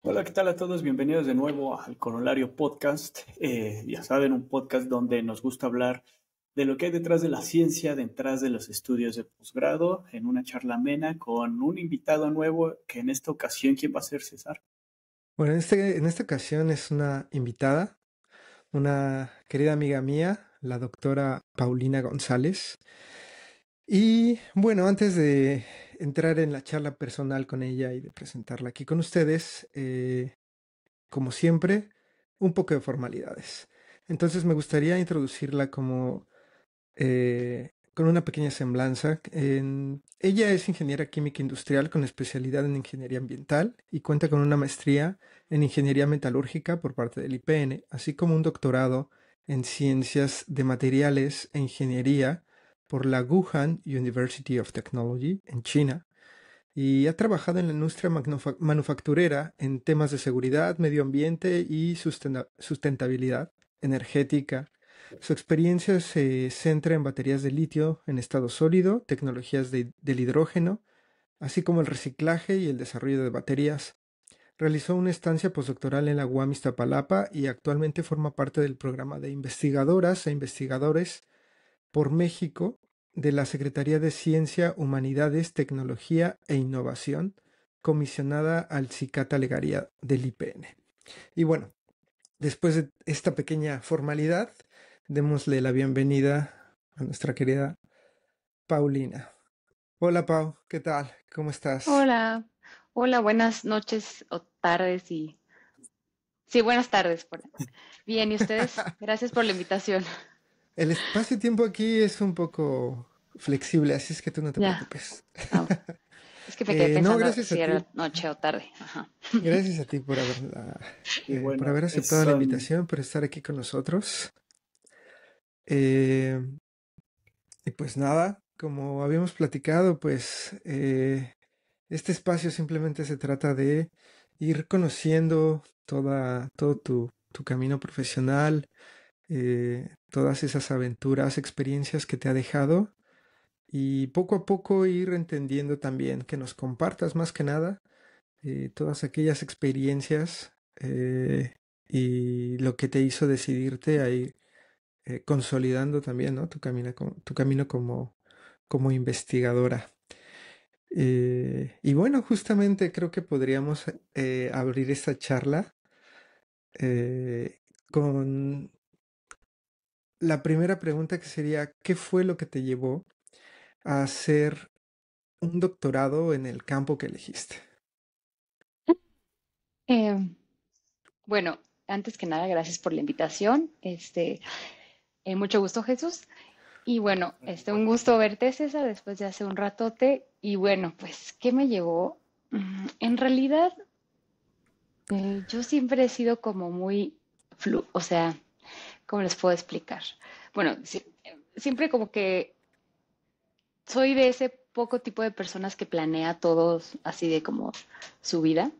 Hola, ¿qué tal a todos? Bienvenidos de nuevo al Corolario Podcast. Ya saben, un podcast donde nos gusta hablar de lo que hay detrás de la ciencia, detrás de los estudios de posgrado, en una charla amena con un invitado nuevo que en esta ocasión, ¿quién va a ser, César? Bueno, en esta ocasión es una invitada, una querida amiga mía, la doctora Paulina González. Y bueno, antes de entrar en la charla personal con ella y de presentarla aquí con ustedes, como siempre, un poco de formalidades. Entonces me gustaría introducirla como con una pequeña semblanza. Ella es ingeniera química industrial con especialidad en ingeniería ambiental y cuenta con una maestría en ingeniería metalúrgica por parte del IPN, así como un doctorado en ciencias de materiales e ingeniería por la Wuhan University of Technology en China. Y ha trabajado en la industria manufacturera en temas de seguridad, medio ambiente y sustentabilidad energética. Su experiencia se centra en baterías de litio en estado sólido, tecnologías del hidrógeno, así como el reciclaje y el desarrollo de baterías. Realizó una estancia postdoctoral en la UAM Iztapalapa y actualmente forma parte del programa de investigadoras e investigadores por México de la Secretaría de Ciencia, Humanidades, Tecnología e Innovación, comisionada al Cicata Legaria del IPN. Y bueno, después de esta pequeña formalidad, démosle la bienvenida a nuestra querida Paulina. Hola Pau, ¿qué tal? ¿Cómo estás? Hola, hola, buenas noches o tardes y... Sí, buenas tardes. Bien, ¿y ustedes? Gracias por la invitación. El espacio-tiempo aquí es un poco flexible, así es que tú no te Ya, preocupes. ah, es que me quedé No, pensando gracias a si era ti. noche o tarde. Ajá. Gracias a ti Y por bueno, haber aceptado la invitación, por estar aquí con nosotros. Eh, y pues nada, como habíamos platicado, pues este espacio simplemente se trata de ir conociendo todo tu camino profesional, todas esas aventuras, experiencias que te ha dejado y poco a poco ir entendiendo también que nos compartas más que nada todas aquellas experiencias y lo que te hizo decidirte a ir consolidando también, ¿no? Tu camino como investigadora. Y bueno, justamente creo que podríamos abrir esta charla eh, con la primera pregunta que sería, ¿qué fue lo que te llevó a hacer un doctorado en el campo que elegiste? Eh, bueno, antes que nada, gracias por la invitación. Mucho gusto, Jesús. Y bueno, un gusto verte, César, después de hace un ratote. Y bueno, pues, ¿qué me llevó? En realidad, yo siempre he sido como muy o sea, ¿cómo les puedo explicar? Bueno, siempre como que soy de ese poco tipo de personas que planea todos así de como su vida.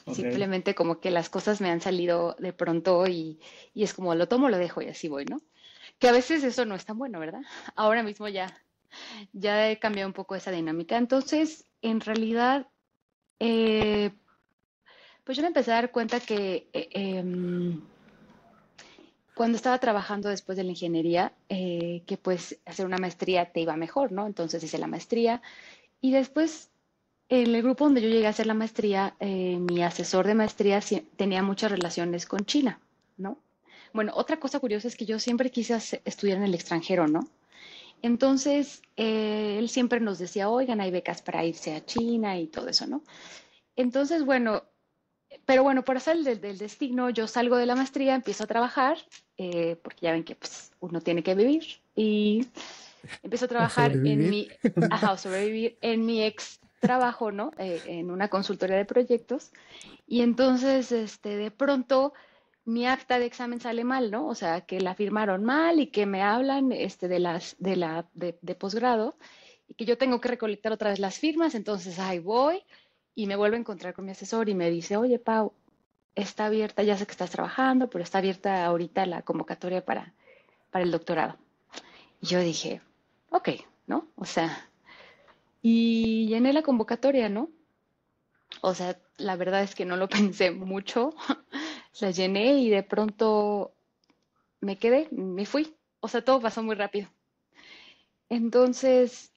ok. Simplemente como que las cosas me han salido de pronto y es como lo tomo, lo dejo y así voy, ¿no? Que a veces eso no es tan bueno, ¿verdad? Ahora mismo ya he cambiado un poco esa dinámica. Entonces, en realidad, eh, pues yo me empecé a dar cuenta que cuando estaba trabajando después de la ingeniería, que pues hacer una maestría te iba mejor, ¿no? Entonces hice la maestría y después en el grupo donde yo llegué a hacer la maestría, mi asesor de maestría tenía muchas relaciones con China, ¿no? Bueno, otra cosa curiosa es que yo siempre quise estudiar en el extranjero, ¿no? Entonces, él siempre nos decía, oigan, hay becas para irse a China y todo eso, ¿no? Entonces, bueno, pero bueno, por hacer del destino, yo salgo de la maestría, empiezo a trabajar, porque ya ven que pues, uno tiene que vivir, y empiezo a ¿O trabajar en sobrevivir? o sobrevivir en mi ex trabajo, ¿no? En una consultoría de proyectos, y entonces, de pronto, mi acta de examen sale mal, ¿no? O sea, que la firmaron mal y que me hablan, de posgrado, y que yo tengo que recolectar otra vez las firmas, entonces ahí voy y me vuelvo a encontrar con mi asesor y me dice, oye, Pau, está abierta, ya sé que estás trabajando, pero está abierta ahorita la convocatoria para el doctorado. Y yo dije, ok, ¿no? O sea, y llené la convocatoria, ¿no? O sea, la verdad es que no lo pensé mucho, la llené y de pronto me quedé, me fui. O sea, todo pasó muy rápido. Entonces,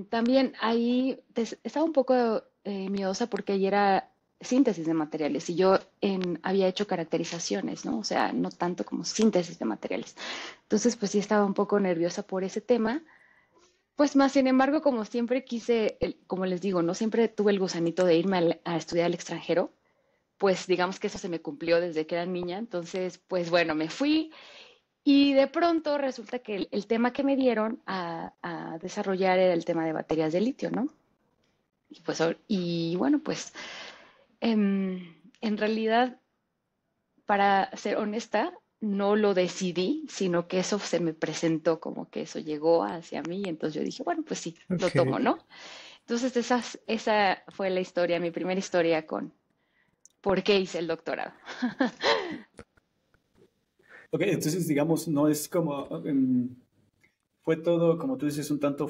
también ahí estaba un poco miedosa porque ahí era síntesis de materiales y yo había hecho caracterizaciones, ¿no? O sea, no tanto como síntesis de materiales. Entonces, pues sí estaba un poco nerviosa por ese tema. Pues más, sin embargo, como siempre quise, como les digo, no siempre tuve el gusanito de irme a estudiar al extranjero, pues digamos que eso se me cumplió desde que era niña. Entonces, pues bueno, me fui y de pronto resulta que el tema que me dieron a desarrollar era el tema de baterías de litio, ¿no? Y, pues, y bueno, pues en realidad, para ser honesta, no lo decidí, sino que eso se me presentó como que eso llegó hacia mí y entonces yo dije, bueno, pues sí, lo Ok. tomo, ¿no? Entonces esa fue la historia, mi primera historia con por qué hice el doctorado. Ok, entonces digamos, no es como, fue todo, como tú dices, un tanto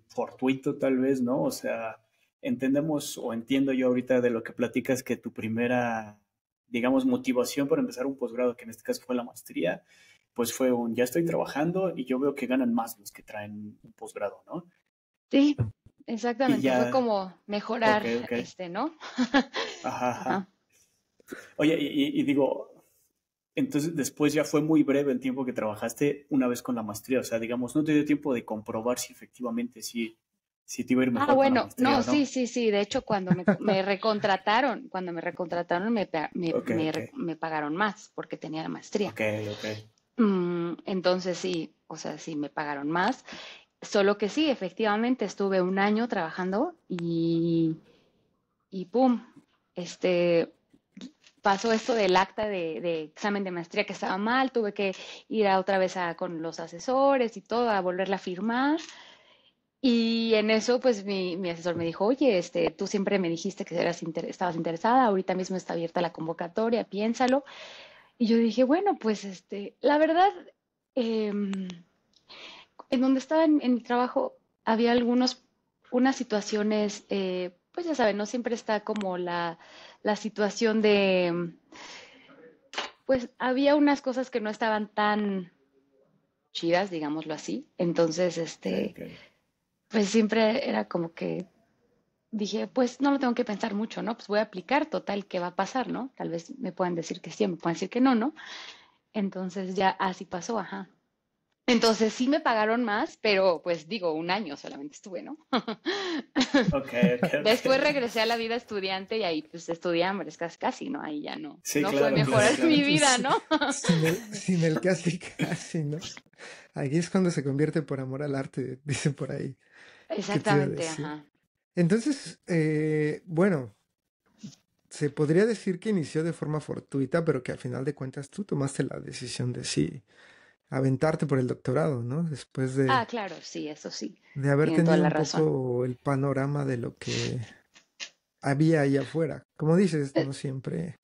fortuito tal vez, ¿no? O sea, entendemos o entiendo yo ahorita de lo que platicas que tu primera, digamos, motivación para empezar un posgrado, que en este caso fue la maestría, pues fue ya estoy trabajando y yo veo que ganan más los que traen un posgrado, ¿no? Sí, Y exactamente, fue ya, como ok, mejorar ok, ¿no? ajá, Ajá. ajá. Oye, y digo, entonces después ya fue muy breve el tiempo que trabajaste una vez con la maestría, o sea, digamos, no te dio tiempo de comprobar si efectivamente si te iba a ir Ah, mejor con la bueno, maestría no, o sí, no. sí, sí. De hecho, cuando me recontrataron, Ok, ok, me pagaron más porque tenía la maestría. ok, ok. Entonces sí, o sea, sí me pagaron más. Solo que sí, efectivamente, estuve un año trabajando y pum, este, pasó esto del acta de examen de maestría que estaba mal, tuve que ir otra vez con los asesores y todo a volverla a firmar. Y en eso, pues mi asesor me dijo, oye, tú siempre me dijiste que estabas interesada, ahorita mismo está abierta la convocatoria, piénsalo. Y yo dije, bueno, pues la verdad, em, en donde estaba en mi trabajo había unas situaciones, pues ya saben, no siempre está como la situación de, pues había unas cosas que no estaban tan chidas, digámoslo así. Entonces, Ok, ok. pues siempre era como que dije, pues no lo tengo que pensar mucho, ¿no? Pues voy a aplicar, total, ¿qué va a pasar, no? Tal vez me puedan decir que sí, me puedan decir que no, ¿no? Entonces ya así pasó, ajá. Entonces sí me pagaron más, pero pues digo, un año solamente estuve, ¿no? Ok, ok, ok. Después regresé a la vida estudiante y ahí pues estudié hambre, casi, casi, ¿no? Ahí ya no, Sí, no fue claro, claro, mejorar claro. mi vida, Sí, ¿no? sin el casi casi, ¿no? Aquí es cuando se convierte por amor al arte, dicen por ahí. ¿Qué te iba a Exactamente, decir? ajá. Entonces, bueno, se podría decir que inició de forma fortuita, pero que al final de cuentas tú tomaste la decisión de sí, aventarte por el doctorado, ¿no? Después Ah, de, claro, sí, eso sí, de haber tienen toda tenido la un razón. poco el panorama de lo que había ahí afuera. Como dices, no siempre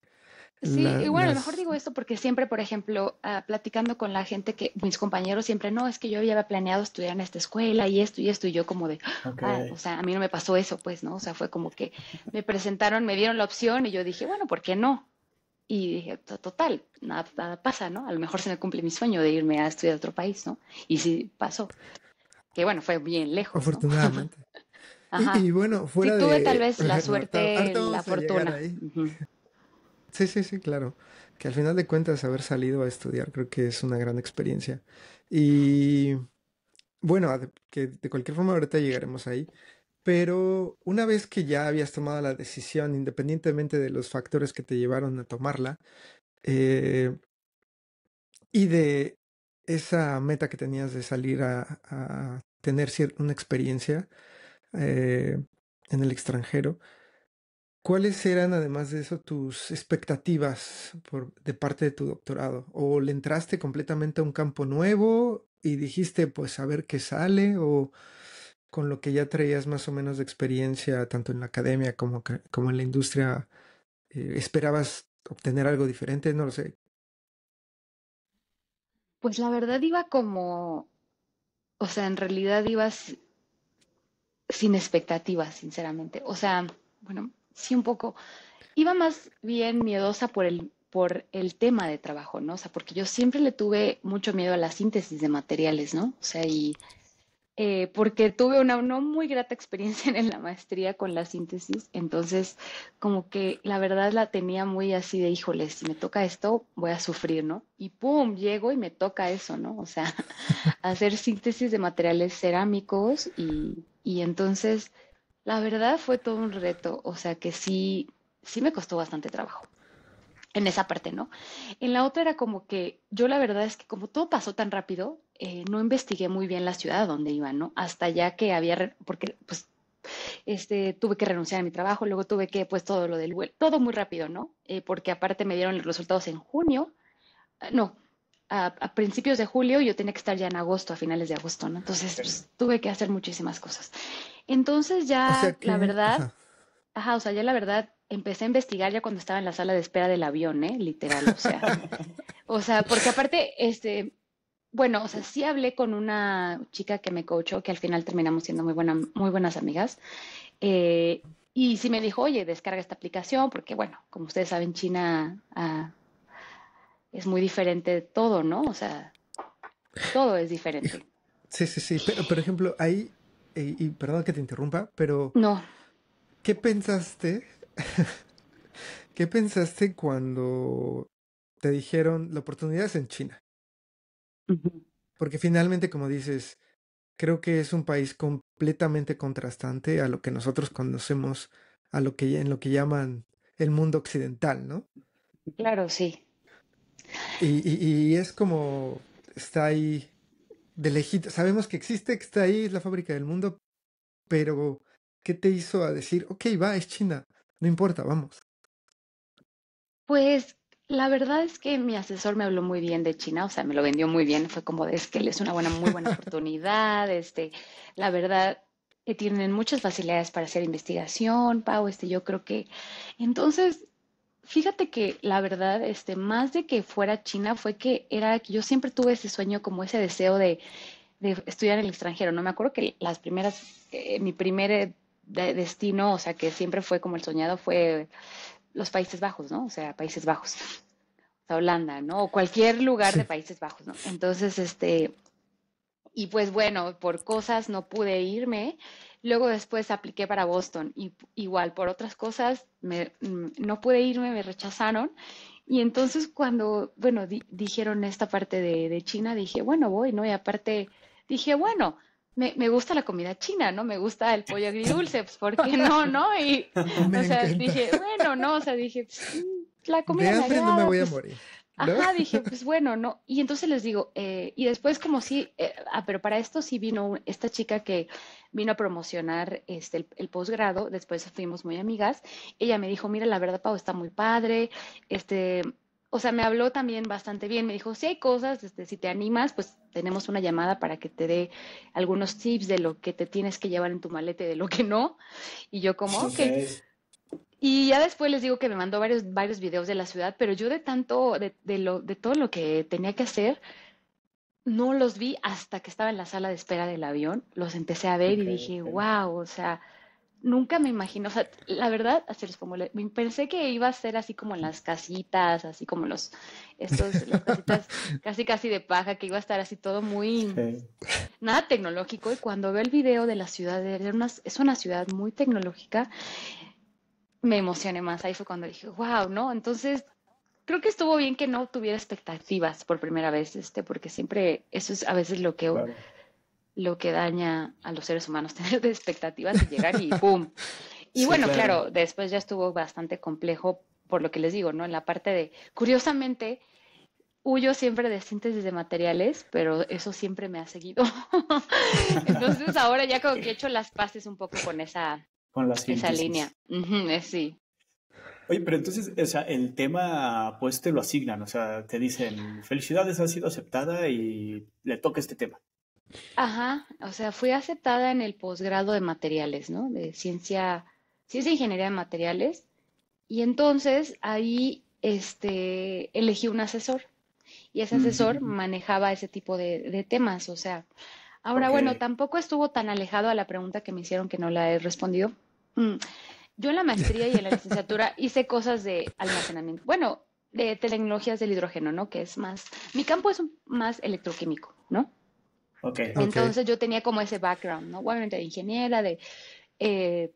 Sí, y bueno, a lo mejor las... digo esto porque siempre, por ejemplo, platicando con la gente mis compañeros siempre, no, es que yo ya había planeado estudiar en esta escuela y esto, y yo como de, Ok. ah, o sea, a mí no me pasó eso, pues, ¿no? O sea, fue como que me presentaron, me dieron la opción y yo dije, bueno, ¿por qué no? Y dije, Total, nada, nada pasa, ¿no? A lo mejor se me cumple mi sueño de irme a estudiar a otro país, ¿no? Y sí pasó, que bueno, fue bien lejos, ¿no? Afortunadamente. Y Ajá. bueno, Sí fuera tuve tal de... vez la Bueno, suerte, ahorita la vamos a llegar fortuna. ahí. Ujú. Sí, sí, sí, claro. Que al final de cuentas haber salido a estudiar creo que es una gran experiencia. Y bueno, que de cualquier forma ahorita llegaremos ahí. Pero una vez que ya habías tomado la decisión, independientemente de los factores que te llevaron a tomarla, eh, y de esa meta que tenías de salir a tener una experiencia eh, en el extranjero, ¿cuáles eran, además de eso, tus expectativas de parte de tu doctorado? ¿O le entraste completamente a un campo nuevo y dijiste, pues a ver qué sale? ¿O con lo que ya traías más o menos de experiencia, tanto en la academia como en la industria, esperabas obtener algo diferente? No lo sé. Pues la verdad iba como, o sea, en realidad sin expectativas, sinceramente. O sea, bueno, Sí, un poco. Iba más bien miedosa por el tema de trabajo, ¿no? O sea, porque yo siempre le tuve mucho miedo a la síntesis de materiales, ¿no? O sea, porque tuve una no muy grata experiencia en la maestría con la síntesis, entonces como que la verdad la tenía muy así de, híjole, si me toca esto, voy a sufrir, ¿no? Y pum, llego y me toca eso, ¿no? O sea, hacer síntesis de materiales cerámicos y entonces la verdad fue todo un reto, o sea que sí, sí me costó bastante trabajo en esa parte, ¿no? En la otra era como que yo la verdad es que como todo pasó tan rápido, no investigué muy bien la ciudad a donde iba, ¿no? Hasta ya que porque pues tuve que renunciar a mi trabajo, luego tuve que, pues todo lo del vuelo, todo muy rápido, ¿no? Porque aparte me dieron los resultados en junio, no, a principios de julio, yo tenía que estar ya en agosto, a finales de agosto, ¿no? Entonces, Ok. pues tuve que hacer muchísimas cosas. Entonces O sea ya, la que, verdad, ajá. ajá, o sea, ya la verdad empecé a investigar ya cuando estaba en la sala de espera del avión, ¿eh? Literal, o sea. O sea, porque aparte, bueno, o sea, sí hablé con una chica que me coachó, que al final terminamos siendo muy buenas amigas. Y sí me dijo, oye, descarga esta aplicación, porque bueno, como ustedes saben, China es muy diferente de todo, ¿no? O sea, todo es Hijo, diferente. sí, sí, sí. Pero, por ejemplo, ahí, y perdón que te interrumpa, pero No. ¿qué pensaste? ¿Qué pensaste cuando te dijeron la oportunidad es en China? Ujú. Porque finalmente, como dices, creo que es un país completamente contrastante a lo que nosotros conocemos, a lo que en lo que llaman el mundo occidental, ¿no? Claro, sí. Y es como está ahí de lejito. Sabemos que existe, que está ahí, es la fábrica del mundo, pero ¿qué te hizo a decir, ok, va, es China, no importa, vamos? Pues la verdad es que mi asesor me habló muy bien de China, o sea, me lo vendió muy bien, fue como de, es que es una muy buena oportunidad, la verdad, tienen muchas facilidades para hacer investigación, Pau, yo creo que, entonces, fíjate que la verdad, más de que fuera China, fue que yo siempre tuve ese sueño, como ese deseo de estudiar en el extranjero, ¿no? Me acuerdo que mi primer destino, o sea, que siempre fue como el soñado, fue los Países Bajos, ¿no? O sea, Países Bajos, o sea, Holanda, ¿no? O cualquier lugar de Sí, Países Bajos, ¿no? Entonces, y pues bueno, por cosas no pude irme. Luego después apliqué para Boston y igual por otras cosas no pude irme, me rechazaron. Y entonces cuando, bueno, dijeron esta parte de China, dije, bueno, voy, ¿no? Y aparte dije, bueno, me gusta la comida china, ¿no? Me gusta el pollo agridulce, pues ¿por qué no, no? Y, o me sea, encanta. dije, bueno, no, o sea, dije, pues, la De comida me hambre no me agrada, voy a pues morir, ¿no? ajá, dije, pues bueno, no. Y entonces les digo, y después como sí, pero para esto sí vino esta chica que vino a promocionar el posgrado, después fuimos muy amigas. Ella me dijo, mira, la verdad, Pau, está muy padre, este, o sea, me habló también bastante bien, me dijo, si hay cosas, si te animas, pues tenemos una llamada para que te dé algunos tips de lo que te tienes que llevar en tu maleta y de lo que no. Y yo como, ok. Ok. Y ya después les digo que me mandó varios videos de la ciudad, pero yo de tanto, de todo lo que tenía que hacer, no los vi hasta que estaba en la sala de espera del avión. Los empecé a ver y Ok, dije, ok. wow, o sea, nunca me imagino, o sea, la verdad, así les pongo, pensé que iba a ser así como en las casitas, así como las casitas casi casi de paja, que iba a estar así todo muy, Sí. nada tecnológico. Y cuando veo el video de la ciudad, es una ciudad muy tecnológica, me emocioné más. Ahí fue cuando dije, wow, ¿no? Entonces, creo que estuvo bien que no tuviera expectativas por primera vez, porque siempre eso es a veces Claro. lo que daña a los seres humanos, tener de expectativas y llegar y ¡pum! Y Sí, bueno, claro. claro, después ya estuvo bastante complejo por lo que les digo, ¿no? En la parte de, curiosamente, huyo siempre de síntesis de materiales, pero eso siempre me ha seguido. Entonces ahora ya como que he hecho las paces un poco con Con la esa línea. síntesis. Ujú, sí. Oye, pero entonces, o sea, el tema, pues te lo asignan, o sea, te dicen, felicidades, ha sido aceptada y le toca este tema. Ajá, o sea, fui aceptada en el posgrado de materiales, ¿no? De ciencia e ingeniería de materiales. Y entonces ahí, elegí un asesor y ese Ujú, asesor ujú. manejaba ese tipo de temas. O sea, ahora, Ok, bueno, tampoco estuvo tan alejado a la pregunta que me hicieron que no la he respondido. Mm, yo en la maestría y en la licenciatura hice cosas de almacenamiento, bueno, de tecnologías del hidrógeno, ¿no? Que es más, mi campo es más electroquímico, ¿no? Ok, Ok. Entonces yo tenía como ese background, ¿no? Obviamente de ingeniera,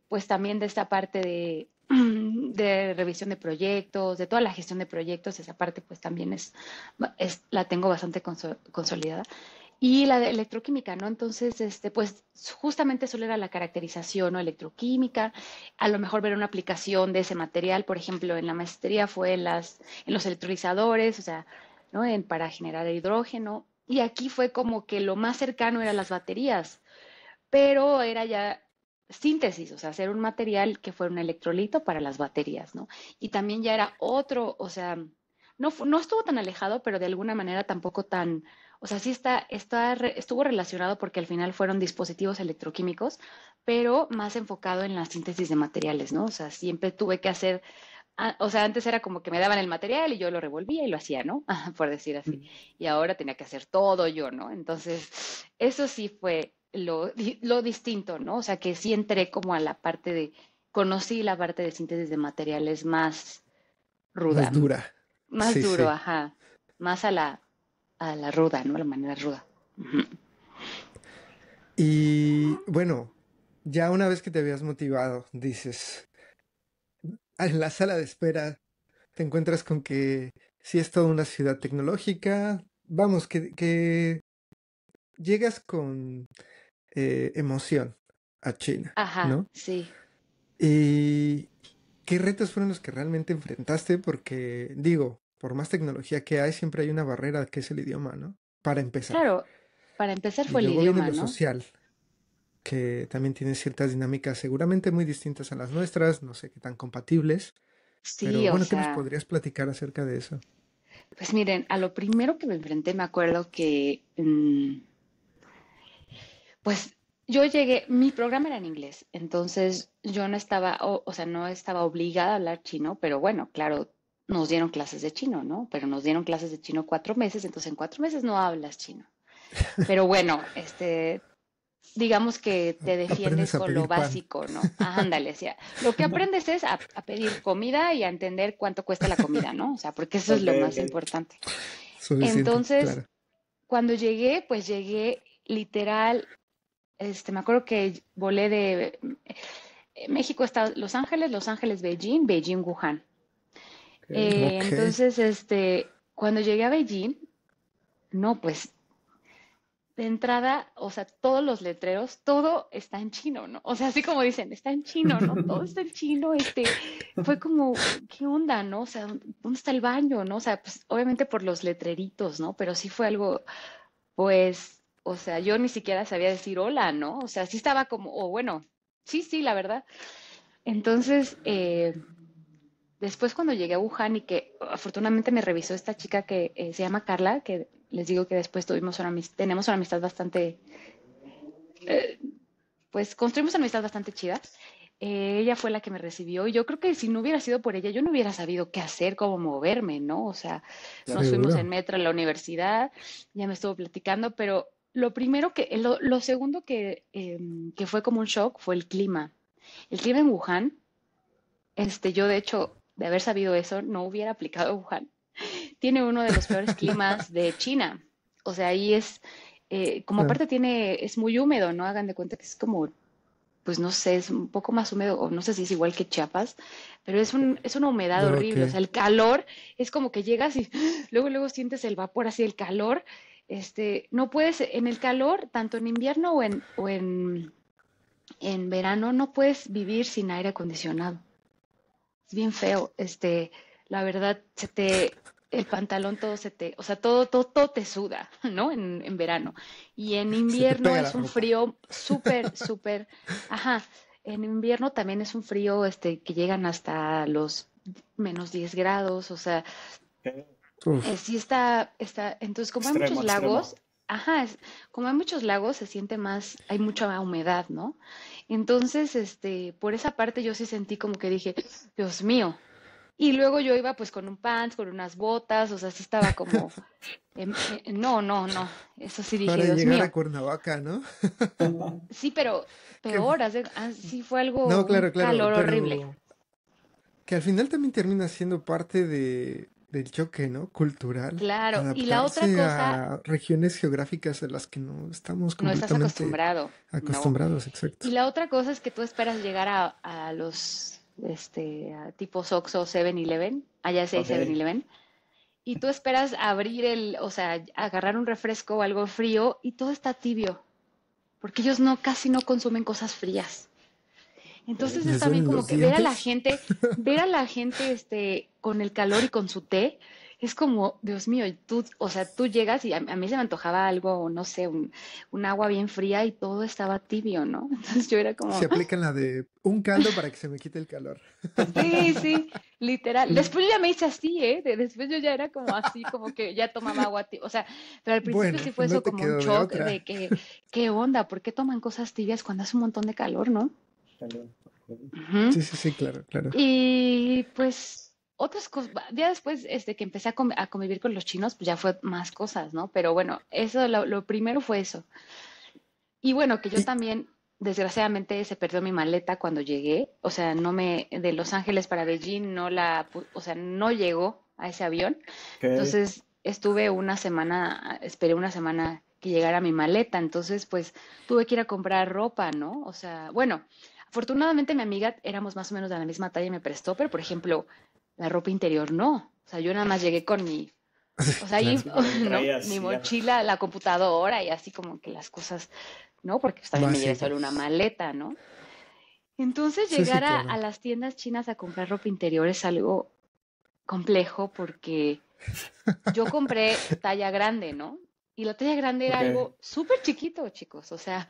pues también de esta parte de revisión de proyectos, de toda la gestión de proyectos, esa parte pues también la tengo bastante consolidada. Y la de electroquímica, ¿no? Entonces, pues justamente solo era la caracterización, ¿no? Electroquímica, a lo mejor ver una aplicación de ese material, por ejemplo, en la maestría fue en los electrolizadores, o sea, ¿no? Para generar hidrógeno. Y aquí fue como que lo más cercano eran las baterías, pero era ya síntesis, o sea, hacer un material que fuera un electrolito para las baterías, ¿no? Y también ya era otro, o sea, no estuvo tan alejado, pero de alguna manera tampoco tan, o sea, sí estuvo relacionado porque al final fueron dispositivos electroquímicos, pero más enfocado en la síntesis de materiales, ¿no? O sea, siempre tuve que hacer, o sea, antes era como que me daban el material y yo lo revolvía y lo hacía, ¿no? Por decir así. Y ahora tenía que hacer todo yo, ¿no? Entonces, eso sí fue lo distinto, ¿no? O sea, que sí entré como a la parte conocí la parte de síntesis de materiales más Más ruda, dura. más Sí, duro, sí. ajá, más a la ruda, ¿no? A la manera ruda. Ujú. Y bueno, ya una vez que te habías motivado, dices, en la sala de espera te encuentras con que si es toda una ciudad tecnológica, vamos, que llegas con emoción a China, Ajá, ¿no? sí. ¿Y qué retos fueron los que realmente enfrentaste? Porque digo, por más tecnología que hay, siempre hay una barrera que es el idioma, ¿no? Para empezar. Claro, para empezar Y fue el luego viene idioma, lo ¿no? social, que también tiene ciertas dinámicas seguramente muy distintas a las nuestras, no sé qué tan compatibles, pero Sí, o bueno, ¿qué nos sea, podrías platicar acerca de eso? pues miren, a lo primero que me enfrenté me acuerdo que pues yo llegué, mi programa era en inglés, entonces yo no estaba, o sea, no estaba obligada a hablar chino, pero bueno, claro, nos dieron clases de chino, ¿no? Pero nos dieron clases de chino 4 meses, entonces en 4 meses no hablas chino. Pero bueno, digamos que te defiendes Aprendes a con lo pedir pan. básico, ¿no? Ándale, o sea, lo que aprendes es a pedir comida y a entender cuánto cuesta la comida, ¿no? O sea, porque eso es ok, lo más ok. importante. Suficiente, Entonces, claro. cuando llegué, pues llegué literal, me acuerdo que volé de México hasta Los Ángeles, Beijing, Beijing, Wuhan. Ok. Entonces, cuando llegué a Beijing, no, pues de entrada, o sea, todos los letreros, todo está en chino, ¿no? O sea, así como dicen, está en chino, ¿no? Todo está en chino, fue como, ¿qué onda, no? O sea, ¿dónde está el baño, no? O sea, pues obviamente por los letreritos, ¿no? Pero sí fue algo, pues, o sea, yo ni siquiera sabía decir hola, ¿no? O sea, sí estaba como, o bueno, sí, sí, la verdad. Entonces, después cuando llegué a Wuhan y que afortunadamente me revisó esta chica que se llama Carla, que les digo que después tenemos una amistad bastante, pues construimos una amistad bastante chida. Ella fue la que me recibió y yo creo que si no hubiera sido por ella, yo no hubiera sabido qué hacer, cómo moverme, ¿no? O sea, nos fuimos en Seguro. metro a la universidad, ya me estuvo platicando, pero lo segundo que fue como un shock fue el clima. El clima en Wuhan, yo de hecho, de haber sabido eso, no hubiera aplicado a Wuhan. Tiene uno de los peores climas de China. O sea, ahí como Claro. aparte es muy húmedo, ¿no? Hagan de cuenta que es como, pues no sé, es un poco más húmedo, o no sé si es igual que Chiapas, pero es una humedad Ok. horrible. O sea, el calor es como que llegas y luego sientes el vapor así, el calor. No puedes, en el calor, tanto en invierno en verano, no puedes vivir sin aire acondicionado. Es bien feo. La verdad, el pantalón todo o sea, todo te suda, ¿no? En verano. Y en Se te invierno pega la es un ropa. frío súper, súper, ajá. En invierno también es un frío, que llegan hasta los -10 grados, o sea, Ok. sí entonces como hay Extremo, muchos lagos, extremo. ajá, como hay muchos lagos se siente más, hay mucha humedad, ¿no? Entonces, por esa parte yo sí sentí como que dije, Dios mío, Y luego yo iba pues con un pants, con unas botas, o sea, sí estaba como, no, no, no, eso sí dije, Para Dios llegar a mío. Cuernavaca, ¿no? Sí, pero Que, peor, sí fue algo, no, un claro, claro, calor horrible. pero que al final también termina siendo parte del choque, ¿no? Cultural, Claro, y la otra adaptarse cosa, a regiones geográficas a las que no estamos no estás completamente acostumbrado, no. acostumbrados, exacto. Y la otra cosa es que tú esperas llegar a los, a tipo Oxxo 7-Eleven, allá es Ok. 7-Eleven, y tú esperas abrir o sea, agarrar un refresco o algo frío y todo está tibio, porque ellos no, casi no consumen cosas frías. Entonces es ¿Les también duelen como los que dientes? ver a la gente con el calor y con su té, es como, Dios mío, y tú, o sea, tú llegas y a mí se me antojaba algo, no sé, un agua bien fría y todo estaba tibio, ¿no? Entonces yo era como, Se aplican la de un caldo para que se me quite el calor. sí, sí, literal. Después ya me hice así, ¿eh? Después yo ya era como así, como que ya tomaba agua, o sea, pero al principio Bueno, sí fue no eso te como un quedó de shock de otra. que, ¿qué onda? ¿Por qué toman cosas tibias cuando hace un montón de calor, no? Calor, ok. Ujú. Sí, sí, sí, claro, claro. Y pues otras cosas, ya después que empecé a convivir con los chinos, pues ya fue más cosas, ¿no? Pero bueno, eso, lo primero fue eso. Y bueno, que yo Y, también, desgraciadamente, se perdió mi maleta cuando llegué. O sea, de Los Ángeles para Beijing, o sea, no llegó a ese avión. Ok. Entonces, esperé una semana que llegara mi maleta. Entonces, pues, tuve que ir a comprar ropa, ¿no? O sea, bueno, afortunadamente mi amiga éramos más o menos de la misma talla y me prestó, pero, por ejemplo, la ropa interior no. O sea, yo nada más llegué con o sea, ahí, claro, Sí, pero ¿no? traías Mi ya. mochila, la computadora y así como que las cosas, ¿no? Porque pues, también me llevé solo una básicas. maleta, ¿no? Entonces Sí, sí, llegar a claro. las tiendas chinas a comprar ropa interior es algo complejo porque yo compré talla grande, ¿no? Y la talla grande era Ok. algo súper chiquito, chicos. O sea,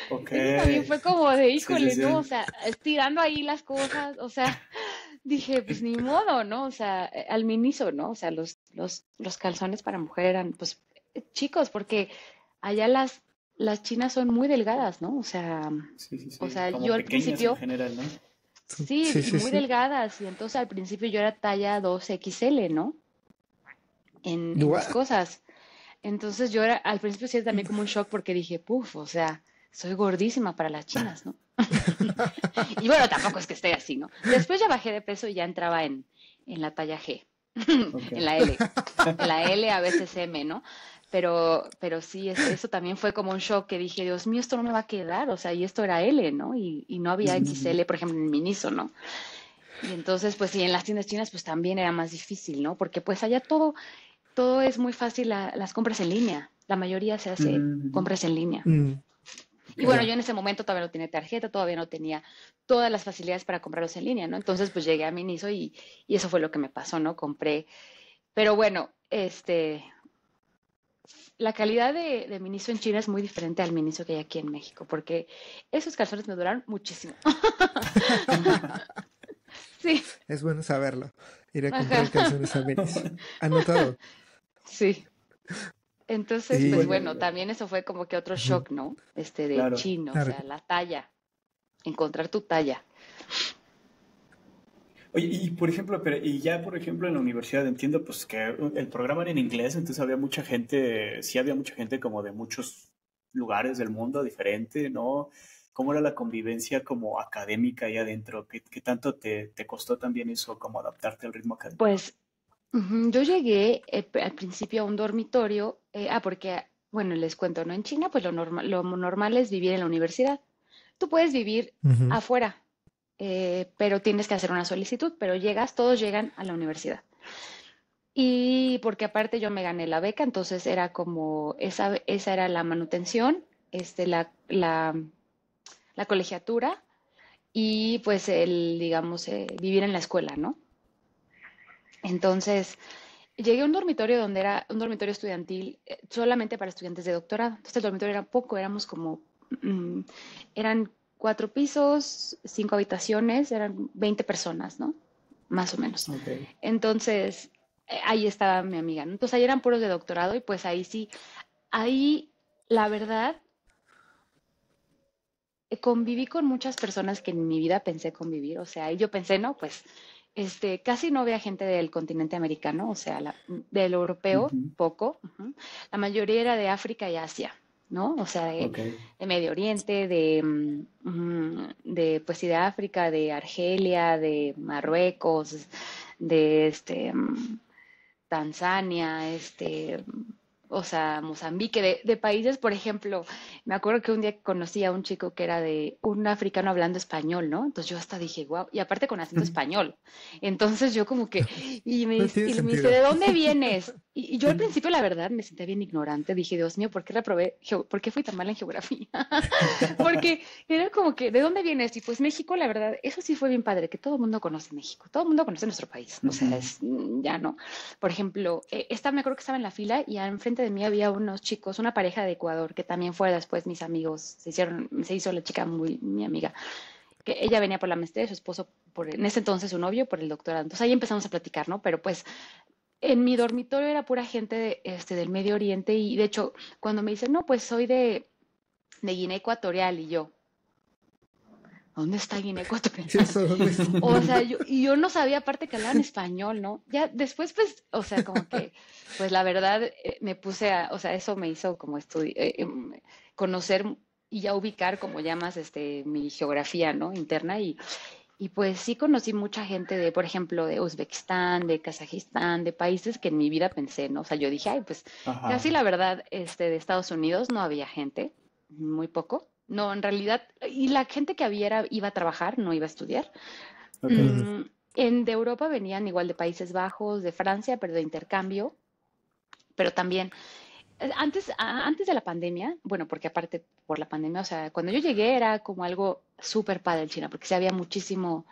Ok. eso también fue como de, Sí, sí, híjole, ¿no? O sí. sea, estirando ahí las cosas, o sea, dije, pues ni modo, ¿no? O sea, al miniso, ¿no? O sea, los calzones para mujer eran, pues, chicos, porque allá las chinas son muy delgadas, ¿no? Sí, sí, O sí. sea, yo Como al pequeñas en principio, general, ¿no? sí, Sí, y sí, muy sí. delgadas, y entonces al principio yo era talla 2XL, ¿no? En mis Guau. cosas. Entonces yo al principio sí era también como un shock porque dije, puf, o sea, soy gordísima para las chinas, ¿no? Y bueno, tampoco es que esté así, ¿no? Después ya bajé de peso y ya entraba en la talla G, Ok. en la L, en la L a veces M, ¿no? Pero sí, eso también fue como un shock que dije, Dios mío, esto no me va a quedar, o sea, y esto era L, ¿no? Y no había Ujú. XL, por ejemplo, en Miniso, ¿no? Y entonces, pues sí, en las tiendas chinas, pues también era más difícil, ¿no? Porque pues allá todo es muy fácil, las compras en línea. La mayoría se hace Ujú, ujú. compras en línea. Mm, Y bueno, Ok. yo en ese momento todavía no tenía tarjeta, todavía no tenía todas las facilidades para comprarlos en línea, ¿no? Entonces, pues llegué a Miniso y eso fue lo que me pasó, ¿no? Compré. Pero bueno, la calidad de Miniso en China es muy diferente al Miniso que hay aquí en México, porque esos calzones me duraron muchísimo. Sí, es bueno saberlo. Iré a ajá, comprar calzones a Menis. Anotado. sí. Entonces, Sí, pues Y, bueno, también eso fue como que otro ujú, shock, ¿no? De claro. chino, o claro. sea, la talla, encontrar tu talla. Oye, y por ejemplo, pero, y ya por ejemplo en la universidad entiendo pues que el programa era en inglés, entonces había mucha gente, sí había mucha gente como de muchos lugares del mundo diferente, ¿no? ¿Cómo era la convivencia como académica ahí adentro? ¿Qué tanto te costó también eso, como adaptarte al ritmo académico? Pues yo llegué al principio a un dormitorio, porque, bueno, les cuento, ¿no? En China, pues lo normal es vivir en la universidad. Tú puedes vivir Ujú, afuera, pero tienes que hacer una solicitud, pero todos llegan a la universidad. Y porque aparte yo me gané la beca, entonces era como, esa era la manutención, la colegiatura y pues digamos, vivir en la escuela, ¿no? Entonces, llegué a un dormitorio donde era un dormitorio estudiantil solamente para estudiantes de doctorado. Entonces, el dormitorio era poco, mm, eran 4 pisos, 5 habitaciones, eran 20 personas, ¿no? Más o menos. Ok. Entonces, ahí estaba mi amiga, ¿no? Entonces, ahí eran puros de doctorado y pues ahí sí, ahí, la verdad, conviví con muchas personas que en mi vida pensé convivir. O sea, y yo pensé, no, pues casi no había gente del continente americano, o sea, del europeo, Ujú. poco. La mayoría era de África y Asia, ¿no? O sea, Ok. de Medio Oriente, pues sí, de África, de Argelia, de Marruecos, de Tanzania, o sea, Mozambique, de países, por ejemplo, me acuerdo que un día conocí a un chico que era de un africano hablando español, ¿no? Entonces yo hasta dije, wow, y aparte con acento español. Entonces yo como que, No tiene y me dice, sentido. ¿de dónde vienes? Y yo al principio, la verdad, me sentía bien ignorante. Dije, Dios mío, ¿por qué reprobé? ¿Por qué fui tan mal en geografía? Porque era como que, ¿de dónde vienes? Y pues México, la verdad, eso sí fue bien padre, que todo el mundo conoce México, todo el mundo conoce nuestro país. O sea, Ujú. ya no. Por ejemplo, me acuerdo que estaba en la fila y enfrente de mí había unos chicos, una pareja de Ecuador, que también fue después mis amigos, se hizo la chica muy mi amiga, que ella venía por la maestría, su esposo, en ese entonces su novio, por el doctorado. Entonces ahí empezamos a platicar, ¿no? Pero pues en mi dormitorio era pura gente del Medio Oriente y de hecho cuando me dicen, no, pues soy de Guinea Ecuatorial y yo, ¿dónde está Guinea Ecuatorial? ¿Y eso dónde está? O sea, yo no sabía aparte que hablaban español, ¿no? Ya después, pues, o sea, como que, pues la verdad me puse o sea, eso me hizo como conocer y ya ubicar como llamas mi geografía, ¿no? Interna y pues sí conocí mucha gente por ejemplo, de Uzbekistán, de Kazajistán, de países que en mi vida pensé, ¿no? O sea, yo dije, ay, pues casi Ajá. la verdad, de Estados Unidos no había gente, muy poco. No, en realidad, y la gente que había iba a trabajar, no iba a estudiar. Ok. Ujú. Mm, de Europa venían igual de Países Bajos, de Francia, pero de intercambio, pero también antes de la pandemia, bueno, porque aparte por la pandemia, o sea, cuando yo llegué era como algo súper padre en China, porque sí había muchísimo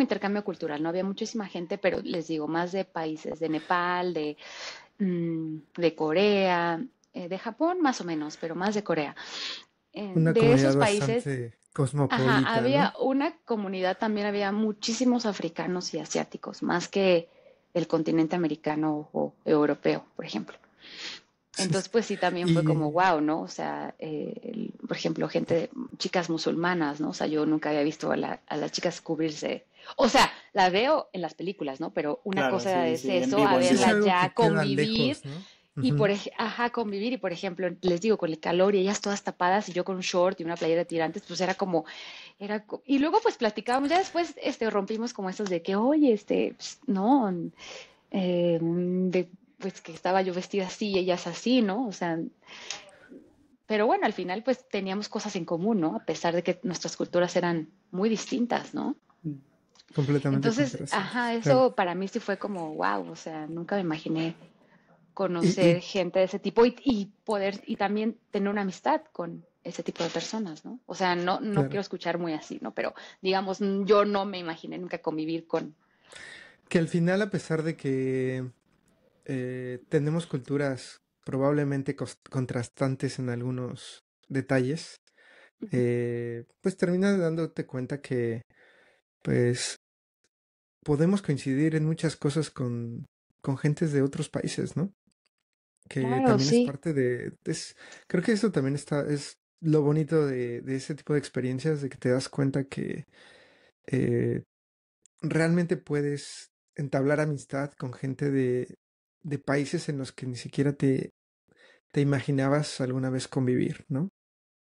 intercambio cultural, no había muchísima gente, pero les digo, más de países, de Nepal, de Corea, de Japón más o menos, pero más de Corea. Una De comunidad esos países, bastante ajá, cosmopolita, ¿no? había una comunidad, también había muchísimos africanos y asiáticos, más que el continente americano o europeo, por ejemplo. Entonces, pues sí, también fue como Y wow, ¿no? O sea, por ejemplo, chicas musulmanas, ¿no? O sea, yo nunca había visto a las chicas cubrirse. O sea, la veo en las películas, ¿no? Pero una Claro, cosa sí, es sí, en eso, a vivo, en sí es verla vivo. algo que ya queda convivir lejos, ¿no? y Ujú. ajá, convivir y por ejemplo, les digo, con el calor y ellas todas tapadas y yo con un short y una playera de tirantes, pues y luego pues platicábamos, ya después rompimos como esos de que, oye, pues, no, pues que estaba yo vestida así y ellas así, ¿no? O sea, pero bueno, al final pues teníamos cosas en común, ¿no? A pesar de que nuestras culturas eran muy distintas, ¿no? Mm. Completamente Entonces, contrastantes, ajá, claro. eso para mí sí fue como, wow, o sea, nunca me imaginé Y conocer gente de ese tipo y también tener una amistad con ese tipo de personas, ¿no? O sea, no claro, quiero escuchar muy así, ¿no? Pero digamos, yo no me imaginé nunca convivir con... que al final, a pesar de que tenemos culturas probablemente contrastantes en algunos detalles, pues terminas dándote cuenta que, pues, podemos coincidir en muchas cosas con gentes de otros países, ¿no? Que Claro, también es sí, parte creo que eso también es lo bonito de ese tipo de experiencias, de que te das cuenta que eh, realmente puedes entablar amistad con gente de países en los que ni siquiera te imaginabas alguna vez convivir, ¿no?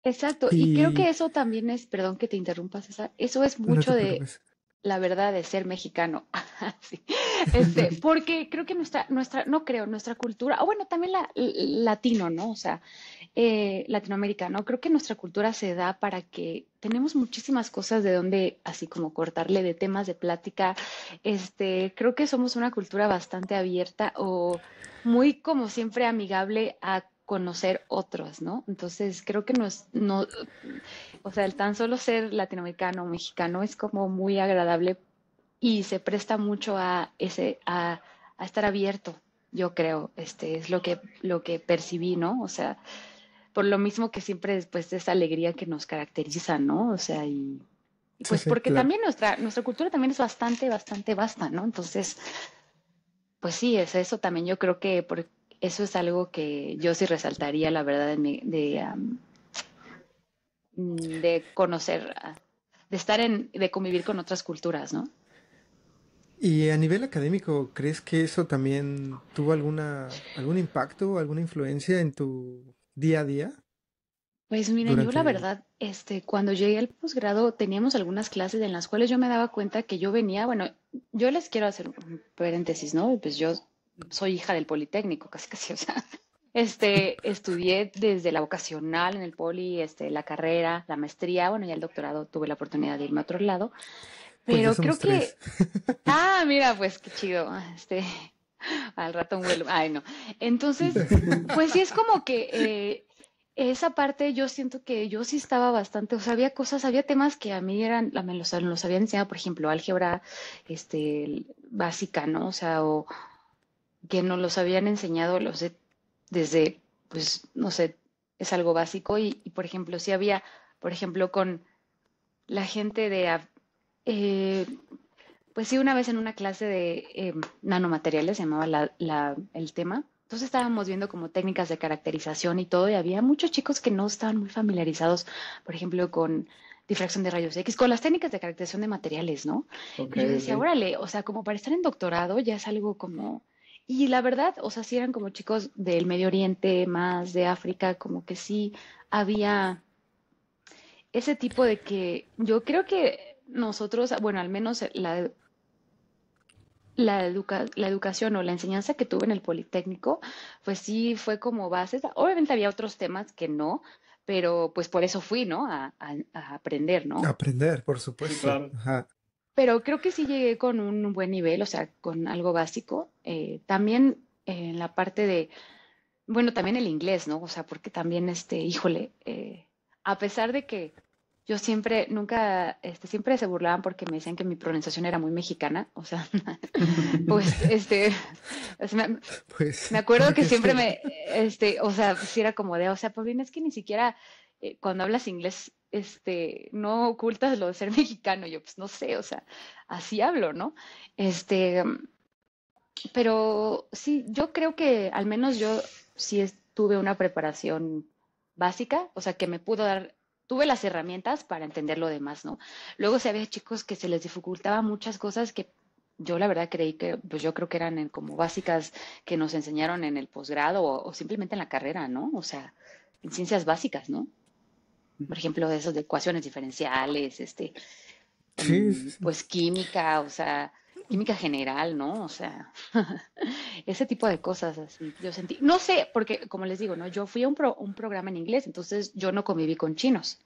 exacto. Y creo que Y eso también perdón que te interrumpa, César, eso es no mucho te de preocupes. la verdad de ser mexicano. Sí. Porque creo que no creo, nuestra cultura, o bueno, también latino, ¿no? O sea, latinoamericano, creo que nuestra cultura se da para que tenemos muchísimas cosas de donde, así como cortarle de temas de plática. Creo que somos una cultura bastante abierta o muy, como siempre, amigable a conocer otros, ¿no? Entonces, creo que no, o sea, el tan solo ser latinoamericano o mexicano es como muy agradable y se presta mucho a estar abierto, yo creo, es lo que percibí, ¿no? O sea, por lo mismo que siempre después de esa alegría que nos caracteriza, ¿no? O sea, y Sí, pues sí, porque claro. también nuestra cultura también es bastante vasta, ¿no? Entonces, pues sí, es eso también yo creo que eso es algo que yo sí resaltaría, la verdad, de conocer, de convivir con otras culturas, ¿no? Y a nivel académico, ¿crees que eso también tuvo algún impacto, alguna influencia en tu día a día Pues miren, yo la durante... verdad, cuando llegué al posgrado teníamos algunas clases en las cuales yo me daba cuenta que yo venía, bueno, yo les quiero hacer un paréntesis, ¿no? Pues yo soy hija del Politécnico, casi casi, o sea, estudié desde la vocacional en el Poli, la carrera, la maestría, bueno, ya el doctorado tuve la oportunidad de irme a otro lado, Pues ya pero somos creo tres. que, mira, pues qué chido, al rato vuelvo, ay no. Entonces, pues sí es como que esa parte yo siento que yo sí estaba bastante, o sea, había cosas, había temas que a mí los habían enseñado, por ejemplo, álgebra, básica, ¿no? O sea, o que nos los habían enseñado desde, pues, no sé, es algo básico y, por ejemplo, sí había, por ejemplo, con la gente eh, pues sí, una vez en una clase de nanomateriales, se llamaba el tema. Entonces estábamos viendo como técnicas de caracterización y todo, y había muchos chicos que no estaban muy familiarizados, por ejemplo, con difracción de rayos X, con las técnicas de caracterización de materiales, ¿no? Ok, Y yo decía, ok. órale, o sea, como para estar en doctorado ya es algo como... Y la verdad, o sea, sí eran como chicos del Medio Oriente, más de África, como que sí había ese tipo de que yo creo que nosotros, bueno, al menos la educación o la enseñanza que tuve en el Politécnico, pues sí fue como bases. Obviamente había otros temas que no, pero pues por eso fui, ¿no? A aprender, ¿no? Aprender, por Sí, supuesto. claro. Ajá. Pero creo que sí llegué con un buen nivel, o sea, con algo básico. También en la parte de, bueno, también el inglés, ¿no? O sea, porque también, híjole, a pesar de que yo siempre, nunca, siempre se burlaban porque me decían que mi pronunciación era muy mexicana, o sea, pues, o sea, me Pues, acuerdo ¿por que qué siempre será? o sea, sí era como de, o sea, Paulina, es que ni siquiera cuando hablas inglés, no ocultas lo de ser mexicano. Yo, pues, no sé, o sea, así hablo, ¿no? Este, pero sí, yo creo que al menos yo sí tuve una preparación básica, o sea, que me pudo dar, tuve las herramientas para entender lo demás, ¿no? Luego sí había chicos que se les dificultaba muchas cosas que yo la verdad creí que, pues yo creo que eran como básicas que nos enseñaron en el posgrado o simplemente en la carrera, ¿no? O sea, en ciencias básicas, ¿no? Por ejemplo, de esos de ecuaciones diferenciales, Sí, sí, sí. pues química, o sea, química general, ¿no? O sea, ese tipo de cosas así, yo sentí. No sé, porque como les digo, ¿no? Yo fui a un programa en inglés, entonces yo no conviví con chinos.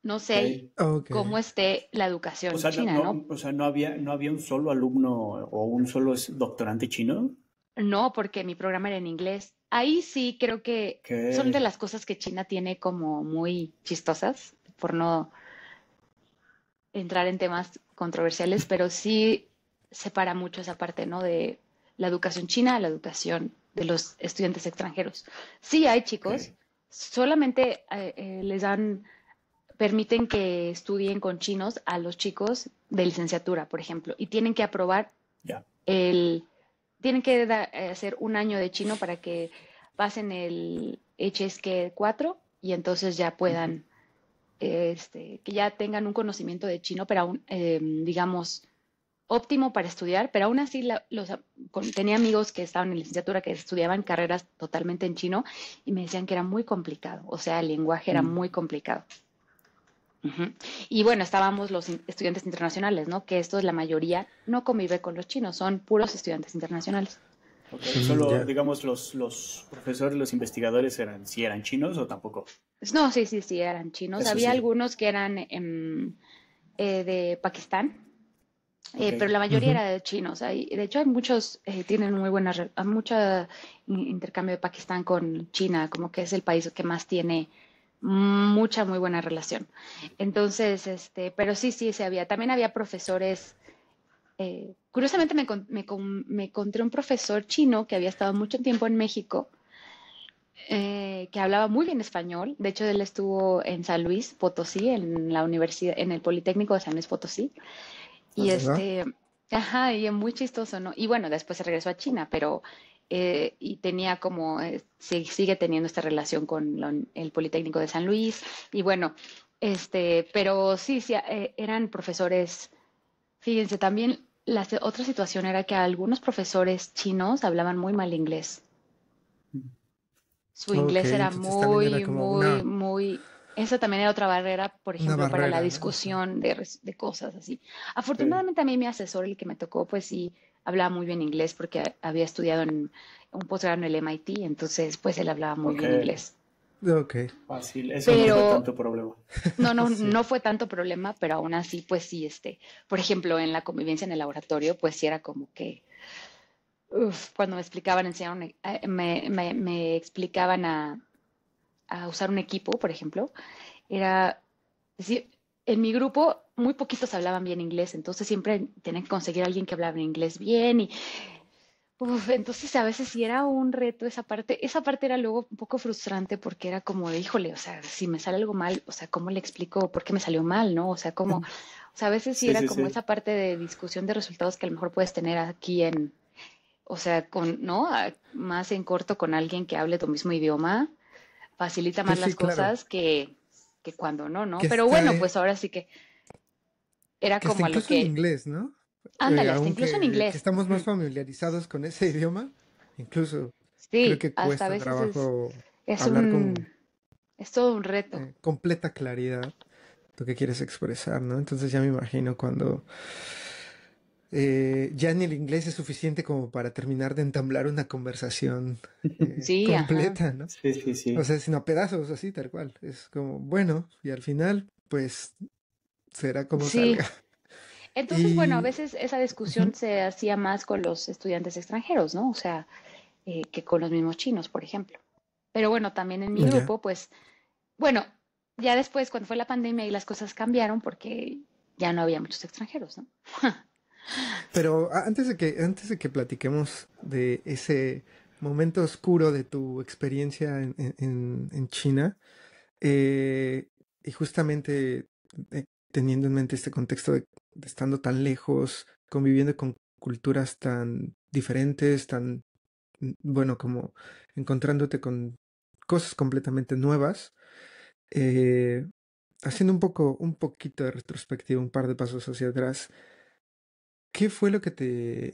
No sé ahí Ok. Ok. cómo esté la O educación sea, china, ¿no? o sea, no había un solo alumno o un solo doctorante chino. No, porque mi programa era en inglés. Ahí sí creo que son de Que, las cosas que China tiene como muy chistosas, por no entrar en temas controversiales, pero sí separa mucho esa parte, ¿no? De la educación china a la educación de los estudiantes extranjeros. Sí hay chicos, que, solamente les dan, permiten que estudien con chinos a los chicos de licenciatura, por ejemplo, y tienen que aprobar ya. el, tienen que hacer un año de chino para que pasen el HSK 4 y entonces ya Ujú. puedan que ya tengan un conocimiento de chino, pero aún, digamos, óptimo para estudiar, pero aún así tenía amigos que estaban en licenciatura que estudiaban carreras totalmente en chino y me decían que era muy complicado, o sea, el lenguaje era Mm. muy complicado. Ujú. Y bueno, estábamos los estudiantes internacionales, ¿no? Que esto es la mayoría, no convive con los chinos, son puros estudiantes internacionales. Ok. Solo, Ya. digamos, los profesores, los investigadores sí eran chinos o tampoco. No, sí, sí, sí, eran chinos. Eso Había sí. algunos que eran de Pakistán, Ok. pero la mayoría Ujú. era de chinos. De hecho, hay muchos, tienen muy buena, hay mucho intercambio de Pakistán con China, como que es el país que más tiene mucha, muy buena relación. Entonces, pero sí, sí, se había. También había profesores. Curiosamente me encontré un profesor chino que había estado mucho tiempo en México, que hablaba muy bien español. De hecho, él estuvo en San Luis Potosí, en la universidad, en el Politécnico de San Luis Potosí. Y Ajá. ajá, y es muy chistoso, ¿no? Y bueno, después se regresó a China, pero y tenía como, sigue teniendo esta relación con el Politécnico de San Luis. Y bueno, pero sí, sí, eran profesores, fíjense, también. otra situación era que algunos profesores chinos hablaban muy mal inglés. Su Ok, inglés era entonces también era muy, como muy, muy... Esa también era otra barrera, por una ejemplo, para la barrera, ¿no? O sea, discusión de cosas así. Sí. Afortunadamente a mí mi asesor, el que me tocó, pues sí, hablaba muy bien inglés porque había estudiado en un posgrado en el MIT, entonces pues él hablaba muy Ok, bien inglés. ok, fácil. Eso no fue Pero tanto problema. no, no, sí, no fue tanto problema, pero aún así, pues sí, por ejemplo, en la convivencia en el laboratorio, pues sí era como que, cuando me explicaban, me explicaban a usar un equipo, por ejemplo, era decir, en mi grupo muy poquitos hablaban bien inglés, entonces siempre tenían que conseguir a alguien que hablaba inglés bien y entonces a veces sí era un reto esa parte era luego un poco frustrante porque era como de, híjole, o sea, si me sale algo mal, o sea, ¿cómo le explico por qué me salió mal, no? O sea, a veces sí Sí, era sí, como sí. esa parte de discusión de resultados que a lo mejor puedes tener aquí o sea, ¿no? Más en corto con alguien que hable tu mismo idioma, facilita sí, más sí, las claro, cosas que cuando no, ¿no? que Pero está, bueno, pues ahora sí que era que está como a lo incluso en que, inglés, ¿no? ándale, hasta incluso en Aunque inglés. estamos más Ujú. familiarizados con ese idioma, incluso creo Sí, que hasta a cuesta veces trabajo es hablar con es todo un reto. completa claridad lo que quieres expresar, ¿no? Entonces ya me imagino cuando ya ni el inglés es suficiente como para terminar de entablar una conversación Sí, ajá. completa, ¿no? Sí, sí, O sí. sea, sino a pedazos, así, tal cual. Es como, bueno, y al final, pues, será como Sí. salga. Entonces, bueno, a Y, veces esa discusión ujú, se hacía más con los estudiantes extranjeros, ¿no? O sea, que con los mismos chinos, por ejemplo. Pero bueno, también en mi ya. grupo, pues, bueno, ya después, cuando fue la pandemia y las cosas cambiaron, porque ya no había muchos extranjeros, ¿no? Pero antes de que platiquemos de ese momento oscuro de tu experiencia en China, y justamente teniendo en mente este contexto de estando tan lejos, conviviendo con culturas tan diferentes, tan, bueno, como encontrándote con cosas completamente nuevas, eh, haciendo un poquito de retrospectiva, un par de pasos hacia atrás, ¿qué fue lo que te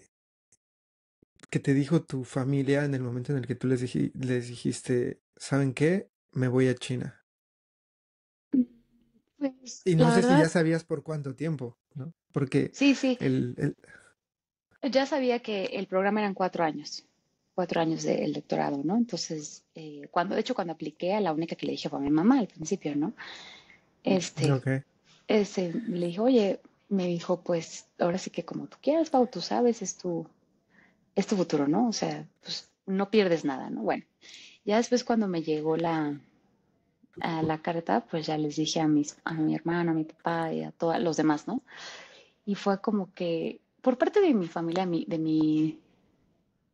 dijo tu familia en el momento en el que tú les dijiste, ¿saben qué? Me voy a China. Pues Y no la sé si ya verdad, sabías por cuánto tiempo, ¿no? Porque sí, sí, el ya sabía que el programa eran 4 años del doctorado, ¿no? Entonces, de hecho, cuando apliqué, a la única que le dije fue a mi mamá al principio, ¿no? Este, ok, le dije, oye, me dijo, pues ahora sí que como tú quieras, Pau, tú sabes, es tu futuro, ¿no? O sea, pues no pierdes nada, ¿no? Bueno, ya después cuando me llegó a la carta, pues ya les dije a mi hermano, a mi papá y a todos los demás, ¿no? Y fue como que, por parte de mi familia,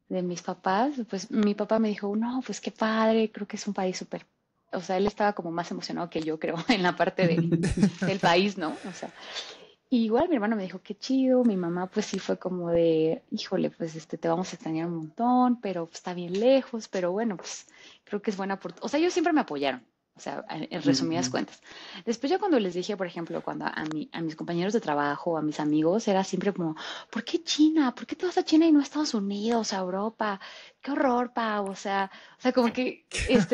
de mis papás, pues mi papá me dijo, no, pues qué padre, creo que es un país súper, o sea, él estaba como más emocionado que yo, creo, en la parte del país, ¿no? O sea, y igual mi hermano me dijo, qué chido, mi mamá pues sí fue como de, híjole, pues te vamos a extrañar un montón, pero pues, está bien lejos, pero bueno, pues creo que es buena oportunidad. O sea, ellos siempre me apoyaron, o sea, en resumidas Ujú. cuentas. Después ya cuando les dije, por ejemplo, cuando a mis compañeros de trabajo, a mis amigos, era siempre como, ¿por qué China? ¿Por qué te vas a China y no a Estados Unidos, a Europa? Qué horror, Pau, o sea, como que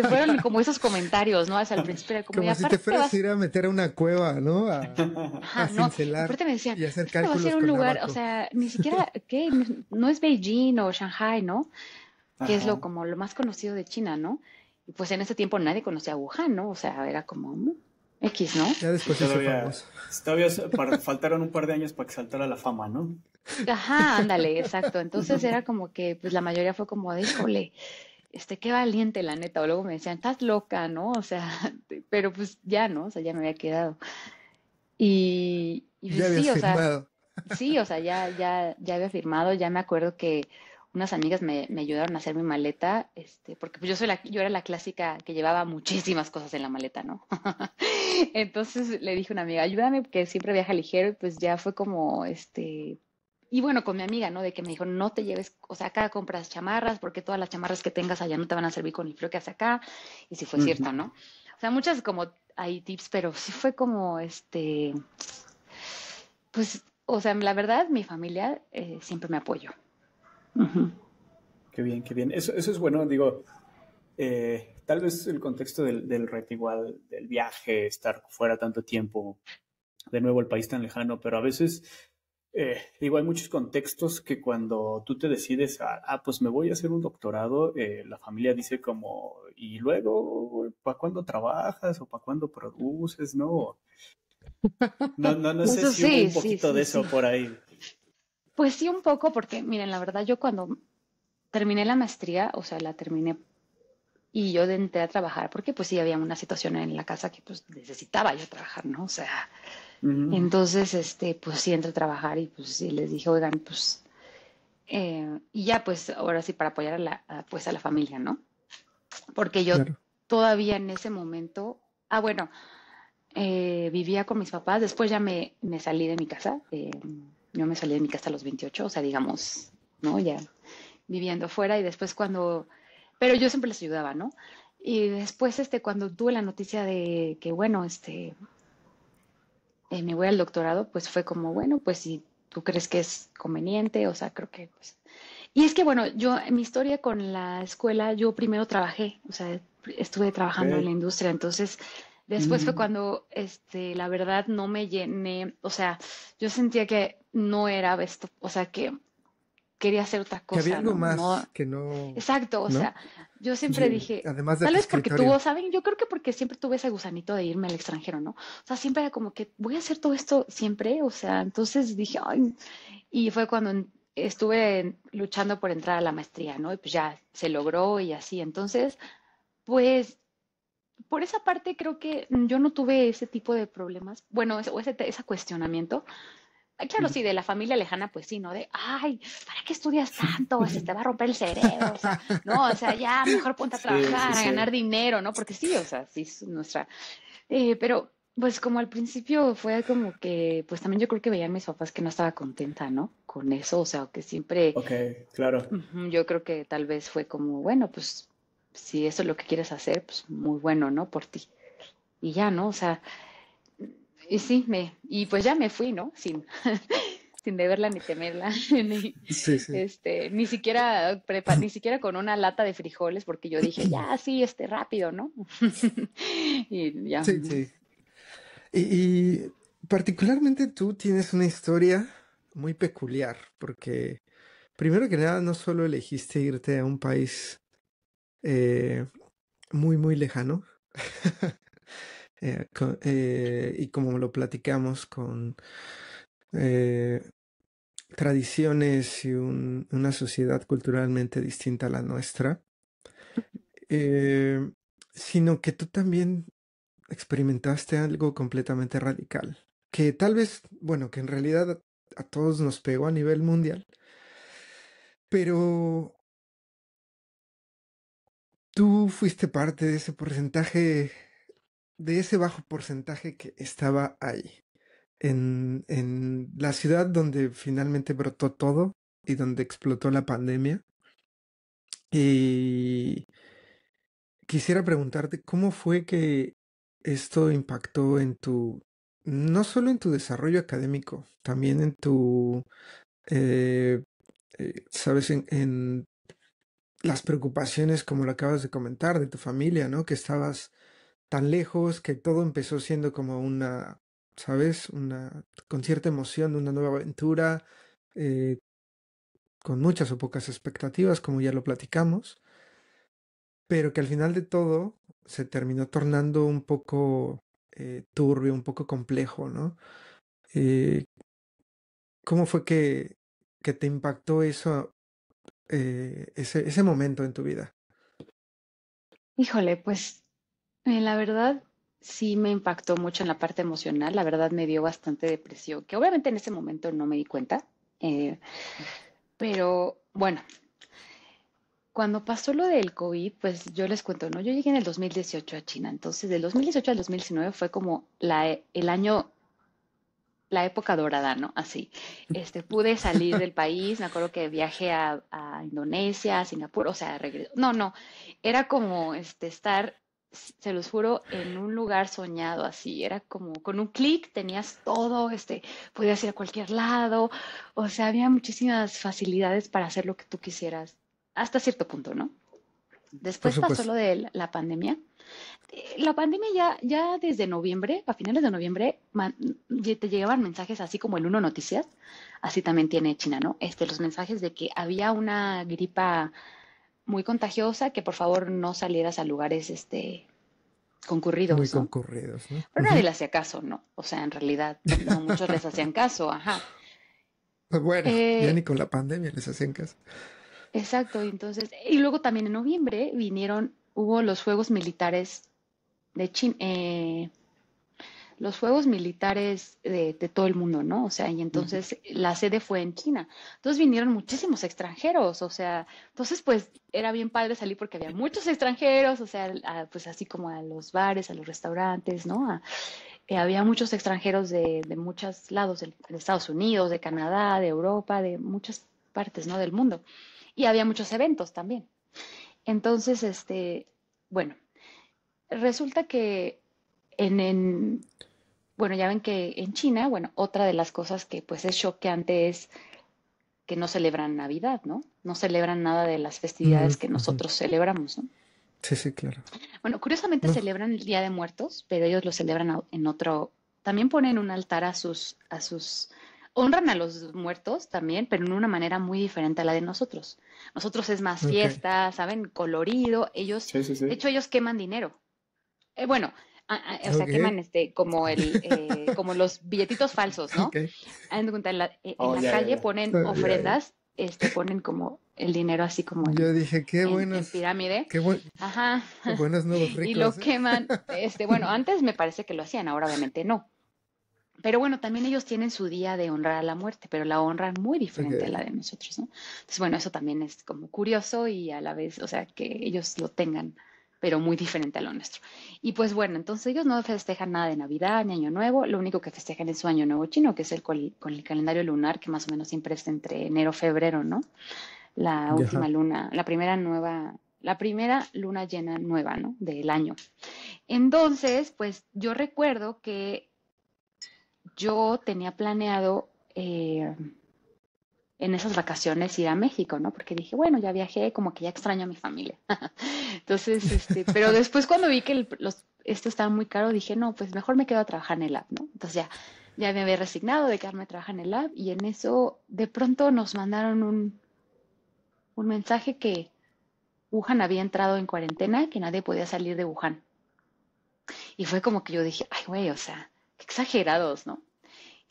fueron como esos comentarios, ¿no? Hasta el principio era como, y como si te aparte te fueras a vas. ir a meter a una cueva, ¿no? A Ajá, no, y cincelar aparte me decían, y hacer es que te vas a ir cálculos a un con lugar, o abaco. sea, ni siquiera, ¿qué? No es Beijing o Shanghai, ¿no? Que es Ajá. como lo más conocido de China, ¿no? Y pues en ese tiempo nadie conocía a Wuhan, ¿no? O sea, era como X, ¿no? Ya Sí, después se hizo todavía, famoso. faltaron un par de años para que saltara la fama, ¿no? Ajá, ándale, exacto. Entonces era como que, pues la mayoría fue como de, híjole, qué valiente, la neta. O luego me decían, estás loca, ¿no? O sea, pero pues ya, ¿no? O sea, ya me había quedado. Y Ya pues habías sí, o sea, firmado. sí, o sea, ya había firmado, ya me acuerdo que unas amigas me ayudaron a hacer mi maleta, porque pues yo era la clásica que llevaba muchísimas cosas en la maleta, ¿no? Entonces le dije a una amiga, ayúdame, porque siempre viaja ligero, y pues ya fue como, y bueno, con mi amiga, ¿no? De que me dijo, no te lleves, o sea, acá compras chamarras, porque todas las chamarras que tengas allá no te van a servir con el frío que hace acá, y sí fue cierto, Ujú. ¿no? O sea, muchas como hay tips, pero sí fue como, pues o sea, la verdad, mi familia siempre me apoyó. Ujú. Qué bien, qué bien. Eso es bueno, digo, tal vez el contexto del reto igual, del viaje, estar fuera tanto tiempo, de nuevo el país tan lejano, pero a veces, digo, hay muchos contextos que cuando tú te decides, pues me voy a hacer un doctorado, la familia dice como, y luego, ¿para cuándo trabajas o para cuándo produces? No, no sé Eso si hubo sí, un sí, poquito sí, de sí. eso por ahí. Pues sí, un poco, porque miren, la verdad, yo cuando terminé la maestría, o sea, la terminé y yo entré a trabajar, porque pues sí había una situación en la casa que pues necesitaba yo trabajar, ¿no? O sea, Ujú, entonces, pues sí entré a trabajar y pues sí les dije, oigan, pues, y ya pues ahora sí para apoyar pues a la familia, ¿no? Porque yo Claro. todavía en ese momento, bueno, vivía con mis papás, después ya me salí de mi casa, yo me salí de mi casa a los 28, o sea, digamos, ¿no? Ya viviendo fuera y después cuando, pero yo siempre les ayudaba, ¿no? Y después, cuando tuve la noticia de que, bueno, me voy al doctorado, pues fue como, bueno, pues si tú crees que es conveniente, o sea, creo que, pues... Y es que, bueno, yo, en mi historia con la escuela, yo primero trabajé, o sea, estuve ok. trabajando en la industria, entonces, después fue Ujú. cuando, la verdad, no me llené, o sea, yo sentía que no era esto, o sea, que quería hacer otra Que había cosa, algo ¿no? No, más que no, exacto, o ¿no? sea, yo siempre dije, Además de tal tu vez porque escritorio. tuvo, ¿saben? Yo creo que porque siempre tuve ese gusanito de irme al extranjero, ¿no? O sea, siempre era como que voy a hacer todo esto siempre, o sea, entonces dije, ay, y fue cuando estuve luchando por entrar a la maestría, ¿no? Y pues ya se logró y así, entonces, pues por esa parte creo que yo no tuve ese tipo de problemas, bueno, ese cuestionamiento. Claro, sí, de la familia lejana, pues sí, ¿no? De, ay, ¿para qué estudias tanto? Se te va a romper el cerebro, o sea, no, o sea, ya mejor ponte a Sí, sí, trabajar, a sí. ganar dinero, ¿no? Porque sí, o sea, sí es nuestra... pero, pues como al principio fue como que, pues también yo creo que veían mis papás que no estaba contenta, ¿no? Con eso, o sea, que siempre, Ok, claro. yo creo que tal vez fue como, bueno, pues si eso es lo que quieres hacer, pues muy bueno, ¿no? Por ti. Y ya, ¿no? O sea, y sí, y pues ya me fui, ¿no? Sin deberla ni temerla, Sí, sí. ni siquiera ni siquiera con una lata de frijoles, porque yo dije, ya, sí, rápido, ¿no? Y ya. Sí, sí. Y particularmente tú tienes una historia muy peculiar, porque primero que nada no solo elegiste irte a un país eh, muy, muy lejano, y como lo platicamos con eh, tradiciones y una sociedad culturalmente distinta a la nuestra, eh, sino que tú también experimentaste algo completamente radical, que tal vez, bueno, que en realidad a todos nos pegó a nivel mundial, pero tú fuiste parte de ese porcentaje, de ese bajo porcentaje que estaba ahí, en la ciudad donde finalmente brotó todo y donde explotó la pandemia. Y quisiera preguntarte cómo fue que esto impactó en no solo en tu desarrollo académico, también en eh, sabes, en las preocupaciones, como lo acabas de comentar, de tu familia, ¿no? Que estabas tan lejos, que todo empezó siendo como ¿sabes? Con cierta emoción, una nueva aventura, eh, con muchas o pocas expectativas, como ya lo platicamos, pero que al final de todo se terminó tornando un poco turbio, un poco complejo, ¿no? Eh, ¿Cómo fue que te impactó eso, ese momento en tu vida? Híjole, pues la verdad sí me impactó mucho en la parte emocional, la verdad me dio bastante depresión, que obviamente en ese momento no me di cuenta, eh, pero bueno, cuando pasó lo del COVID, pues yo les cuento, ¿no? Yo llegué en el 2018 a China, entonces del 2018 al 2019 fue como el año, la época dorada, ¿no? Así, pude salir del país, me acuerdo que viajé a Indonesia, a Singapur, o sea, no, no, era como estar se los juro, en un lugar soñado así, era como con un clic tenías todo, podías ir a cualquier lado, o sea, había muchísimas facilidades para hacer lo que tú quisieras, hasta cierto punto, ¿no? Por Después pasó supuesto. lo de la pandemia. La pandemia ya desde noviembre, a finales de noviembre, te llegaban mensajes así como el Uno Noticias, así también tiene China, ¿no? Los mensajes de que había una gripa muy contagiosa, que por favor no salieras a lugares Muy concurridos, ¿no? concurridos, ¿no? Pero nadie le hacía caso, ¿no? O sea, en realidad no muchos les hacían caso, ajá. Pues bueno, ya Eh, ni con la pandemia les hacían caso. exacto, entonces, y luego también en noviembre hubo los Juegos Militares de China, los Juegos Militares de todo el mundo, ¿no? O sea, y Ujú. entonces la sede fue en China. Entonces vinieron muchísimos extranjeros, o sea, entonces pues era bien padre salir porque había muchos extranjeros, o sea, pues así como a los bares, a los restaurantes, ¿no? Había muchos extranjeros de muchos lados, de Estados Unidos, de Canadá, de Europa, de muchas partes, ¿no? Del mundo. Y había muchos eventos también. Entonces, bueno, resulta que en bueno, ya ven que en China, bueno, otra de las cosas que pues es choqueante es que no celebran Navidad, ¿no? No celebran nada de las Mm, festividades que ujú. nosotros celebramos, ¿no? Sí, sí, claro. Bueno, curiosamente No, celebran el Día de Muertos, pero ellos lo celebran en otro, también ponen un altar honran a los muertos también, pero en una manera muy diferente a la de nosotros. Nosotros es más ok. fiesta, ¿saben? Colorido. Sí, sí, De sí. hecho, ellos queman dinero. Bueno, o sea, Ok. queman como los billetitos falsos, ¿no? Ok. Hagan de cuenta, en Oh, la ya, ya, calle ya. ponen Ah, ya, ya. ofrendas, ponen como el dinero así como Yo dije, en pirámide, qué ajá, buenos nuevos y ricos, lo ¿eh? queman, bueno, antes me parece que lo hacían, ahora obviamente no. Pero bueno, también ellos tienen su día de honrar a la muerte, pero la honran muy diferente a Ok. la de nosotros, ¿no? Entonces, bueno, eso también es como curioso y a la vez, o sea, que ellos lo tengan, pero muy diferente a lo nuestro. Y pues bueno, entonces ellos no festejan nada de Navidad ni Año Nuevo, lo único que festejan es su Año Nuevo chino, que es con el calendario lunar, que más o menos siempre es entre enero y febrero, ¿no? La Ya, última ajá. luna, la primera luna llena nueva, ¿no? Del año. Entonces, pues yo recuerdo que yo tenía planeado en esas vacaciones ir a México, ¿no? Porque dije, bueno, ya viajé, como que ya extraño a mi familia. Entonces, pero después cuando vi que esto estaba muy caro, dije, no, pues mejor me quedo a trabajar en el lab, ¿no? Entonces ya me había resignado de quedarme a trabajar en el lab y en eso de pronto nos mandaron un mensaje que Wuhan había entrado en cuarentena, que nadie podía salir de Wuhan. Y fue como que yo dije, ay, güey, o sea, qué exagerados, ¿no?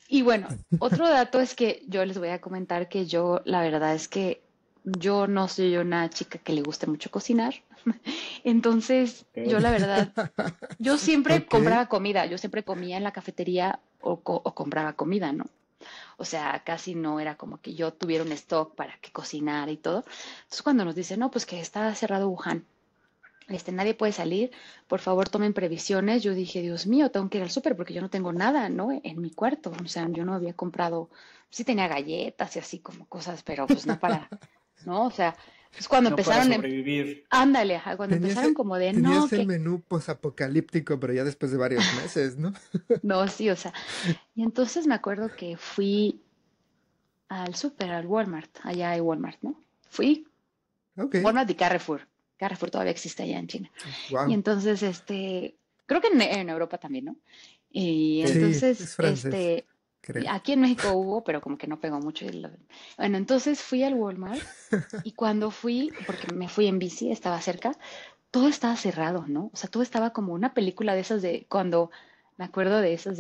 Y bueno, otro dato es que yo les voy a comentar que yo, la verdad es que yo no soy una chica que le guste mucho cocinar. Entonces, yo Ok. la verdad, yo siempre Ok. compraba comida, yo siempre comía en la cafetería o compraba comida, ¿no? O sea, casi no era como que yo tuviera un stock para que cocinara y todo. Entonces, cuando nos dicen, no, pues que está cerrado Wuhan, nadie puede salir, por favor tomen previsiones. Yo dije, Dios mío, tengo que ir al súper porque yo no tengo nada, ¿no? En mi cuarto, o sea, yo no había comprado, sí tenía galletas y así como cosas, pero pues no para, ¿no? O sea, pues cuando No para empezaron, sobrevivir. ándale, ajá, cuando Tenías, empezaron como de, no, tenías el que, menú posapocalíptico, pero ya después de varios meses, ¿no? no, sí, o sea, y entonces me acuerdo que fui al súper, al Walmart, allá hay Walmart, ¿no? Fui, Ok. Walmart y Carrefour, Carrefour todavía existe allá en China. Y Wow. entonces, creo que en Europa también, ¿no? Y Sí. Sí, entonces, es francés, creo. aquí en México hubo, pero como que no pegó mucho. Bueno, entonces fui al Walmart y cuando fui, porque me fui en bici, estaba cerca, todo estaba cerrado, ¿no? O sea, todo estaba como una película de esas de cuando, me acuerdo de esas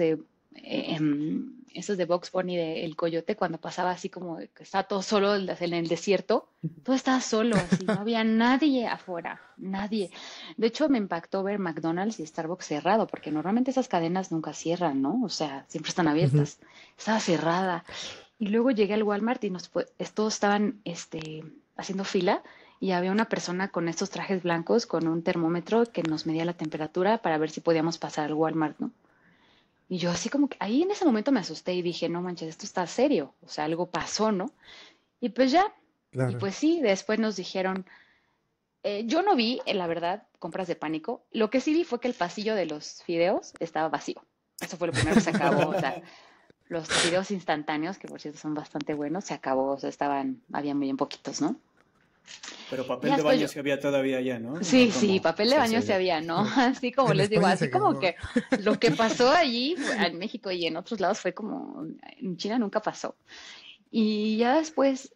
esos de Box Bunny de El Coyote, cuando pasaba así como que estaba todo solo en el desierto, todo estaba solo, así, no había nadie afuera, nadie. De hecho, me impactó ver McDonald's y Starbucks cerrado, porque normalmente esas cadenas nunca cierran, ¿no? O sea, siempre están Ujú. abiertas. Estaba cerrada. Y luego llegué al Walmart y todos estaban haciendo fila y había una persona con estos trajes blancos con un termómetro que nos medía la temperatura para ver si podíamos pasar al Walmart, ¿no? Y yo así como que ahí en ese momento me asusté y dije, no manches, esto está serio, o sea, algo pasó, ¿no? Y pues ya, y Claro. pues sí, después nos dijeron, Yo no vi, la verdad, compras de pánico. Lo que sí vi fue que el pasillo de los fideos estaba vacío. Eso fue lo primero que se acabó. O sea, los fideos instantáneos, que por cierto son bastante buenos, se acabó. O sea, había muy bien poquitos, ¿no? Pero Y papel ya de después yo, baño sí había todavía ya, ¿no? No sí, sí, como papel de se baño hace se ya. había, ¿no? Así como En les digo, España se así como acabó. que lo que pasó allí en México y en otros lados fue como, en China nunca pasó. Y ya después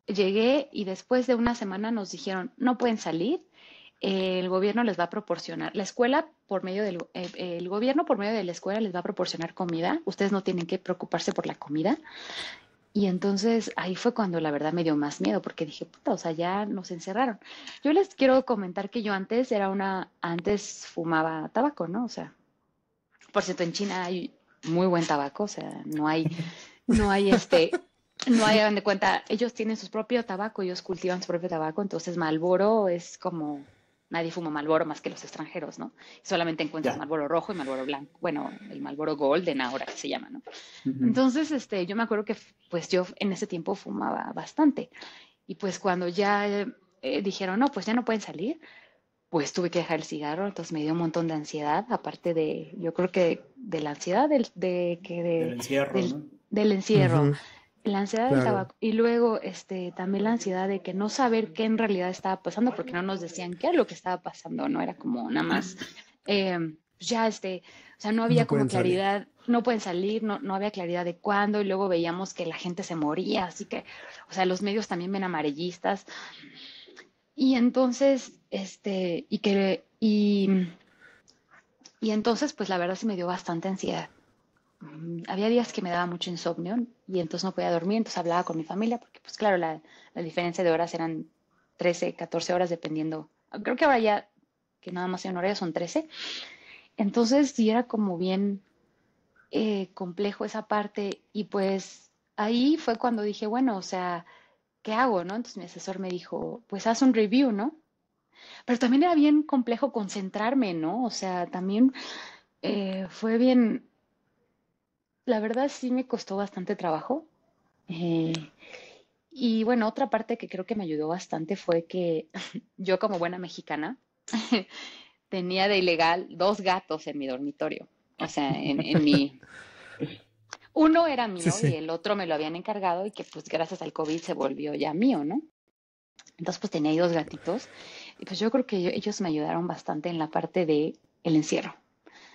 llegué y después de una semana nos dijeron, no pueden salir, el gobierno les va a proporcionar, la escuela por medio el gobierno por medio de la escuela les va a proporcionar comida, ustedes no tienen que preocuparse por la comida. Y entonces ahí fue cuando la verdad me dio más miedo porque dije, puta, o sea, ya nos encerraron. Yo les quiero comentar que yo antes fumaba tabaco, ¿no? O sea, por cierto, en China hay muy buen tabaco, o sea, no hay no hay, hagan de cuenta, ellos tienen su propio tabaco, ellos cultivan su propio tabaco, entonces Marlboro es como, nadie fuma Marlboro más que los extranjeros, ¿no? Solamente encuentras Ya. Marlboro rojo y Marlboro blanco, bueno, el Marlboro Golden ahora que se llama, ¿no? Ujú. Entonces, yo me acuerdo que pues yo en ese tiempo fumaba bastante y pues cuando ya dijeron, no, pues ya no pueden salir, pues tuve que dejar el cigarro, entonces me dio un montón de ansiedad, aparte de, yo creo que de la ansiedad Del encierro, del, ¿no? del encierro, Ujú, la ansiedad del claro. tabaco y luego también la ansiedad de que no saber qué en realidad estaba pasando porque no nos decían qué era lo que estaba pasando, no era como nada más, ya o sea, no había No como pueden salir. claridad, no pueden salir, no había claridad de cuándo y luego veíamos que la gente se moría, así que, o sea, los medios también ven amarillistas y entonces, y entonces, pues la verdad sí me dio bastante ansiedad. Había días que me daba mucho insomnio y entonces no podía dormir, entonces hablaba con mi familia, porque pues claro, la diferencia de horas eran 13 14 horas dependiendo. Creo que ahora ya, que nada más en horario son 13. Entonces sí era como bien complejo esa parte y pues ahí fue cuando dije, bueno, o sea, ¿qué hago, no? Entonces mi asesor me dijo, pues haz un review, ¿no? Pero también era bien complejo concentrarme, ¿no? O sea, también fue bien, la verdad sí me costó bastante trabajo. Eh, y bueno, otra parte que creo que me ayudó bastante fue que yo como buena mexicana tenía de ilegal 2 gatos en mi dormitorio. O sea, uno era Sí, mío y sí. el otro me lo habían encargado y que pues gracias al COVID se volvió ya mío, ¿no? Entonces pues tenía ahí 2 gatitos y pues yo creo que ellos me ayudaron bastante en la parte de el encierro,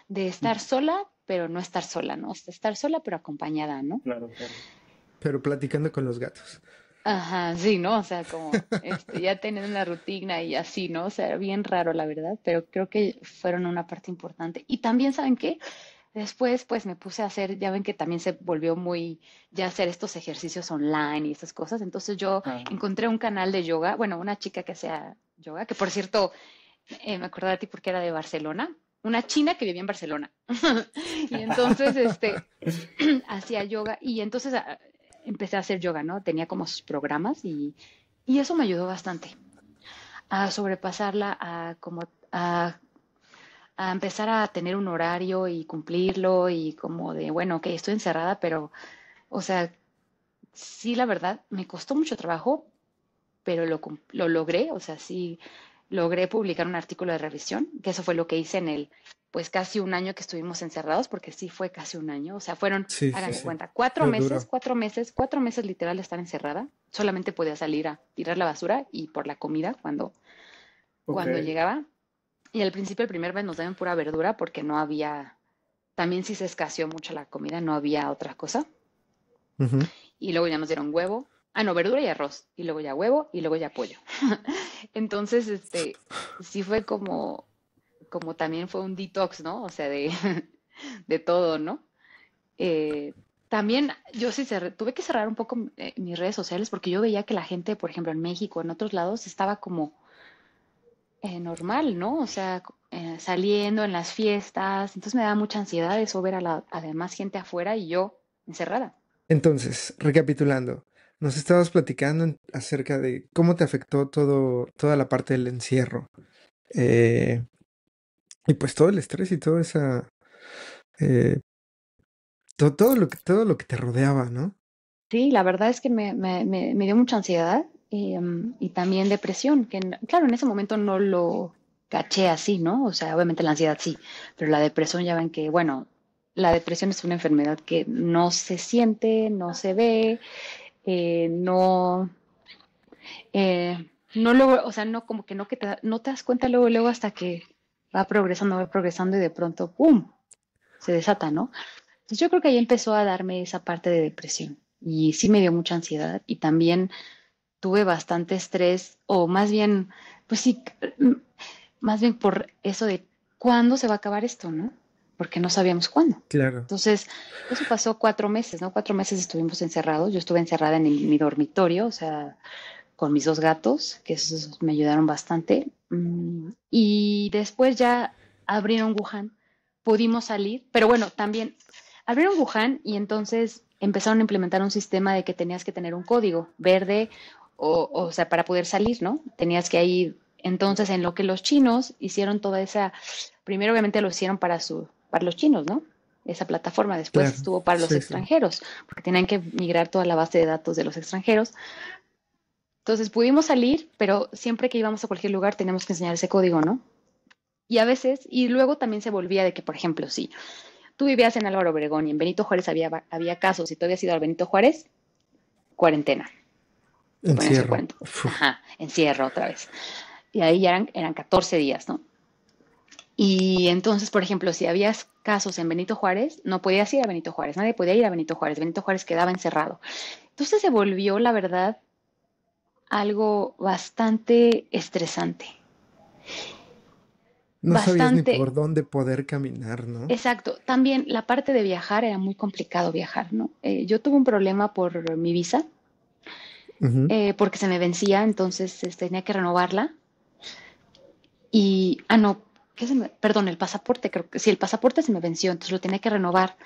de estar sola, pero no estar sola, ¿no? O sea, estar sola, pero acompañada, ¿no? Claro, claro. Pero platicando con los gatos. Ajá, sí, ¿no? O sea, como ya teniendo una rutina y así, ¿no? O sea, bien raro, la verdad, pero creo que fueron una parte importante. Y también, ¿saben qué? Después, pues me puse a hacer, ya ven que también se volvió muy, ya hacer estos ejercicios online y estas cosas. Entonces yo Ah, encontré un canal de yoga, bueno, una chica que hacía yoga, que por cierto, me acordé de ti porque era de Barcelona, una china que vivía en Barcelona. Y entonces, hacía yoga y entonces empecé a hacer yoga, ¿no? Tenía como sus programas y eso me ayudó bastante a sobrepasarla, a empezar a tener un horario y cumplirlo y como de, bueno, ok, estoy encerrada, pero, o sea, sí, la verdad, me costó mucho trabajo, pero lo logré, o sea, sí logré publicar un artículo de revisión, que eso fue lo que hice en pues casi un año que estuvimos encerrados, porque sí fue casi un año, o sea, fueron, Sí, sí, hagan de sí. cuenta, cuatro Fue meses, duro. 4 meses, 4 meses literal de estar encerrada, solamente podía salir a tirar la basura y por la comida ok. cuando llegaba, y al principio el primer mes nos daban pura verdura porque no había, también sí se escaseó mucho la comida, no había otra cosa, Ujú. y luego ya nos dieron huevo, no, verdura y arroz, y luego ya huevo, y luego ya pollo. Entonces, sí fue como también fue un detox, ¿no? O sea, de todo, ¿no? Eh, también yo sí tuve que cerrar un poco mis redes sociales porque yo veía que la gente, por ejemplo, en México, en otros lados, estaba como normal, ¿no? O sea, saliendo en las fiestas. Entonces me daba mucha ansiedad eso, ver a la demás gente afuera y yo encerrada. Entonces, recapitulando, nos estabas platicando acerca de cómo te afectó toda la parte del encierro. eh, y pues todo el estrés y toda esa, eh, todo lo que te rodeaba, ¿no? Sí, la verdad es que me dio mucha ansiedad y también depresión, que claro, en ese momento no lo caché así, ¿no? O sea, obviamente la ansiedad sí, pero la depresión ya ven que, bueno, la depresión es una enfermedad que no se siente, no se ve, no, no luego, o sea, no como que no te das cuenta luego hasta que va progresando y de pronto, ¡pum!, se desata, ¿no? Entonces yo creo que ahí empezó a darme esa parte de depresión y sí me dio mucha ansiedad y también tuve bastante estrés o más bien, pues sí, más bien por eso de cuándo se va a acabar esto, ¿no? Porque no sabíamos cuándo. Claro. Entonces, eso pasó 4 meses, ¿no? 4 meses estuvimos encerrados. Yo estuve encerrada en mi dormitorio, o sea, con mis 2 gatos, que esos me ayudaron bastante. Y después ya abrieron Wuhan, pudimos salir, pero bueno, también abrieron Wuhan y entonces empezaron a implementar un sistema de que tenías que tener un código verde, o sea, para poder salir, ¿no? Tenías que ir, entonces, en lo que los chinos hicieron toda esa, primero obviamente lo hicieron para los chinos, ¿no? Esa plataforma, después Claro, estuvo para los sí, sí. extranjeros, porque tenían que migrar toda la base de datos de los extranjeros. Entonces pudimos salir, pero siempre que íbamos a cualquier lugar teníamos que enseñar ese código, ¿no? Y a veces, y luego también se volvía de que, por ejemplo, si tú vivías en Álvaro Obregón y en Benito Juárez había casos y tú habías ido al Benito Juárez, cuarentena, te ponías el Encierro. cuarento, Uf, ajá, encierro otra vez. Y ahí ya eran 14 días, ¿no? Y entonces, por ejemplo, si había casos en Benito Juárez, no podías ir a Benito Juárez, nadie podía ir a Benito Juárez quedaba encerrado. Entonces se volvió, la verdad, algo bastante estresante. no sabías ni Bastante, por dónde poder caminar, ¿no? exacto. También la parte de viajar era muy complicado viajar, ¿no? Yo tuve un problema por mi visa, Ujú. porque se me vencía, entonces tenía que renovarla. Y, no, perdón, el pasaporte, creo que sí, el pasaporte se me venció, entonces lo tenía que renovar.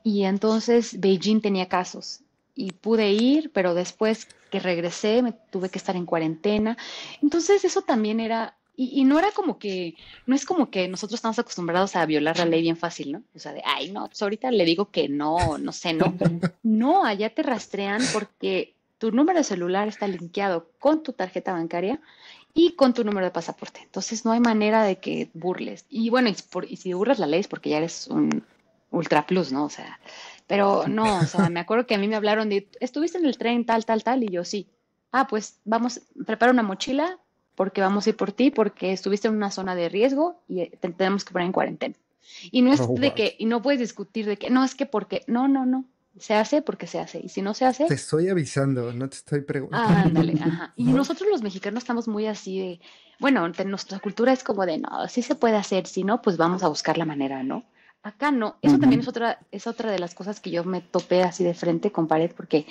Y entonces Beijing tenía casos y pude ir, pero después que regresé me tuve que estar en cuarentena. Entonces eso también era, y no era como que, no es como que nosotros estamos acostumbrados a violar la ley bien fácil, ¿no? O sea, de, ay, no, pues ahorita le digo que no, no sé, no. No, allá te rastrean porque tu número de celular está linkeado con tu tarjeta bancaria y con tu número de pasaporte. Entonces no hay manera de que burles. Y bueno, y si burlas la ley es porque ya eres un ultra plus, ¿no? O sea, pero no, o sea, me acuerdo que a mí me hablaron de, estuviste en el tren tal, tal, tal, y yo sí. Ah, pues vamos, prepara una mochila porque vamos a ir por ti, porque estuviste en una zona de riesgo y te tenemos que poner en cuarentena. Y no es Oh, de wow. que, y no puedes discutir de que, no, es que porque, no, no, no, se hace porque se hace. Y si no se Te hace, estoy avisando, no te estoy preguntando, ándale, ajá. Y ¿no? nosotros los mexicanos estamos muy así de, bueno, nuestra cultura es como de, no, sí se puede hacer, si no, pues vamos a buscar la manera, ¿no? Acá no. Eso también Ujú. es otra de las cosas que yo me topé así de frente con pared, porque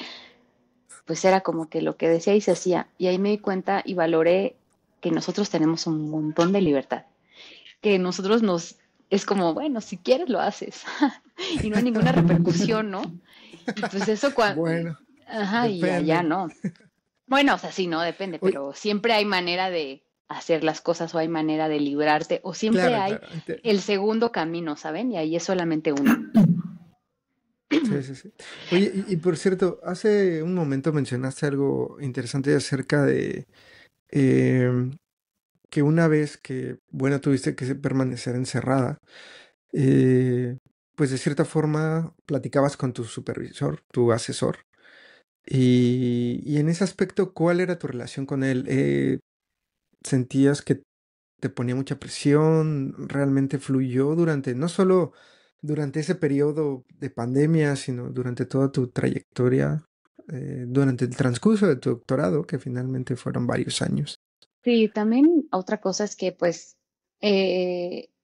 pues era como que lo que decía y se hacía. Y ahí me di cuenta y valoré que nosotros tenemos un montón de libertad, que nosotros es como, bueno, si quieres lo haces y no hay ninguna repercusión, ¿no? Y pues eso Bueno, ajá, y allá depende. no. Bueno, o sea, sí, no, depende, Oye, pero siempre hay manera de hacer las cosas o hay manera de librarte o siempre claro, hay claro. el segundo camino, ¿saben? Y ahí es solamente uno. Sí, sí, sí. Oye, y por cierto, hace un momento mencionaste algo interesante acerca de em, que una vez que, bueno, tuviste que permanecer encerrada, eh, pues de cierta forma platicabas con tu supervisor, tu asesor, y en ese aspecto, ¿cuál era tu relación con él? ¿Sentías que te ponía mucha presión? ¿Realmente fluyó durante, no solo durante ese periodo de pandemia, sino durante toda tu trayectoria, durante el transcurso de tu doctorado, que finalmente fueron varios años? Sí, también otra cosa es que, pues,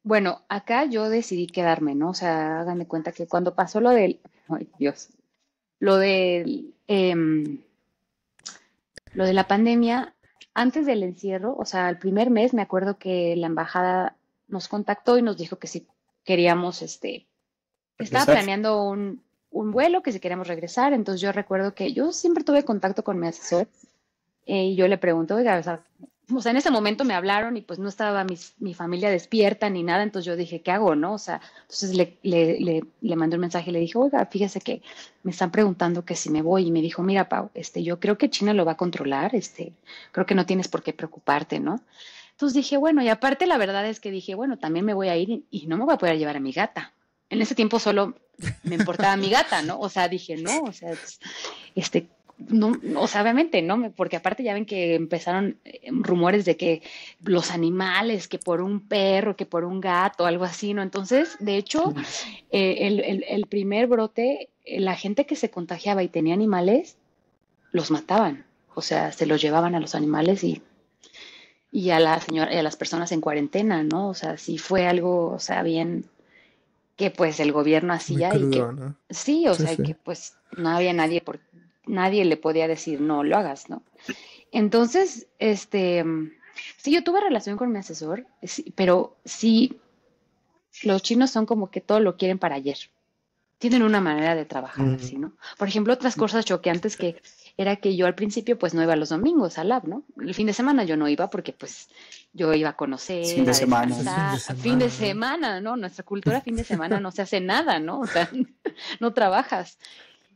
bueno, acá yo decidí quedarme, ¿no? O sea, hagan de cuenta que cuando pasó ay, Dios, lo del, lo de la pandemia, antes del encierro, o sea, el primer mes me acuerdo que la embajada nos contactó y nos dijo que si queríamos, que estaba Regresar. planeando un vuelo, que si queríamos regresar. Entonces yo recuerdo que yo siempre tuve contacto con mi asesor y yo le pregunto, oiga, o sea, o sea, en ese momento me hablaron y pues no estaba mi familia despierta ni nada, entonces yo dije, ¿qué hago, no? O sea, entonces le mandé un mensaje y le dije, oiga, fíjese que me están preguntando que si me voy, y me dijo, mira, Pau, yo creo que China lo va a controlar, creo que no tienes por qué preocuparte, ¿no? Entonces dije, bueno, y aparte la verdad es que dije, bueno, también me voy a ir y no me voy a poder llevar a mi gata. En ese tiempo solo me importaba mi gata, ¿no? O sea, dije, no, o sea, este, no, o sea, obviamente, ¿no? Porque aparte ya ven que empezaron rumores de que los animales, que por un perro, que por un gato, algo así, ¿no? Entonces, de hecho, el primer brote, la gente que se contagiaba y tenía animales, los mataban. O sea, se los llevaban a los animales y a la señora, y a las personas en cuarentena, ¿no? O sea, sí fue algo, o sea, bien que pues el gobierno Muy hacía y que crudo, ¿no? sí, o Sí, sea, y sí. que pues no había nadie nadie le podía decir no lo hagas, ¿no? Entonces, sí, yo tuve relación con mi asesor, sí, pero sí, los chinos son como que todo lo quieren para ayer. Tienen una manera de trabajar Mm, así, ¿no? Por ejemplo, otras cosas choqueantes que era que yo al principio pues no iba los domingos al lab, ¿no? El fin de semana yo no iba porque pues yo iba a Fin conocer, de a semana. es fin de descansar, a fin de semana, ¿no? semana, ¿no? Nuestra cultura fin de semana no se hace nada, ¿no? O sea, no trabajas.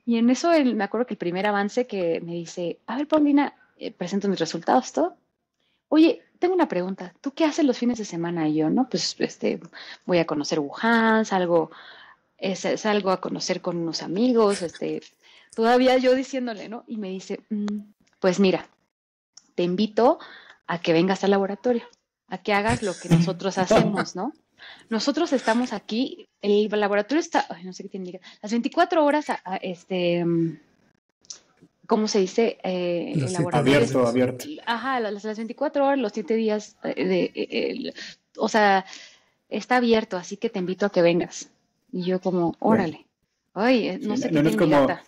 Y en eso me acuerdo que el primer avance que me dice, a ver, Paulina, presento mis resultados, todo. Oye, tengo una pregunta. ¿Tú qué haces los fines de semana? Y yo, no, pues voy a conocer Wuhan, salgo a conocer con unos amigos, todavía yo diciéndole, ¿no? Y me dice, pues mira, te invito a que vengas al laboratorio, a que hagas lo que nosotros hacemos, ¿no? Nosotros estamos aquí, el laboratorio está, ay, no sé qué tiene, las 24 horas, ¿cómo se dice? El Los siete laboratorio días es, de la Abierto, semana. abierto. ajá, las 24 horas, los 7 días, o sea, está abierto, así que te invito a que vengas. Y yo como, Bueno, órale, ay, no sí, sé no, qué no es tiene mi como, gata.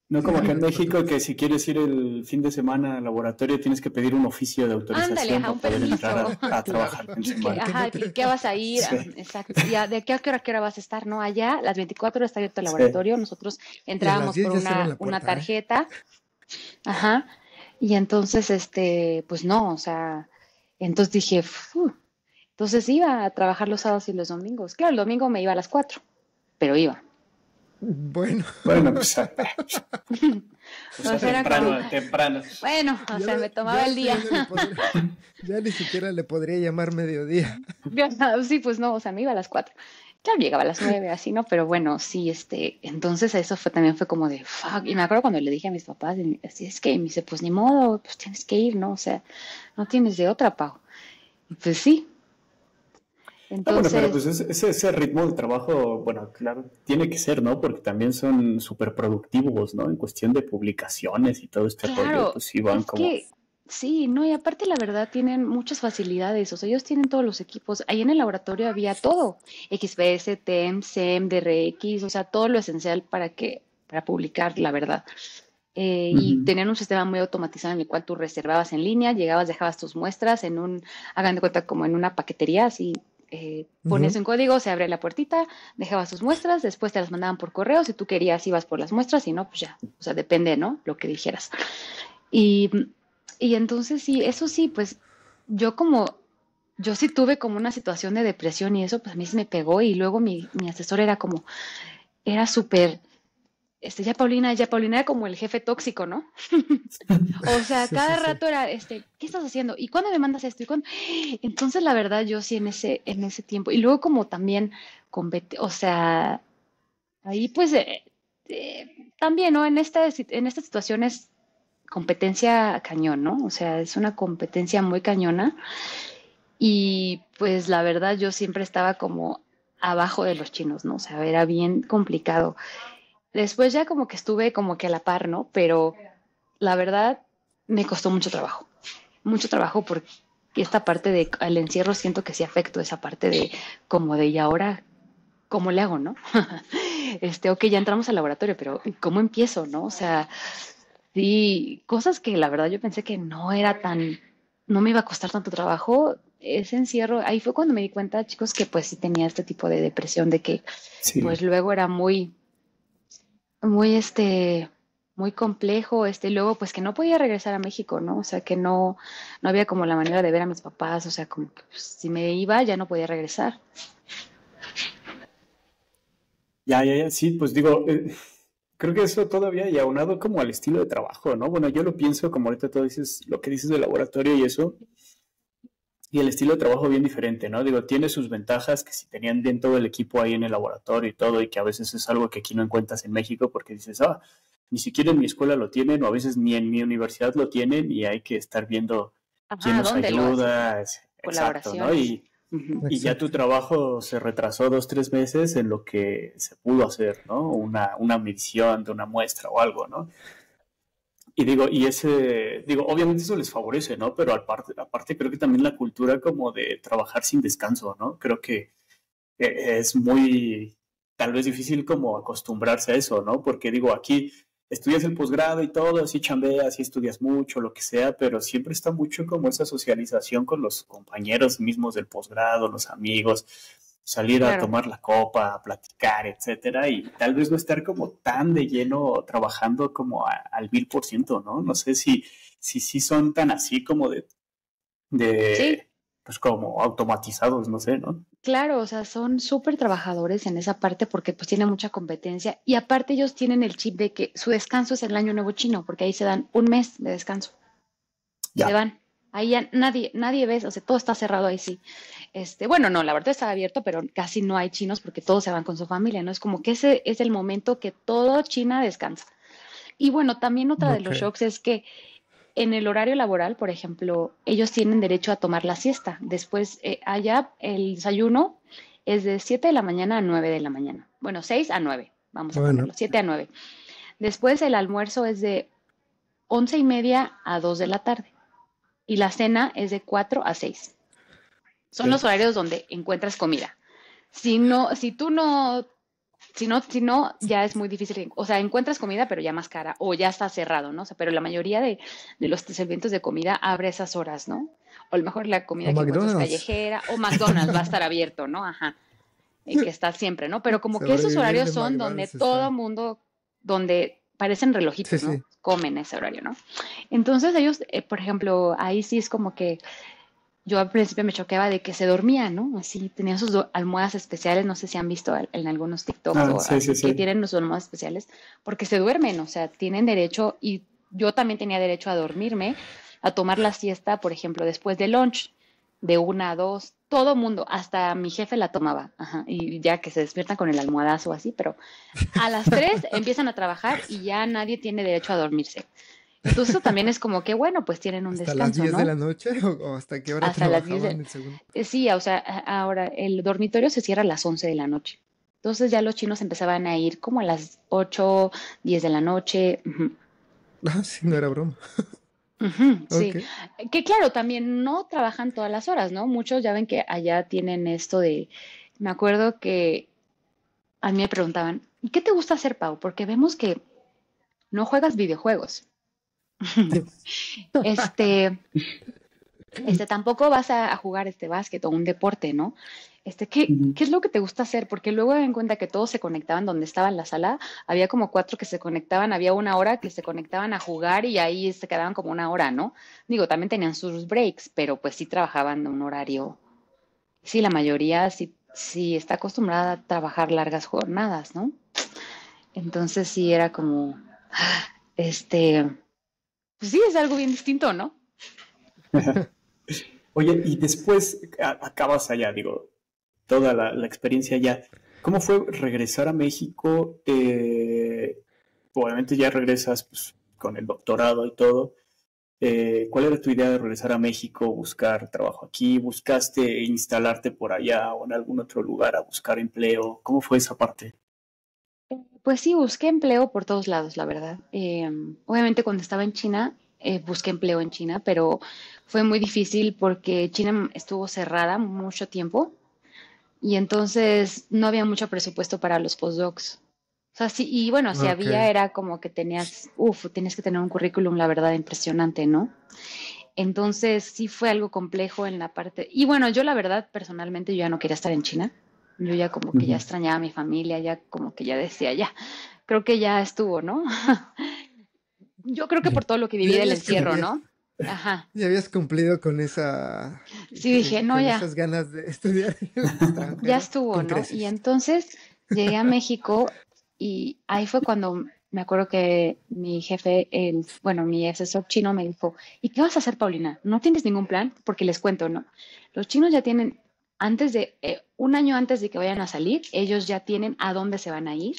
no como Sí, acá no en te México preocupes. que si quieres ir el fin de semana al laboratorio tienes que pedir un oficio de Ándale, autorización ajá, para un poder entrar permiso. a Claro, trabajar en Que, semana. porque no ajá, te... ¿qué vas a ir? Sí, Ah, exacto. ¿Y de qué a qué hora vas a estar? No, allá, las 24 horas está abierto el sí. laboratorio. Nosotros Y a las entrábamos 10 por ya cierran la una puerta, ¿eh? tarjeta, ajá, y entonces, pues no, o sea, entonces dije, "Fu". Entonces iba a trabajar los sábados y los domingos. Claro, el domingo me iba a las 4, pero iba. Bueno, Bueno, pues O sea, era como, temprano, temprano. bueno, o ya, sea, me ya tomaba el eso día. ya no le podré, ya ni siquiera le podría llamar mediodía. Sí, pues no, o sea, me iba a las 4. Claro, llegaba a las 9, así, ¿no? Pero bueno, sí, entonces eso también fue como de, fuck. Y me acuerdo cuando le dije a mis papás, así es que, y me dice, pues ni modo, pues tienes que ir, ¿no? O sea, no tienes de otra, Pau. Y pues sí, Ah, bueno, pero pues entonces, ese ritmo de trabajo, bueno, claro, tiene que ser, ¿no? Porque también son súper productivos, ¿no? En cuestión de publicaciones y todo este rollo, claro, pues sí van es como... que sí, no, y aparte la verdad tienen muchas facilidades, o sea, ellos tienen todos los equipos. Ahí en el laboratorio había todo, XPS, TEM, SEM, DRX, o sea, todo lo esencial para publicar, la verdad. Y Ujú, tenían un sistema muy automatizado en el cual tú reservabas en línea, llegabas, dejabas tus muestras hagan de cuenta como en una paquetería, así ponías Ujú. un código, se abre la puertita, dejabas tus muestras, después te las mandaban por correo, si tú querías ibas por las muestras, si no, pues ya, o sea, depende, ¿no? Lo que dijeras. Y, y entonces sí, eso sí, pues yo como, yo sí tuve como una situación de depresión y eso, pues a mí se me pegó y luego mi asesor era como, era súper ya Paulina era como el jefe tóxico, ¿no? O sea, Sí, sí, cada sí. rato era, ¿qué estás haciendo? ¿Y cuándo me mandas esto? Entonces, la verdad, yo sí en ese tiempo. Y luego como también, o sea, ahí pues, también, ¿no? En estas situaciones, competencia cañón, ¿no? O sea, es una competencia muy cañona. Y pues, la verdad, yo siempre estaba como abajo de los chinos, ¿no? O sea, era bien complicado. Después ya como que estuve como que a la par, ¿no? Pero la verdad me costó mucho trabajo porque esta parte de al encierro siento que sí afectó esa parte de como de y ahora, ¿cómo le hago, no? Ok, ya entramos al laboratorio, pero ¿cómo empiezo, no? O sea, sí, cosas que la verdad yo pensé que no me iba a costar tanto trabajo. Ese encierro, ahí fue cuando me di cuenta, chicos, que pues sí tenía este tipo de depresión, de que sí. pues luego era muy, muy muy complejo, luego pues que no podía regresar a México, ¿no? O sea, que no había como la manera de ver a mis papás, o sea, como que pues, si me iba ya no podía regresar. Ya, sí, pues digo, creo que eso todavía y aunado como al estilo de trabajo, ¿no? Bueno, yo lo pienso como ahorita tú dices, lo que dices del laboratorio y eso, y el estilo de trabajo bien diferente, ¿no? Digo, tiene sus ventajas que si tenían bien todo el equipo ahí en el laboratorio y todo, y que a veces es algo que aquí no encuentras en México porque dices, ni siquiera en mi escuela lo tienen, o a veces ni en mi universidad lo tienen, y hay que estar viendo quién Ajá, nos ¿dónde lo hacen? ayuda, exacto, ¿no? Colaboraciones. Ujú. Y ya tu Exacto. trabajo se retrasó 2, 3 meses en lo que se pudo hacer, ¿no? Una medición de una muestra o algo, ¿no? Y digo, obviamente eso les favorece, ¿no? Pero aparte creo que también la cultura como de trabajar sin descanso, ¿no? Creo que es muy, tal vez difícil como acostumbrarse a eso, ¿no? Porque digo, aquí estudias el posgrado y todo, así chambeas, y estudias mucho, lo que sea, pero siempre está mucho como esa socialización con los compañeros mismos del posgrado, los amigos, salir a Claro. tomar la copa, a platicar, etcétera, y tal vez no estar como tan de lleno trabajando como al 1000%, ¿no? No sé si son tan así como Sí, de, pues como automatizados, no sé, ¿no? claro, o sea, son súper trabajadores en esa parte porque pues tienen mucha competencia y aparte ellos tienen el chip de que su descanso es el año nuevo chino, porque ahí se dan un mes de descanso y se Ya. van. Ahí ya nadie ves, o sea, todo está cerrado ahí sí. Bueno, no, la verdad está abierto, pero casi no hay chinos porque todos se van con su familia, ¿no? Es como que ese es el momento que todo China descansa. Y bueno, también otra de Ok. los shocks es que en el horario laboral, por ejemplo, ellos tienen derecho a tomar la siesta. Después, allá el desayuno es de 7 de la mañana a 9 de la mañana. Bueno, 6 a 9, vamos a Bueno, ponerlo, 7 a 9. Después el almuerzo es de 11:30 a 2 de la tarde. Y la cena es de 4 a 6. Son ok. los horarios donde encuentras comida. Si no, si tú no, si no, ya es muy difícil. O sea, encuentras comida, pero ya más cara, o ya está cerrado, ¿no? O sea, pero la mayoría de los establecimientos de comida abre esas horas, ¿no? O a lo mejor la O comida que encuentras McDonald's. callejera, o McDonald's va a estar abierto, ¿no? Ajá, que está siempre, ¿no? Pero como que esos Sobrevivir horarios de son donde McDonald's todo está. mundo, donde parecen Sí, relojitos, ¿no? sí. Comen ese horario, ¿no? Entonces ellos, por ejemplo, ahí sí es como que yo al principio me choqueaba de que se dormía, ¿no? Así tenían sus almohadas especiales, no sé si han visto en algunos TikToks Ah, o sí, sí, así, que sí. tienen sus almohadas especiales, porque se duermen, o sea, tienen derecho, y yo también tenía derecho a dormirme, a tomar la siesta, por ejemplo, después de lunch, de 1 a 2, todo mundo, hasta mi jefe la tomaba, ajá, y ya que se despiertan con el almohadazo así, pero a las 3 empiezan a trabajar y ya nadie tiene derecho a dormirse. Entonces eso también es como que, bueno, pues tienen un ¿Hasta las descanso, 10 de ¿no? la noche o hasta qué hora Hasta las 10 trabajaban el segundo? Sí, o sea, ahora el dormitorio se cierra a las 11 de la noche. Entonces ya los chinos empezaban a ir como a las 8, 10 de la noche. Ujú, Ah, sí, no era broma. ujú, Ok. sí, que claro, también no trabajan todas las horas, ¿no? Muchos ya ven que allá tienen esto de, me acuerdo que a mí me preguntaban, ¿y qué te gusta hacer, Pau? Porque vemos que no juegas videojuegos. Este, tampoco vas a jugar básquet o un deporte, ¿no? Ujú. ¿Qué es lo que te gusta hacer? Porque luego en cuenta que todos se conectaban donde estaba en la sala, había como cuatro que se conectaban, había una hora que se conectaban a jugar y ahí se quedaban como una hora, ¿no? Digo, también tenían sus breaks, pero pues sí trabajaban un horario. Sí, la mayoría sí está acostumbrada a trabajar largas jornadas, ¿no? Entonces sí era como, este, pues sí, es algo bien distinto, ¿no? Oye, y después acabas allá, digo, toda la experiencia allá. ¿Cómo fue regresar a México? Obviamente ya regresas pues, con el doctorado y todo. ¿Cuál era tu idea de regresar a México, buscar trabajo aquí? ¿Buscaste instalarte por allá o en algún otro lugar a buscar empleo? ¿Cómo fue esa parte? Pues sí, busqué empleo por todos lados, la verdad. Obviamente cuando estaba en China, busqué empleo en China, pero fue muy difícil porque China estuvo cerrada mucho tiempo y entonces no había mucho presupuesto para los postdocs. O sea, sí, y bueno, si Ok. había era como que tenías que tener un currículum, la verdad, impresionante, ¿no? Entonces sí fue algo complejo en la parte. Y bueno, yo la verdad, personalmente, yo ya no quería estar en China. Yo ya como que ya Ujú. extrañaba a mi familia, ya como que ya decía, ya, creo que ya estuvo, ¿no? Yo creo que Ya, por todo lo que viví ya del habías encierro, cumplido, ¿no? Ajá. ya habías cumplido con esa, Sí, dije, no, con ya, esas ganas de estudiar en el ya extranjero estuvo, con ¿no? Y creces. entonces llegué a México y ahí fue cuando me acuerdo que mi jefe, bueno, mi asesor chino me dijo, ¿y qué vas a hacer, Paulina? ¿No tienes ningún plan? Porque les cuento, ¿no? Los chinos ya tienen, un año antes de que vayan a salir, ellos ya tienen a dónde se van a ir,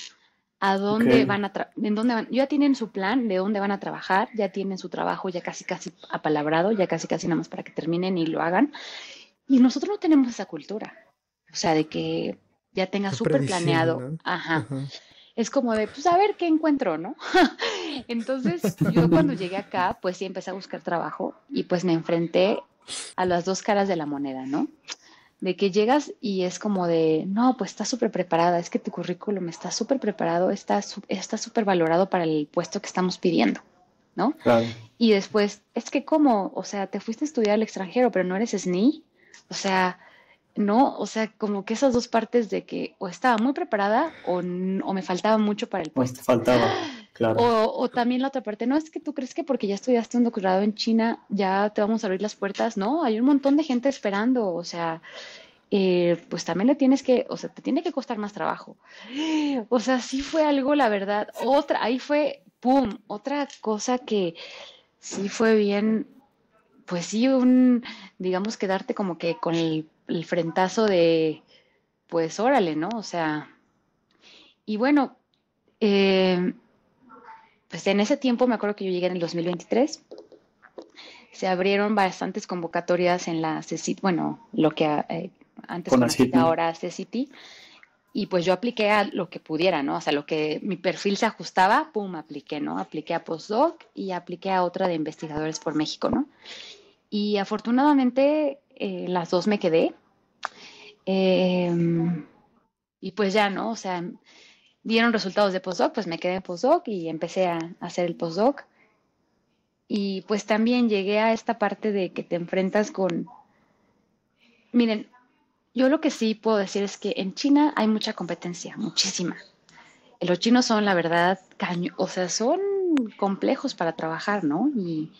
a Ok, dónde van en dónde van, ya tienen su plan de dónde van a trabajar, ya tienen su trabajo ya casi casi apalabrado, ya casi casi nada más para que terminen y lo hagan. Y nosotros no tenemos esa cultura. O sea, de que ya tenga La súper previsión, planeado. ¿no? Ajá. Ajá. Es como de, pues a ver qué encuentro, ¿no? Entonces, yo cuando llegué acá, pues sí empecé a buscar trabajo y pues me enfrenté a las dos caras de la moneda, ¿no? De que llegas y es como de, no, pues estás súper preparada, es que tu currículum está súper preparado, está súper valorado para el puesto que estamos pidiendo, ¿no? claro. Y después, es que cómo, o sea, te fuiste a estudiar al extranjero, pero no eres SNI, o sea, no, o sea, como que esas dos partes de que o estaba muy preparada o me faltaba mucho para el No, te puesto. faltaba, claro. O también la otra parte, no es que tú crees que porque ya estudiaste un doctorado en China ya te vamos a abrir las puertas, no, hay un montón de gente esperando, o sea, pues también le tienes que, o sea, te tiene que costar más trabajo. O sea, sí fue algo, la verdad, ahí fue, ¡pum!, otra cosa que sí fue bien, pues sí, digamos, quedarte como que con el frentazo de, pues órale, ¿no? O sea, y bueno, eh, pues en ese tiempo me acuerdo que yo llegué en el 2023, se abrieron bastantes convocatorias en la CECIT, bueno, lo que antes Con conocida ¿no? ahora CECITI, y pues yo apliqué a lo que pudiera, ¿no? O sea, lo que mi perfil se ajustaba, pum, apliqué, ¿no? Apliqué a postdoc y apliqué a otra de investigadores por México, ¿no? Y afortunadamente las dos me quedé. Eh, y pues ya, ¿no? O sea, dieron resultados de postdoc, pues me quedé en postdoc y empecé a hacer el postdoc. Y pues también llegué a esta parte de que te enfrentas con, miren, yo lo que sí puedo decir es que en China hay mucha competencia, muchísima. Los chinos son, la verdad, o sea, son complejos para trabajar, ¿no? Y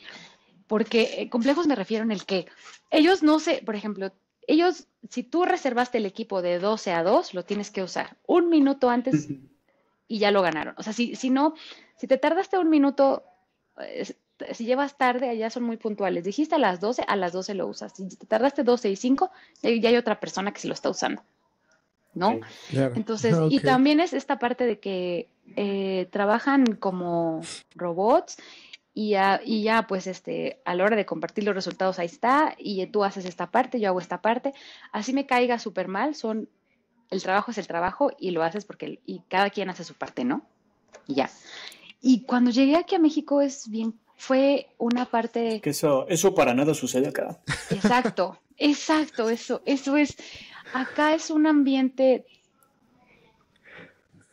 porque complejos me refiero en el que ellos no sé, por ejemplo, ellos, si tú reservaste el equipo de 12 a 2 lo tienes que usar un minuto antes y ya lo ganaron. O sea, si no, si te tardaste un minuto, si llevas tarde, allá son muy puntuales. Dijiste a las 12 lo usas. Si te tardaste 12 y 5 ya hay otra persona que se lo está usando, ¿no? Ok. Claro. Entonces, y Ok. también es esta parte de que trabajan como robots y ya, pues, a la hora de compartir los resultados, ahí está, y tú haces esta parte, yo hago esta parte, así me caiga súper mal, el trabajo es el trabajo y lo haces y cada quien hace su parte, ¿no? Y ya. Y cuando llegué aquí a México fue una Es parte, que eso para nada sucede acá. exacto, exacto, eso es, acá es un ambiente,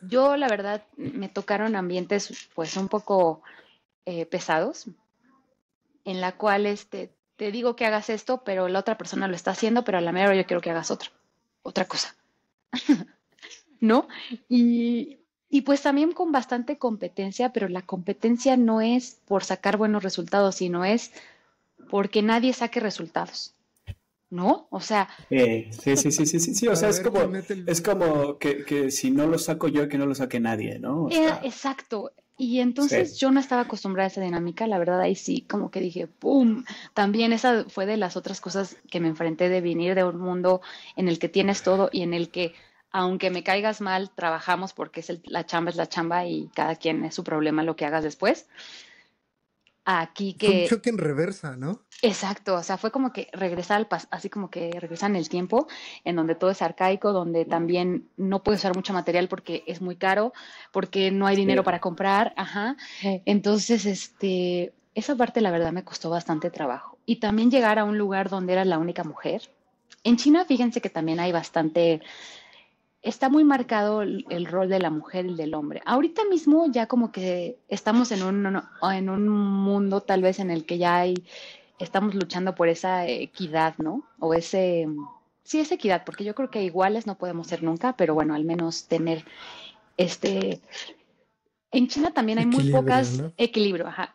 yo la verdad me tocaron ambientes pues un poco pesados, en la cual te digo que hagas esto, pero la otra persona lo está haciendo, pero a la mera hora yo quiero que hagas otra cosa, ¿no? Y pues también con bastante competencia, pero la competencia no es por sacar buenos resultados, sino es porque nadie saque resultados, ¿no? O sea, Sí, sí, sí, sí, sí, sí. O sea, Para ver quién mete es el... como que si no lo saco yo, que no lo saque nadie, ¿no? O sea, exacto. Y sí. entonces yo no estaba acostumbrada a esa dinámica, la verdad ahí sí, como que dije, ¡pum! También esa fue de las otras cosas que me enfrenté de venir de un mundo en el que tienes todo y en el que, aunque me caigas mal, trabajamos porque la chamba es la chamba y cada quien es su problema lo que hagas después. Aquí Fue un que choque en reversa, ¿no? exacto, o sea, fue como que regresar así como que regresar en el tiempo, en donde todo es arcaico, donde también no puedes usar mucho material porque es muy caro, porque no hay dinero Sí. para comprar, ajá. Entonces, esa parte la verdad me costó bastante trabajo. Y también llegar a un lugar donde era la única mujer. En China, fíjense que también hay bastante, está muy marcado el rol de la mujer y del hombre. Ahorita mismo ya como que estamos en un mundo tal vez en el que ya estamos luchando por esa equidad, ¿no? Sí, esa equidad, porque yo creo que iguales no podemos ser nunca, pero bueno, al menos tener este, en China también hay muy Equilibrio, pocas ¿no? equilibrio, ajá.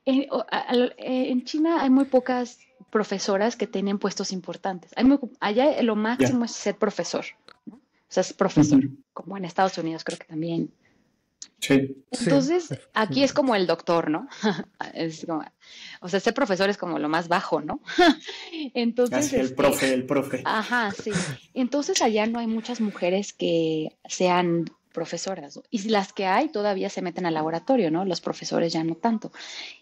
En China hay muy pocas profesoras que tienen puestos importantes. Allá lo Ya. máximo es ser profesor, ¿no? O sea, es profesor, Ujú. como en Estados Unidos creo que también. Sí. Sí, Entonces, aquí es como efectivamente. el doctor, ¿no? Es como, o sea, ser profesor es como lo más bajo, ¿no? Entonces, Así el profe. ajá, sí. Entonces allá no hay muchas mujeres que sean profesoras, ¿no? Y si las que hay todavía se meten al laboratorio, ¿no? Los profesores ya no tanto.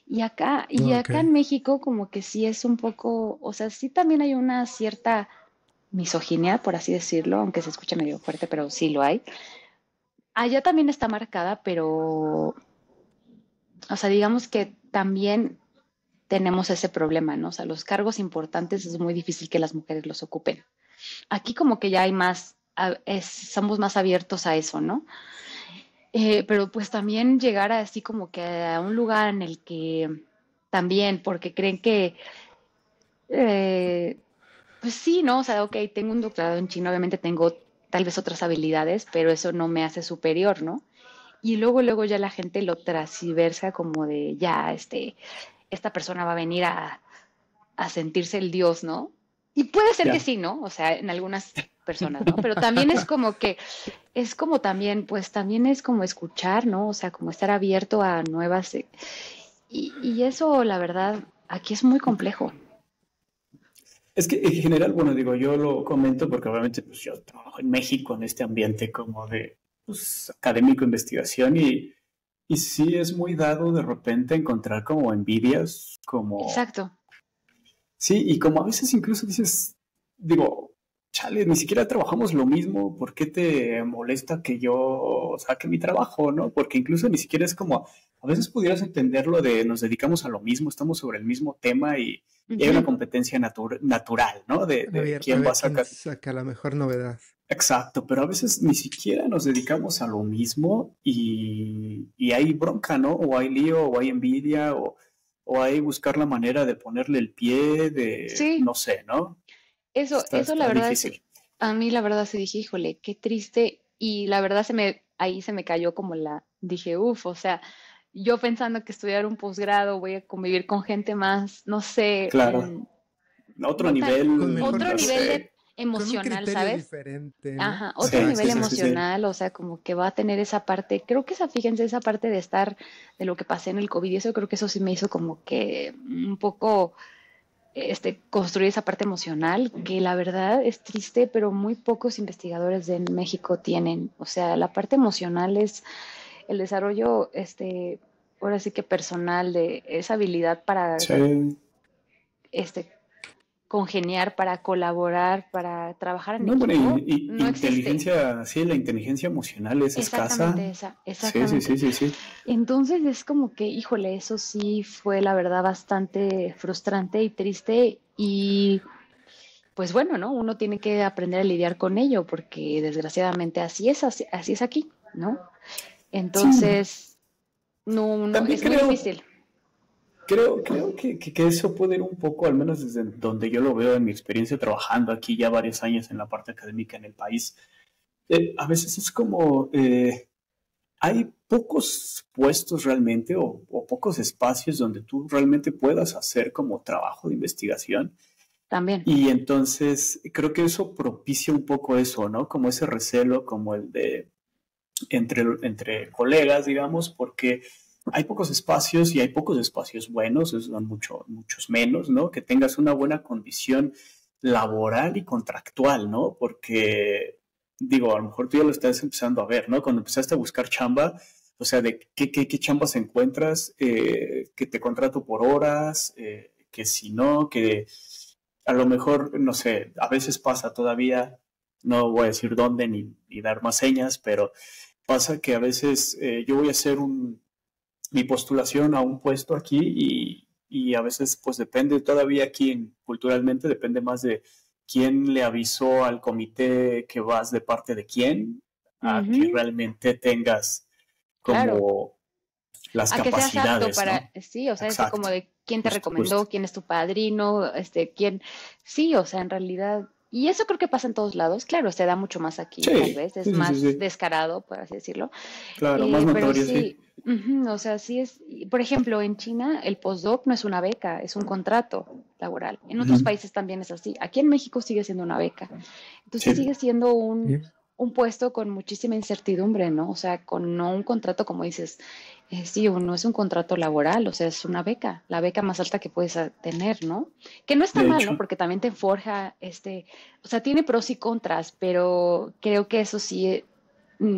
Y Ok. acá en México como que sí es un poco, o sea, sí también hay una cierta misoginia, por así decirlo, aunque se escucha medio fuerte, pero sí lo hay. Allá también está marcada, pero, o sea, digamos que también tenemos ese problema, ¿no? O sea, los cargos importantes es muy difícil que las mujeres los ocupen. Aquí como que ya hay más, somos más abiertos a eso, ¿no? Pero pues también llegar así como que a un lugar en el que también, porque creen que, eh, pues sí, ¿no? O sea, ok, tengo un doctorado en China, obviamente tengo tal vez otras habilidades, pero eso no me hace superior, ¿no? Y luego ya la gente lo transversa como de, ya, esta persona va a venir a sentirse el Dios, ¿no? Y puede ser que Ya. sí, ¿no? O sea, en algunas personas, ¿no? Pero también es como que, es como también, pues también es como escuchar, ¿no? O sea, como estar abierto a nuevas... y eso, la verdad, aquí es muy complejo. Es que en general, bueno, digo, yo lo comento porque obviamente pues yo trabajo en México en este ambiente como de pues, académico, investigación y sí es muy dado de repente encontrar como envidias, como Exacto. sí, y como a veces incluso dices, digo, chale, ni siquiera trabajamos lo mismo, ¿por qué te molesta que yo saque mi trabajo, no? Porque incluso ni siquiera es como, a veces pudieras entenderlo de nos dedicamos a lo mismo, estamos sobre el mismo tema y hay una Ujú. competencia natural, ¿no? De A quién va a ver quién sacar. saca la mejor novedad. Exacto, pero a veces ni siquiera nos dedicamos a lo mismo y hay bronca, ¿no? O hay lío, o hay envidia, o hay buscar la manera de ponerle el pie, de, Sí, no sé, ¿no? eso la Está verdad, difícil. a mí la verdad se dije, híjole, qué triste. Y la verdad ahí se me cayó como dije, uff, o sea, yo pensando que estudiar un posgrado voy a convivir con gente más, no sé, Claro, otro no tan, nivel, Con mejor otro no nivel criterio, de sé. con un emocional, criterio ¿sabes? diferente, ¿no? Ajá, otro Sí, nivel sí, sí, Exacto. sí, sí. emocional, o sea, como que va a tener esa parte, creo que fíjense, esa parte de estar, de lo que pasé en el COVID, y eso creo que eso sí me hizo como que un poco, construir esa parte emocional, que la verdad es triste, pero muy pocos investigadores de México tienen. O sea, la parte emocional es el desarrollo, ahora sí que personal de esa habilidad para, Sí. este, congeniar, para colaborar, para trabajar en No, bueno, equipo, no existe. inteligencia, sí, la inteligencia emocional es escasa. Exactamente esa, Sí, sí, exactamente. sí, sí, sí. Entonces es como que, híjole, eso sí fue la verdad bastante frustrante y triste y pues bueno, ¿no? Uno tiene que aprender a lidiar con ello porque desgraciadamente así es aquí, ¿no? Sí, Entonces, no, también es muy difícil. creo que eso puede ir un poco, al menos desde donde yo lo veo en mi experiencia trabajando aquí ya varios años en la parte académica en el país. A veces es como, hay pocos puestos realmente o pocos espacios donde tú realmente puedas hacer como trabajo de investigación. También. Y entonces creo que eso propicia un poco eso, ¿no? Como ese recelo, como el de entre colegas, digamos, porque hay pocos espacios y hay pocos espacios buenos, son muchos menos, ¿no? Que tengas una buena condición laboral y contractual, ¿no? Porque, digo, a lo mejor tú ya lo estás empezando a ver, ¿no? Cuando empezaste a buscar chamba, o sea, de qué chambas encuentras, que te contrato por horas, que si no, que a lo mejor, no sé, a veces pasa todavía, no voy a decir dónde ni dar más señas, pero pasa que a veces yo voy a hacer mi postulación a un puesto aquí y a veces pues depende todavía aquí culturalmente, depende más de quién le avisó al comité que vas de parte de quién, a que Ujú, realmente tengas claro. como las A que seas apto capacidades, para, ¿no? sí, o sea, eso como Exacto, de quién te justo, justo. recomendó, quién es tu padrino, quién, sí, o sea, en realidad. Y eso creo que pasa en todos lados. Claro, se da mucho más aquí, tal Sí, vez, es sí, sí, sí, más sí. descarado, por así decirlo. Claro, más Pero notorio, sí. sí, ujú, o sea, sí es, por ejemplo, en China el postdoc no es una beca, es un contrato laboral. En otros Ujú. países también es así. Aquí en México sigue siendo una beca. Entonces Sí, sigue siendo Sí, un puesto con muchísima incertidumbre, ¿no? O sea, con no un contrato, como dices, sí, o no es un contrato laboral, o sea, es una beca, la beca más alta que puedes tener, ¿no? Que no está de mal, ¿no? hecho. Porque también te forja, o sea, tiene pros y contras, pero creo que eso sí,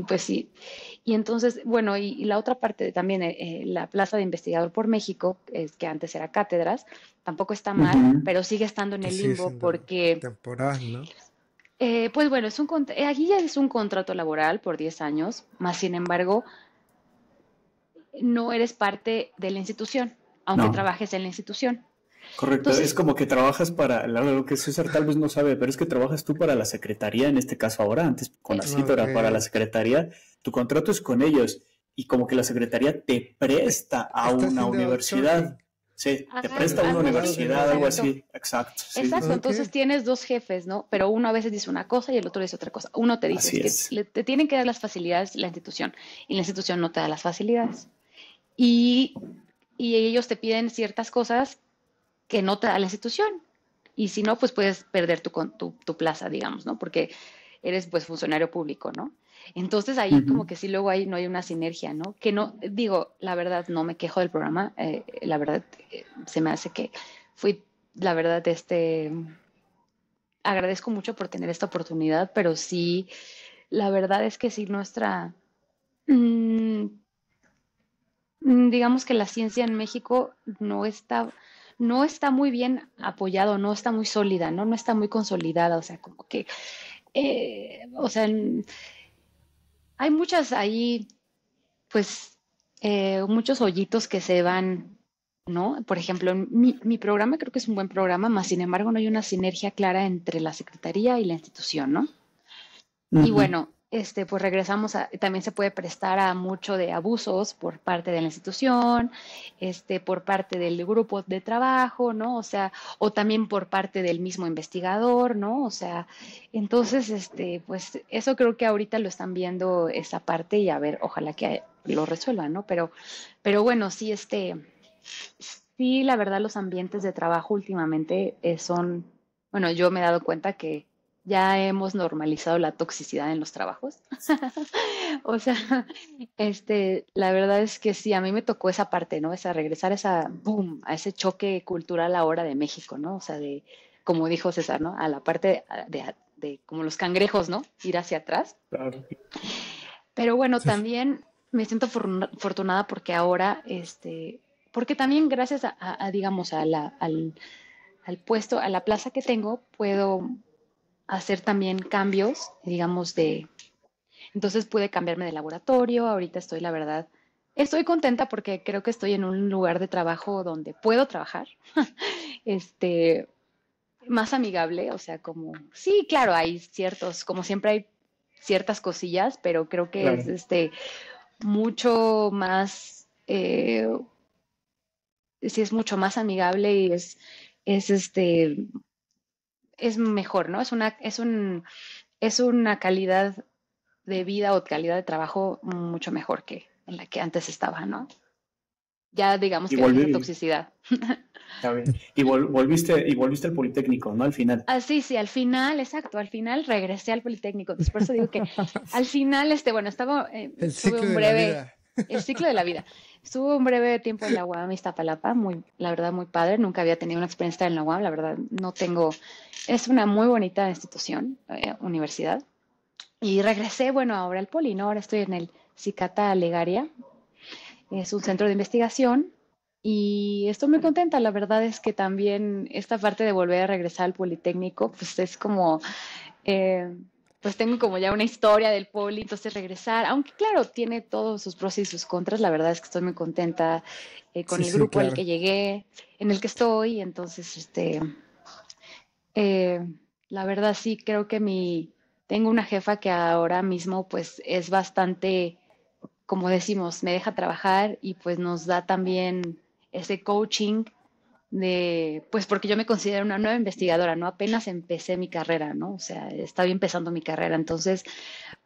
pues sí. Y entonces, bueno, y la otra parte también, la plaza de investigador por México, es que antes era cátedras, tampoco está mal, Ujú. pero sigue estando en que el sigue limbo siendo porque temporal, ¿no? pues bueno, aquí ya es un contrato laboral por 10 años, más sin embargo, no eres parte de la institución, aunque No, trabajes en la institución. correcto. Es Entonces, como que trabajas para, lo que César tal vez no sabe, pero es que trabajas tú para la secretaría, en este caso ahora, antes con eso, CONACYT, Ok, ahora para la secretaría, tu contrato es con ellos y como que la secretaría te presta a está una haciendo universidad. outsourcing, Sí, te presta a una algo separado así, de la universidad, algo exacto. universidad. así. Exacto, sí, sí, Exacto, sí. Ok, entonces tienes dos jefes, ¿no? Pero uno a veces dice una cosa y el otro dice otra cosa. Uno te dice, es Así que es. te tienen que dar las facilidades la institución y la institución no te da las facilidades. Y, y ellos te piden ciertas cosas que no te da la institución. Y si no, pues puedes perder tu plaza, digamos, ¿no? Porque eres pues funcionario público, ¿no? Entonces ahí como Ujú. que sí luego ahí no hay una sinergia, ¿no? Que no, digo, la verdad no me quejo del programa, la verdad se me hace que fui, la verdad, agradezco mucho por tener esta oportunidad, pero sí, la verdad es que sí mm, digamos que la ciencia en México no está muy bien apoyado, no está muy sólida, ¿no? No está muy consolidada, o sea, como que, o sea, hay muchas ahí, pues, muchos hoyitos que se van, ¿no? Por ejemplo, mi programa creo que es un buen programa, más sin embargo no hay una sinergia clara entre la secretaría y la institución, ¿no? Y Ujú. bueno, pues regresamos también se puede prestar a mucho de abusos por parte de la institución, por parte del grupo de trabajo, ¿no? O sea, o también por parte del mismo investigador, ¿no? O sea, entonces, pues eso creo que ahorita lo están viendo esa parte y a ver, ojalá que lo resuelvan, ¿no? Pero bueno, sí, sí, la verdad, los ambientes de trabajo últimamente son, bueno, yo me he dado cuenta que ya hemos normalizado la toxicidad en los trabajos. O sea, la verdad es que sí, a mí me tocó esa parte, ¿no? Esa regresar a esa, boom, a ese choque cultural ahora de México, ¿no? O sea, como dijo César, ¿no? A la parte de como los cangrejos, ¿no? Ir hacia atrás. Claro. Pero bueno, sí, también me siento afortunada porque ahora, porque también gracias digamos, al puesto, a la plaza que tengo, puedo hacer también cambios, digamos, entonces pude cambiarme de laboratorio, ahorita estoy, la verdad, estoy contenta porque creo que estoy en un lugar de trabajo donde puedo trabajar, este, más amigable, o sea, como, sí, claro, hay ciertos, como siempre hay ciertas cosillas, pero creo que es, Claro. mucho más, sí es mucho más amigable y es es mejor, ¿no? Es una calidad de vida o calidad de trabajo mucho mejor que en la que antes estaba, ¿no? Ya digamos Y que dejé esa volví, toxicidad. está bien. Y volviste al Politécnico, ¿no? Al final. Así, sí, al final, exacto, al final regresé al Politécnico. Entonces, por eso digo que al final, bueno, el estuve ciclo un de la breve, vida. el ciclo de la vida. Estuve un breve tiempo en la UAM Iztapalapa, la verdad, muy padre. Nunca había tenido una experiencia en la UAM, la verdad, no tengo, es una muy bonita institución, universidad. Y regresé, bueno, ahora al Poli, ¿no? Ahora estoy en el Cicata Legaria, es un centro de investigación y estoy muy contenta. La verdad es que también esta parte de volver a regresar al Politécnico, pues es como, eh, pues tengo como ya una historia del Poli, entonces regresar, aunque claro, tiene todos sus pros y sus contras, la verdad es que estoy muy contenta con Sí, el sí, grupo al que claro. llegué, en el que estoy, entonces, eh, la verdad sí creo que tengo una jefa que ahora mismo pues es bastante como decimos, me deja trabajar y pues nos da también ese coaching pues porque yo me considero una nueva investigadora, ¿no? Apenas empecé mi carrera, ¿no? O sea, estaba empezando mi carrera. Entonces,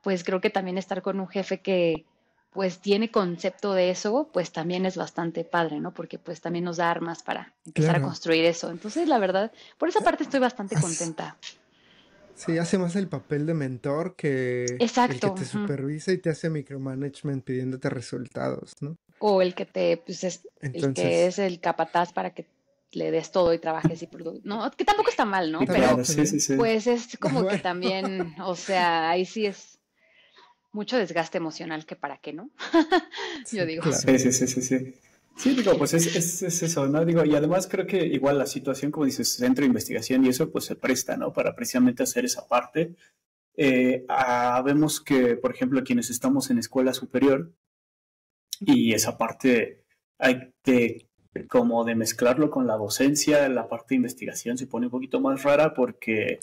pues creo que también estar con un jefe que pues tiene concepto de eso, pues también es bastante padre, ¿no? Porque pues también nos da armas para empezar a Claro. construir eso. Entonces, la verdad, por esa parte estoy bastante Haz- contenta. sí, hace más el papel de mentor que el Exacto. que te Ujú. supervisa y te hace micromanagement pidiéndote resultados, ¿no? O el que te, pues es el que Entonces, es el capataz para que le des todo y trabajes y no, que tampoco está mal, ¿no? Sí, también, Pero claro, sí, sí, también. sí. pues es como que Bueno, también, o sea, ahí sí es mucho desgaste emocional que para qué, ¿no? Yo sí, digo. claro. Sí, sí, sí, sí, sí. Sí, digo, pues es eso, ¿no? Digo, y además creo que igual la situación, como dices, centro de investigación y eso, pues se presta, ¿no? Para precisamente hacer esa parte. Vemos que, por ejemplo, quienes estamos en escuela superior y esa parte hay de como de mezclarlo con la docencia, la parte de investigación se pone un poquito más rara porque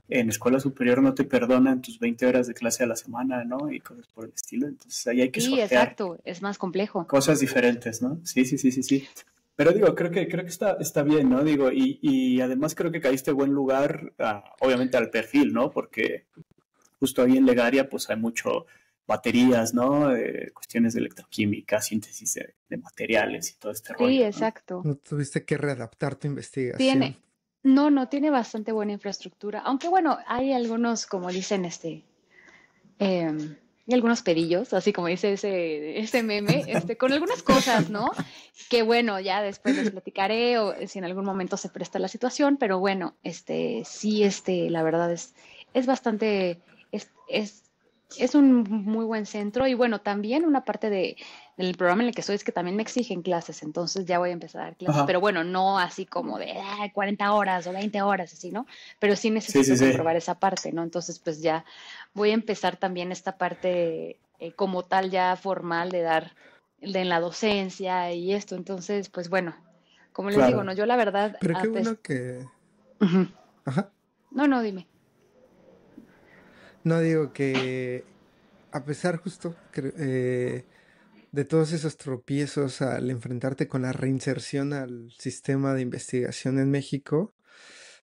en escuela superior no te perdonan tus 20 horas de clase a la semana, ¿no? Y cosas por el estilo. Entonces ahí hay que Sí, sortear exacto, es más complejo. cosas diferentes, ¿no? Sí, sí, sí, sí, sí. Pero digo, creo que está bien, ¿no? Digo, y además creo que caíste en buen lugar, obviamente al perfil, ¿no? Porque justo ahí en Legaria, pues hay mucho baterías, ¿no? Cuestiones de electroquímica, síntesis de materiales y todo este Sí, rollo, ¿no? exacto. No tuviste que readaptar tu investigación. Tiene, no, tiene bastante buena infraestructura, aunque bueno, hay algunos, como dicen, y algunos pedillos, así como dice ese meme, con algunas cosas, ¿no? Que bueno, ya después les platicaré o si en algún momento se presta la situación, pero bueno, sí, la verdad es bastante, es, es un muy buen centro y bueno, también una parte del programa en el que estoy es que también me exigen clases, entonces ya voy a empezar a dar clases, Ajá. pero bueno, no así como de 40 horas o 20 horas, así, ¿no? Pero sí Sí, sí, necesito sí. comprobar esa parte, ¿no? Entonces, pues ya voy a empezar también esta parte como tal ya formal de dar en la docencia y esto. Entonces, pues bueno, como les digo, Claro. no, yo la verdad, Pero qué bueno que... Ujú. Ajá. No, no, dime. No digo que a pesar justo de todos esos tropiezos al enfrentarte con la reinserción al sistema de investigación en México,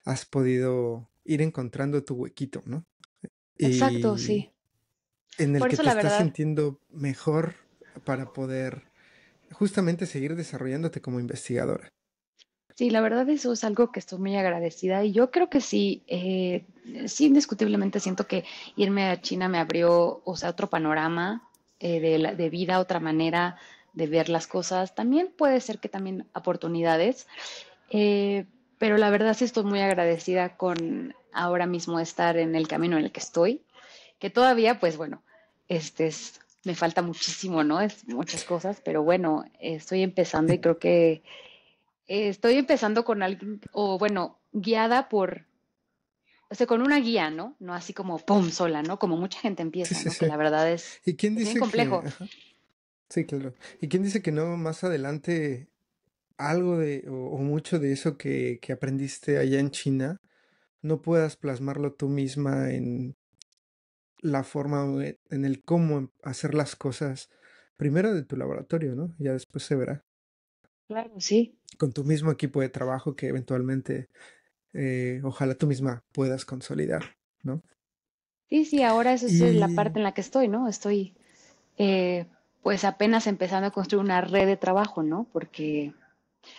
has podido ir encontrando tu huequito, ¿no? Exacto, Y sí. en el Por que eso te la estás verdad, sintiendo mejor para poder justamente seguir desarrollándote como investigadora. sí, la verdad eso es algo que estoy muy agradecida y yo creo que sí, sí indiscutiblemente siento que irme a China me abrió, o sea, otro panorama de vida, otra manera de ver las cosas. También puede ser que también oportunidades. Eh, pero la verdad sí estoy muy agradecida con ahora mismo estar en el camino en el que estoy, que todavía, pues bueno, me falta muchísimo, ¿no? Es muchas cosas, pero bueno, estoy empezando y Y creo que estoy empezando con alguien, o bueno, guiada o sea, con una guía, ¿no? No así como pum, sola, ¿no? Como mucha gente sí, empieza, sí, ¿no? Que sí. la verdad ¿Y quién es bien dice que... complejo. Ajá, sí, claro. ¿Y quién dice que no más adelante algo de o mucho de eso que aprendiste allá en China no puedas plasmarlo tú misma en la forma o en el cómo hacer las cosas primero de tu laboratorio, ¿no? Ya después se verá Claro, sí. con tu mismo equipo de trabajo que eventualmente ojalá tú misma puedas consolidar, ¿no? Sí, sí, ahora esa es la Y parte en la que estoy, ¿no? Estoy eh, pues apenas empezando a construir una red de trabajo, ¿no? Porque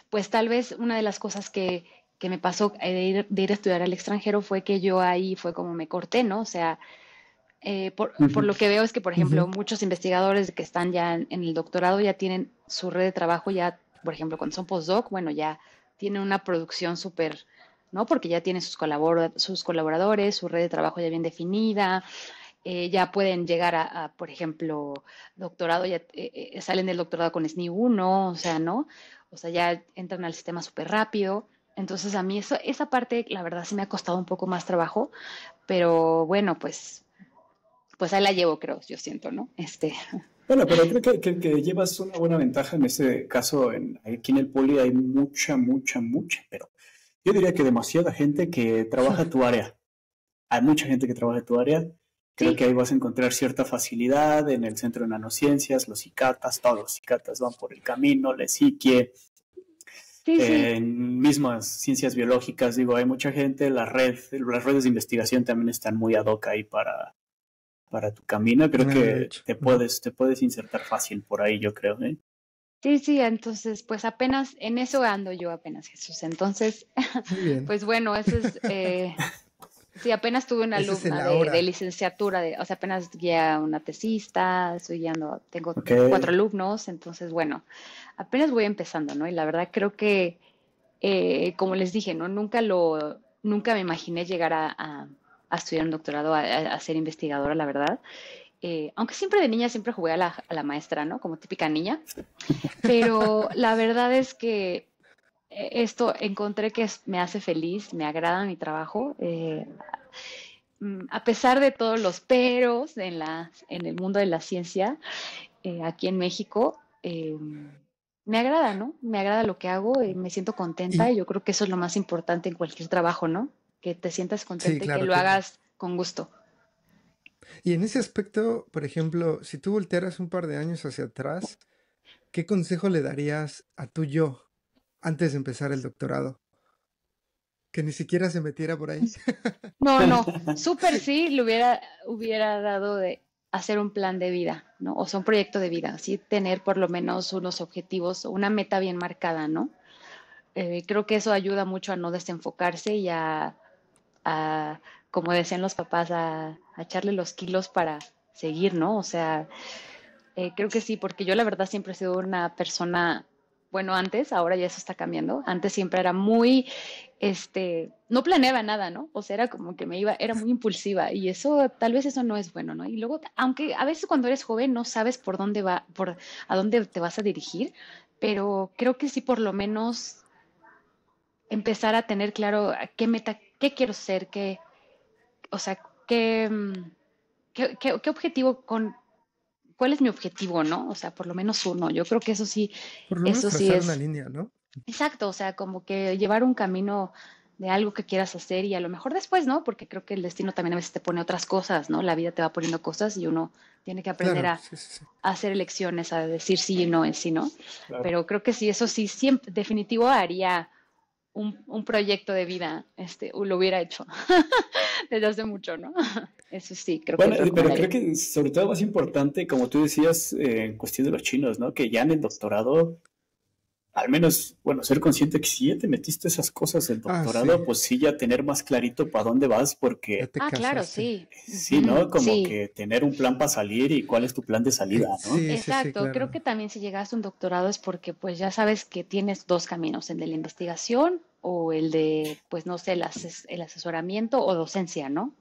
pues tal vez una de las cosas que me pasó de ir a estudiar al extranjero fue que yo ahí fue como me corté, ¿no? O sea, por Ujú. lo que veo es que, por ejemplo, ujú, muchos investigadores que están ya en el doctorado ya tienen su red de trabajo, ya, por ejemplo, cuando son postdoc, bueno, ya tienen una producción súper, ¿no? Porque ya tienen sus colaboradores, su red de trabajo ya bien definida, ya pueden llegar por ejemplo, doctorado, ya salen del doctorado con SNI 1, o sea, ¿no? O sea, ya entran al sistema súper rápido. Entonces a mí esa parte, la verdad, sí me ha costado un poco más trabajo, pero bueno, pues ahí la llevo, creo, yo siento, ¿no? Bueno, pero creo que llevas una buena ventaja en ese caso. Aquí en el Poli hay mucha, mucha, mucha, pero yo diría que demasiada gente que trabaja tu área. Hay mucha gente que trabaja tu área. Creo Sí, que ahí vas a encontrar cierta facilidad en el Centro de Nanociencias, los ICATAS, todos los ICATAS van por el camino, la psique, Sí, sí, En mismas ciencias biológicas, digo, hay mucha gente, las redes de investigación también están muy ad hoc ahí para tu camino. Creo De que hecho. te puedes insertar fácil por ahí, yo creo, ¿eh? sí, sí, entonces pues apenas en eso ando yo apenas, Jesús. Entonces, Muy bien. pues bueno, eso es, sí, apenas tuve una Ese es el alumna de ahora. licenciatura, o sea, apenas guié a una tesista, estoy guiando, tengo Ok. 4 alumnos, entonces bueno, apenas voy empezando, ¿no? Y la verdad creo que, como les dije, ¿no? Nunca me imaginé llegar a estudiar un doctorado, a ser investigadora, la verdad. Aunque siempre de niña siempre jugué a la maestra, ¿no? Como típica niña. Pero la verdad es que esto encontré que me hace feliz, me agrada mi trabajo. A pesar de todos los peros en el mundo de la ciencia, aquí en México, me agrada, ¿no? Me agrada lo que hago, me siento contenta Y y yo creo que eso es lo más importante en cualquier trabajo, ¿no? Que te sientas sí, contenta y que claro, lo claro. hagas con gusto. Y en ese aspecto, por ejemplo, si tú voltearas un par de años hacia atrás, ¿qué consejo le darías a tu yo antes de empezar el doctorado? Que ni siquiera se metiera por ahí. No, no, súper sí hubiera dado de hacer un plan de vida, ¿no? O sea, un proyecto de vida, así tener por lo menos unos objetivos, una meta bien marcada, ¿no? Creo que eso ayuda mucho a no desenfocarse y a, como decían los papás, a echarle los kilos para seguir, ¿no? O sea, creo que sí, porque yo la verdad siempre he sido una persona, bueno, antes, ahora ya eso está cambiando. Antes siempre era muy, no planeaba nada, ¿no? O sea, era como que era muy impulsiva y eso, tal vez eso no es bueno, ¿no? Y luego, aunque a veces cuando eres joven no sabes por dónde a dónde te vas a dirigir, pero creo que sí por lo menos empezar a tener claro qué meta, qué quiero ser, o sea, qué objetivo cuál es mi objetivo, ¿no? O sea, por lo menos uno. Yo creo que Por lo menos eso sí trazar una es línea, ¿no? exacto. O sea, como que llevar un camino de algo que quieras hacer y a lo mejor después, ¿no? Porque creo que el destino también a veces te pone otras cosas, ¿no? La vida te va poniendo cosas y uno tiene que aprender Claro, a, sí, sí, sí. a hacer elecciones, a decir sí y no en sí, ¿no? Claro. Pero creo que sí, eso sí, siempre, definitivo haría un proyecto de vida, lo hubiera hecho desde hace mucho, ¿no? Eso sí, creo que Bueno, lo pero creo recomendaría. que sobre todo más importante, como tú decías, en cuestión de los chinos, ¿no? Que ya en el doctorado, al menos, bueno, ser consciente que si ya te metiste esas cosas del Ah, sí, doctorado, pues sí, ya tener más clarito para dónde vas, ya porque te Ah, claro, casaste. sí. sí, ¿no? Ujú, Como sí, que tener un plan para salir y cuál es tu plan de salida, ¿no? Sí, sí, sí, exacto. Creo claro. que también si llegas a un doctorado es porque pues ya sabes que tienes dos caminos, el de la investigación o el de, pues no sé, el asesoramiento o docencia, ¿no?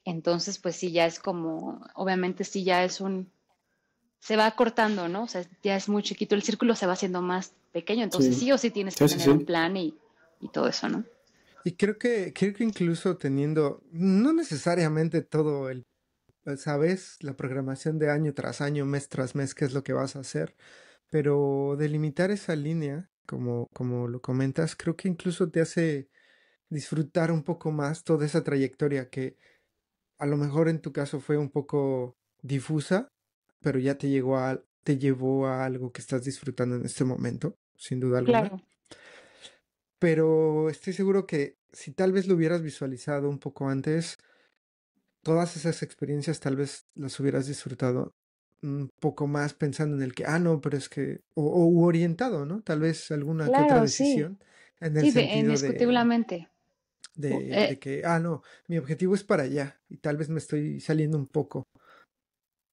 Entonces, pues sí, ya es como, obviamente sí, ya se va cortando, ¿no? O sea, ya es muy chiquito, el círculo se va haciendo más pequeño, entonces Sí, sí o sí tienes que sí, sí, tener un sí. plan y todo eso, ¿no? Y creo que incluso teniendo, no necesariamente todo sabes, la programación de año tras año, mes tras mes, qué es lo que vas a hacer, pero delimitar esa línea, como lo comentas, creo que incluso te hace disfrutar un poco más toda esa trayectoria que a lo mejor en tu caso fue un poco difusa, pero ya te llevó a algo que estás disfrutando en este momento, sin duda alguna. Claro, Pero estoy seguro que si tal vez lo hubieras visualizado un poco antes, todas esas experiencias tal vez las hubieras disfrutado un poco más pensando en el que, no, pero es que, o orientado, ¿no? Tal vez alguna que otra claro, sí, decisión en el sí, sentido de, indiscutiblemente. de, de que, no, mi objetivo es para allá y tal vez me estoy saliendo un poco.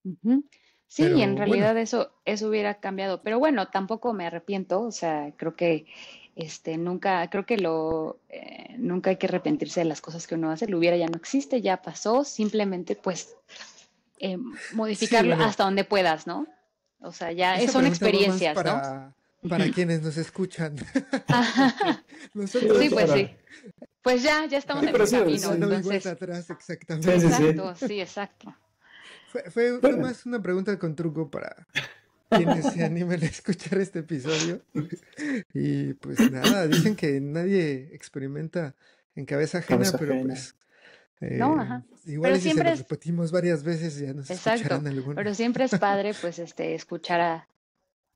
Ujú. Sí, y en Pero bueno, realidad eso hubiera cambiado. Pero bueno, tampoco me arrepiento. O sea, creo que creo que nunca hay que arrepentirse de las cosas que uno hace. Lo hubiera ya no existe, ya pasó. Simplemente, pues, eh, sí, modificarlo bueno, hasta donde puedas, ¿no? O sea, ya esa son pregunta va más experiencias, ¿no? para quienes nos escuchan, porque Sí, Sí, nosotros pues para... sí. Pues ya estamos Sí, en pero el sí, camino, ya no hay sí, vuelta entonces. atrás sí, sí, exactamente. sí. Exacto, sí, exacto. Fue Bueno, más una pregunta con truco para quienes se animen a escuchar este episodio. Y pues nada, dicen que nadie experimenta en cabeza ajena, cabeza pero ajena. pues No, ajá. igual Pero y si se siempre lo es, repetimos varias veces ya nos exacto, escucharán algunos. pero siempre es padre, pues, escuchar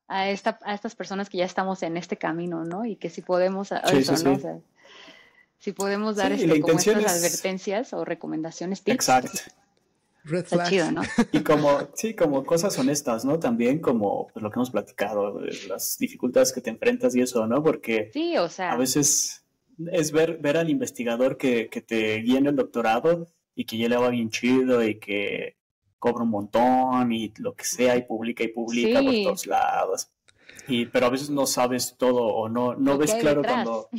a estas personas que ya estamos en este camino, ¿no? Y que si podemos, Sí, sí, eso, ¿no? O sí. sea, si podemos Sí, dar y la como intención estas es advertencias o recomendaciones, tips, pues exacto. Red está chido, flags. ¿no? Y como, sí, como cosas honestas, ¿no? También como pues, lo que hemos platicado, las dificultades que te enfrentas y eso, ¿no? Porque Sí, o a sea, veces es ver al investigador que te guía en el doctorado y que ya le va bien chido y que cobra un montón y lo que sea y publica por sí, todos lados. Pero a veces no sabes todo o no lo que ves hay claro detrás. cuando,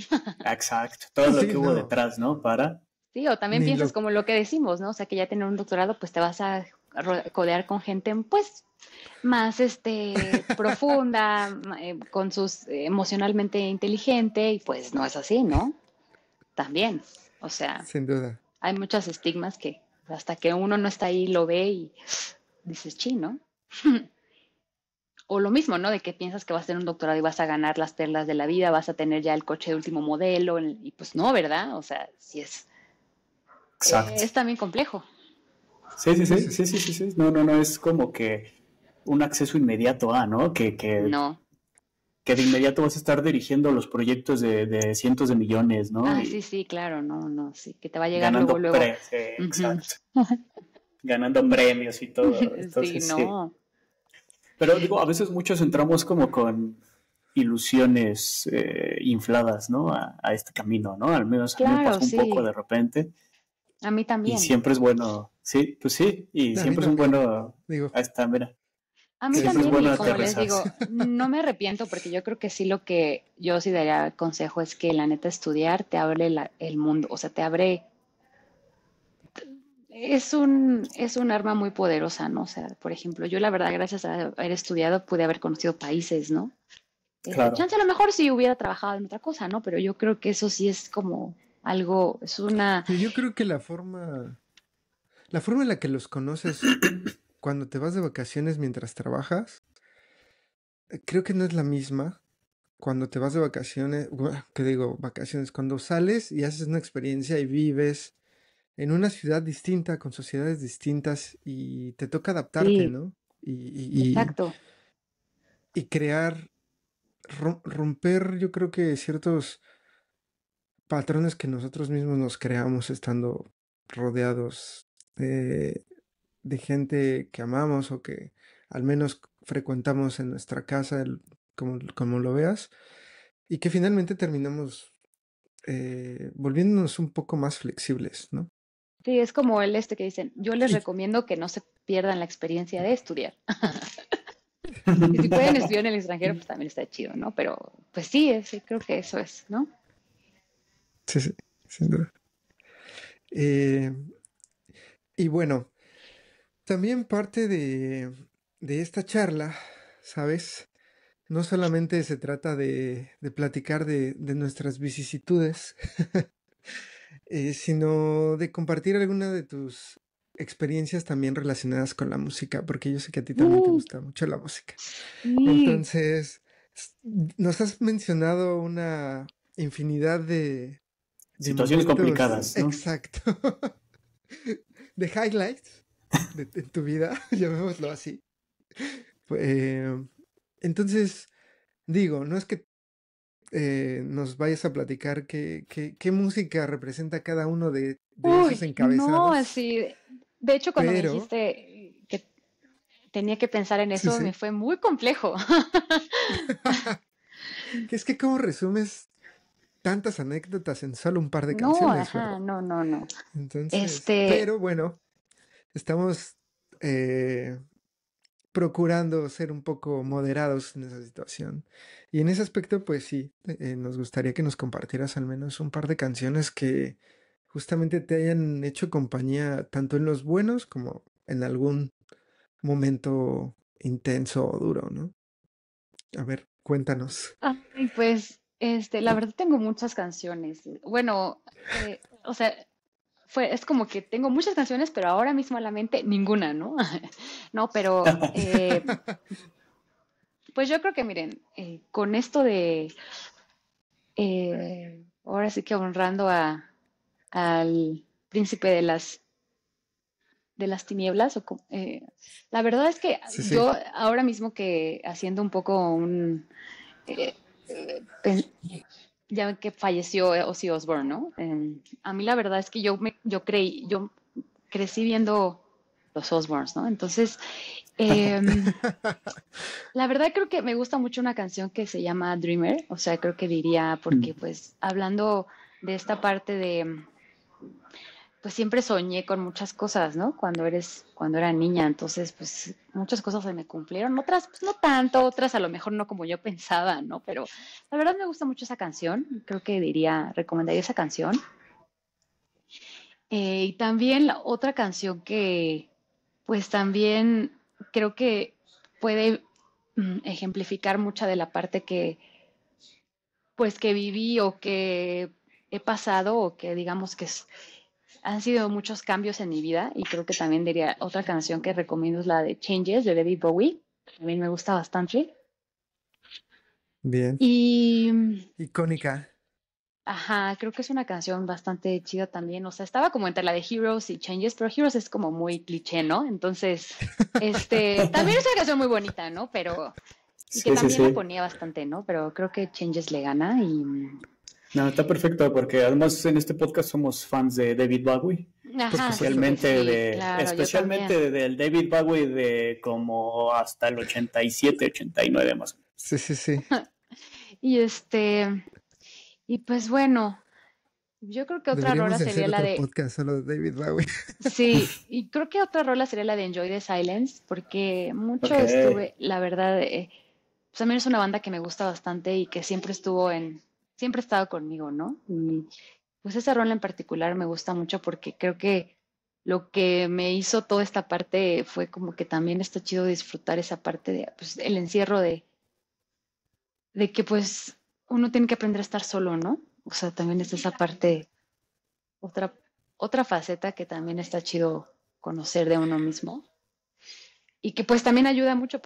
exacto, todo lo Sí, que hubo no. detrás, ¿no? Para, Sí, o también Ni piensas lo. como lo que decimos, ¿no? O sea, que ya tener un doctorado, pues te vas a codear con gente, pues, más profunda, con sus emocionalmente inteligente, y pues no es así, ¿no? También. O sea, Sin duda. hay muchos estigmas que hasta que uno no está ahí lo ve y dices, sí, ¿no? O lo mismo, ¿no? De que piensas que vas a tener un doctorado y vas a ganar las perlas de la vida, vas a tener ya el coche de último modelo, y pues no, ¿verdad? O sea, sí exacto. es también complejo. Sí, sí, Sí, sí, sí, sí. sí, sí, sí, sí. No, es como que un acceso inmediato a, ¿no? No. Que de inmediato vas a estar dirigiendo los proyectos de cientos de millones, ¿no? Ah, sí, Y sí, claro, no, no, sí, que te va a llegar luego, ganando luego. sí, Ujú. exacto, ganando premios y todo. Sí, Entonces, sí. no. Pero digo, a veces muchos entramos como con ilusiones infladas, ¿no? A este camino, ¿no? Al menos a mí me Claro, pasó un poco sí, de repente a mí y también. siempre es bueno, sí, pues sí, y A mí siempre es un también. bueno, Digo, ahí está, mira, A mí siempre es también, bueno y como les aterrizarse. digo, no me arrepiento porque yo creo que sí lo que yo sí daría consejo es que la neta estudiar te abre el mundo, o sea, te abre, es un arma muy poderosa, ¿no? O sea, por ejemplo, yo la verdad, gracias a haber estudiado, pude haber conocido países, ¿no? Claro. Chance a lo mejor si hubiera trabajado en otra cosa, ¿no? Pero yo creo que eso sí es como algo, es una, pero yo creo que la forma en la que los conoces cuando te vas de vacaciones mientras trabajas, creo que no es la misma cuando te vas de vacaciones, que digo, vacaciones, cuando sales y haces una experiencia y vives en una ciudad distinta, con sociedades distintas y te toca adaptarte, sí, ¿no? Y, exacto. y crear, romper, yo creo que ciertos patrones que nosotros mismos nos creamos estando rodeados de, de gente que amamos o que al menos frecuentamos en nuestra casa, como lo veas, y que finalmente terminamos volviéndonos un poco más flexibles, ¿no? Sí, es como el que dicen, yo les Y recomiendo que no se pierdan la experiencia de estudiar. Y si pueden estudiar en el extranjero, pues también está chido, ¿no? Pero, pues sí, sí, creo que eso es, ¿no? sí, sí, sin duda. Eh, y bueno, también parte de esta charla, ¿sabes? No solamente se trata de platicar de nuestras vicisitudes, sino de compartir alguna de tus experiencias también relacionadas con la música, porque yo sé que a ti también te Uh, gusta mucho la música. sí, Entonces, s- nos has mencionado una infinidad de Situaciones momentos complicadas, ¿no? exacto, de highlights de tu vida, llamémoslo así. Eh, entonces, digo, no es que nos vayas a platicar qué música representa cada uno de esos uy, no, encabezados, así. De hecho, cuando me pero, dijiste que tenía que pensar en sí, eso, me sí, fue muy complejo. que es que cómo resumes tantas anécdotas en solo un par de No, canciones, ajá, ¿verdad? no, no, no. Entonces, Este, pero bueno, estamos procurando ser un poco moderados en esa situación. Y en ese aspecto, pues sí, nos gustaría que nos compartieras al menos un par de canciones que justamente te hayan hecho compañía tanto en los buenos como en algún momento intenso o duro, ¿no? A ver, cuéntanos. ay, pues, la verdad tengo muchas canciones. Bueno, o sea, es como que tengo muchas canciones, pero ahora mismo a la mente ninguna, ¿no? No, pero pues yo creo que miren, con esto de ahora sí que honrando al príncipe de las tinieblas. La verdad es que Sí, sí. yo ahora mismo que haciendo un poco eh, pen- ya ven que falleció Ozzy Osbourne, ¿no? A mí la verdad es que yo crecí viendo los Osbournes, ¿no? Entonces, em, la verdad creo que me gusta mucho una canción que se llama Dreamer, o sea, creo que diría, porque Mm. pues hablando de esta parte de, pues siempre soñé con muchas cosas, ¿no? Cuando era niña, entonces pues muchas cosas se me cumplieron, otras pues no tanto, otras a lo mejor no como yo pensaba, ¿no? Pero la verdad me gusta mucho esa canción, creo que recomendaría esa canción. Y también la otra canción que pues también creo que puede ejemplificar mucha de la parte que pues que viví o que he pasado o que digamos han sido muchos cambios en mi vida y creo que también diría otra canción que recomiendo es la de Changes de David Bowie, también me gusta bastante. Bien. Y Icónica. ajá, creo que es una canción bastante chida también, o sea, estaba como entre la de Heroes y Changes, pero Heroes es como muy cliché, ¿no? Entonces, también es una canción muy bonita, ¿no? Pero, y que Sí, sí, también la sí. ponía bastante, ¿no? Pero creo que Changes le gana y, No, está perfecto porque además en este podcast somos fans de David Bowie, Por ajá, sí supuesto. que sí, claro, yo también. especialmente del David Bowie de como hasta el 87, 89 más o menos. Sí, sí, sí. Y y pues bueno, yo creo que otra Deberíamos rola de sería hacer la otro de, podcast solo de David Bowie. sí, y creo que otra rola sería la de Enjoy the Silence, porque mucho Ok. estuve, la verdad, pues también es una banda que me gusta bastante y que siempre ha estado conmigo, ¿no? Y pues esa rola en particular me gusta mucho porque creo que lo que me hizo toda esta parte fue como que también está chido disfrutar esa parte de, pues, el encierro de que pues uno tiene que aprender a estar solo, ¿no? O sea, también es esa parte, otra, otra faceta que también está chido conocer de uno mismo y que pues también ayuda mucho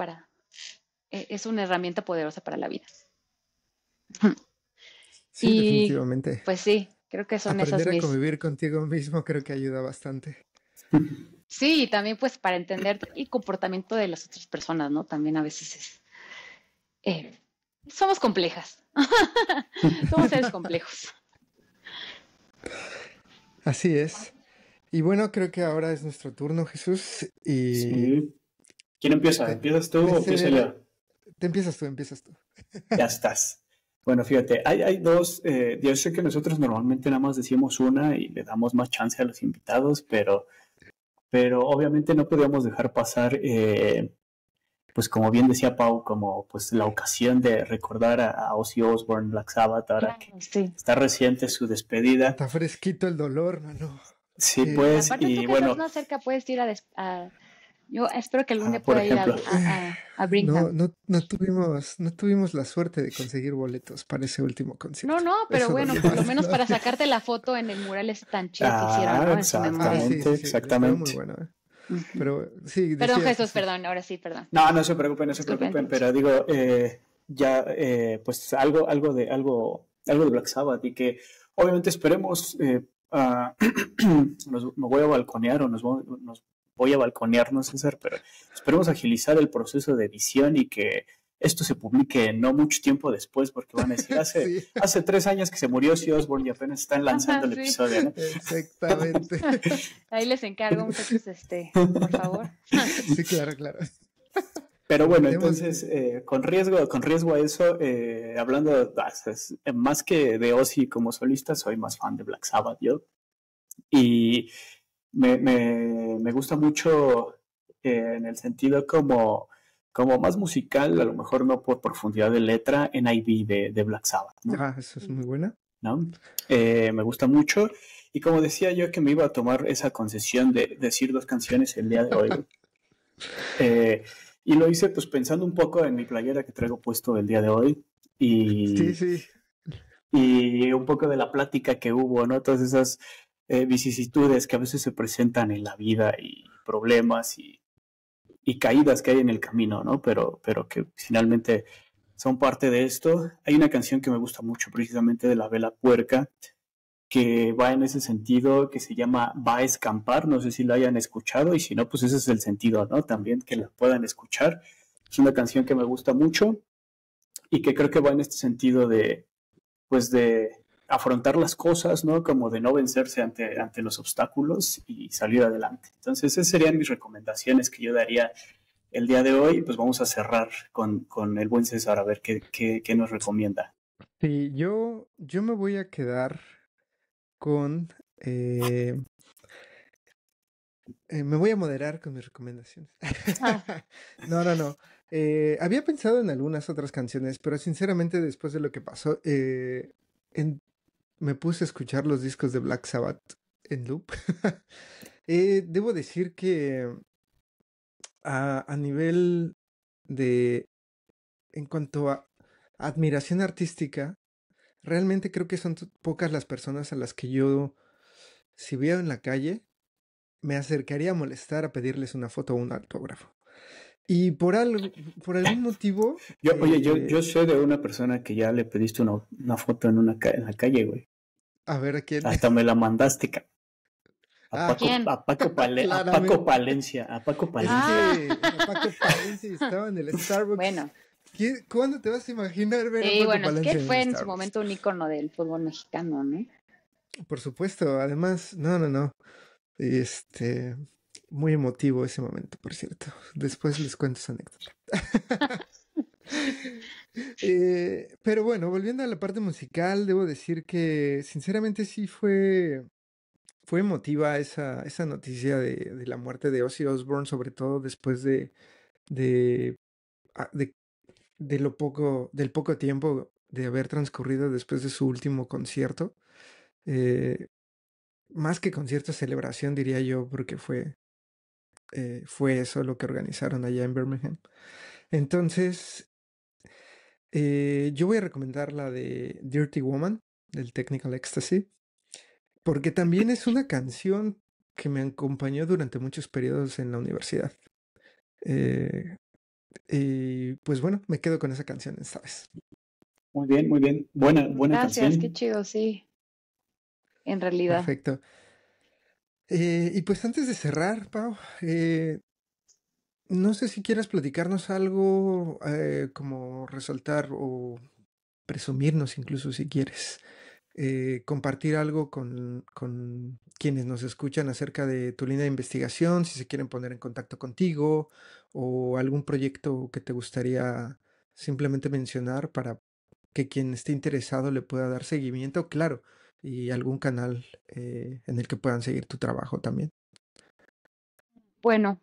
es una herramienta poderosa para la vida. Sí, Y definitivamente. pues sí, creo que son esas Aprender a mis... convivir contigo mismo creo que ayuda bastante. Sí, también pues para entender el comportamiento de las otras personas, ¿no? También a veces eh, somos complejas, somos seres complejos. Así es. Y bueno, creo que ahora es nuestro turno, Jesús. Y Sí. ¿Quién empieza? te, ¿Empiezas tú o empiezo te, yo? te empiezas tú, empiezas tú. Ya estás. Bueno, fíjate, hay dos. Yo sé que nosotros normalmente nada más decimos una y le damos más chance a los invitados, pero obviamente no podíamos dejar pasar, pues como bien decía Pau, como pues la ocasión de recordar a Ozzy Osbourne, Black Sabbath, ahora que Claro, sí. está reciente su despedida. Está fresquito el dolor, mano. Sí, Que, Y pues, aparte tú y que estás bueno, más cerca puedes ir yo espero que algún día por pueda ir ejemplo, a Brigham. no tuvimos la suerte de conseguir boletos para ese último No, concierto. no, pero Eso bueno, dolió por lo más menos para todavía. sacarte la foto en el mural ese tan chido que hicieron, ¿no? En su Ah, memoria. sí, exactamente, sí, sí, estuvo muy exactamente. bueno, ¿eh? Ujú. Pero sí, Perdón, decías, Jesús, Jesús. perdón, ahora sí, perdón. No, no se preocupen, no se Disculpe, preocupen, interrumpí. pero digo, ya, pues algo de Black Sabbath y que obviamente esperemos, me voy a balconear o nos voy a balconear, no sé, César, pero esperemos agilizar el proceso de edición y que esto se publique no mucho tiempo después, porque van a decir, Sí, hace 3 años que se murió Ozzy Osbourne y apenas están lanzando Ajá, el sí. episodio, ¿no? exactamente. Ahí les encargo, muchachos, por favor. Sí, claro, claro. Pero bueno, Prometemos. entonces, con riesgo a eso, hablando más que de Ozzy como solista, soy más fan de Black Sabbath yo. Y me gusta mucho en el sentido como más musical, a lo mejor no por profundidad de letra, NIV de Black Sabbath, ¿no? Ah, eso es muy buena. ¿No? Me gusta mucho. Y como decía yo que me iba a tomar esa concesión de decir dos canciones el día de hoy, eh, y lo hice pues pensando un poco en mi playera que traigo puesto el día de hoy Sí, y, sí. y un poco de la plática que hubo, ¿no? Todas esas vicisitudes que a veces se presentan en la vida y problemas y caídas que hay en el camino, ¿no? Pero que finalmente son parte de esto. Hay una canción que me gusta mucho precisamente de La Vela Puerca que va en ese sentido, que se llama Va a escampar, no sé si lo hayan escuchado, y si no, pues ese es el sentido, ¿no? También que la puedan escuchar. Es una canción que me gusta mucho y que creo que va en este sentido de, pues de afrontar las cosas, ¿no? Como de no vencerse ante los obstáculos y salir adelante. Entonces, esas serían mis recomendaciones que yo daría el día de hoy. Pues vamos a cerrar con el buen César a ver qué nos recomienda. Sí, yo me voy a quedar con... me voy a moderar con mis recomendaciones. Ah, No. Había pensado en algunas otras canciones, pero sinceramente después de lo que pasó, me puse a escuchar los discos de Black Sabbath en loop. Debo decir que a nivel de, en cuanto a admiración artística, realmente creo que son pocas las personas a las que yo, si veo en la calle, me acercaría a molestar a pedirles una foto o un autógrafo. Y por algún motivo... Oye, yo sé de una persona que ya le pediste una foto en en la calle, güey. A ver, ¿a quién? Hasta me la mandaste, Ah, ¿quién? A Paco claramente. Palencia, a Paco Es Palencia. que Paco Palencia estaba en el Starbucks. bueno, ¿Cuándo te vas a imaginar ver a sí, Paco bueno, es que Palencia él en fue el en su Starbucks? momento un ícono del fútbol mexicano, ¿no? Por supuesto, además, no. Este, muy emotivo ese momento, por cierto. Después les cuento esa anécdota. Pero bueno, volviendo a la parte musical, debo decir que sinceramente sí fue emotiva esa noticia de la muerte de Ozzy Osbourne, sobre todo después de, ah, de, del poco tiempo de haber transcurrido después de su último concierto. Eh, Más que concierto, celebración, diría yo, porque fue eso lo que organizaron allá en Birmingham. Entonces, yo voy a recomendar la de Dirty Woman, del Technical Ecstasy, porque también es una canción que me acompañó durante muchos periodos en la universidad. Eh, y pues bueno, me quedo con esa canción esta vez. Muy bien, muy bien. Buena Gracias, qué canción. chido, sí, en realidad. Perfecto. Y pues antes de cerrar, Pau, no sé si quieras platicarnos algo, como resaltar o presumirnos incluso si quieres, compartir algo con quienes nos escuchan acerca de tu línea de investigación, si se quieren poner en contacto contigo o algún proyecto que te gustaría simplemente mencionar para que quien esté interesado le pueda dar seguimiento, claro, y algún canal en el que puedan seguir tu trabajo también. Bueno,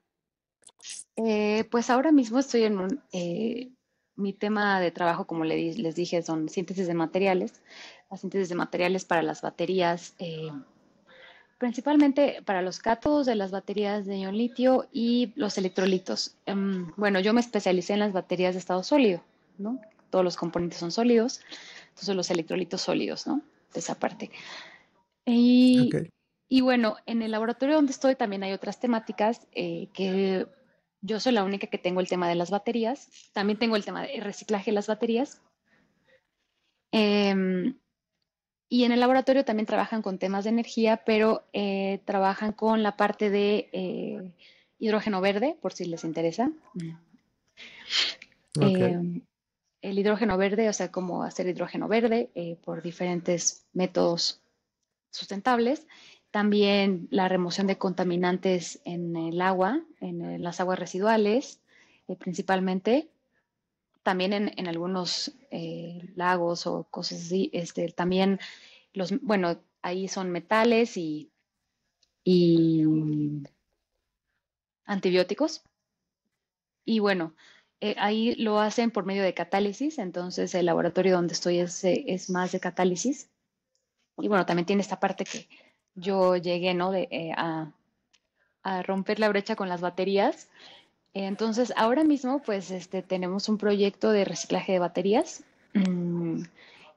pues ahora mismo estoy en mi tema de trabajo, como les dije, son síntesis de materiales, la síntesis de materiales para las baterías, principalmente para los cátodos de las baterías de ion litio y los electrolitos. Bueno, yo me especialicé en las baterías de estado sólido, ¿no? Todos los componentes son sólidos, entonces los electrolitos sólidos, ¿no? De esa parte. Ok, Y, y bueno, en el laboratorio donde estoy también hay otras temáticas que yo soy la única que tengo el tema de las baterías. También tengo el tema de reciclaje de las baterías. Em, y en el laboratorio también trabajan con temas de energía, pero trabajan con la parte de hidrógeno verde, por si les interesa. ok, Eh, el hidrógeno verde, o sea, cómo hacer hidrógeno verde por diferentes métodos sustentables. También la remoción de contaminantes en el agua, en las aguas residuales, principalmente. También en algunos lagos o cosas así. También bueno, ahí son metales y antibióticos. Y bueno, ahí lo hacen por medio de catálisis, entonces el laboratorio donde estoy es más de catálisis. Y bueno, también tiene esta parte que yo llegué, ¿no? A romper la brecha con las baterías. Entonces, ahora mismo, pues, tenemos un proyecto de reciclaje de baterías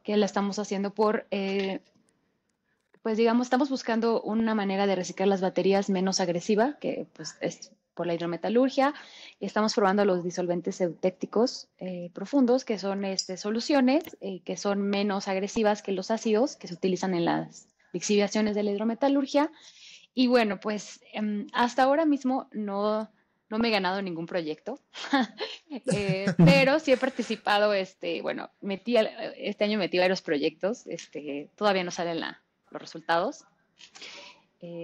que la estamos haciendo pues, digamos, estamos buscando una manera de reciclar las baterías menos agresiva, que pues es por la hidrometalurgia, y estamos probando los disolventes eutécticos profundos, que son soluciones que son menos agresivas que los ácidos que se utilizan en las lixiviaciones de la hidrometalurgia. Y bueno, pues hasta ahora mismo no me he ganado ningún proyecto, pero sí he participado, bueno, este año metí varios proyectos, todavía no salen los resultados.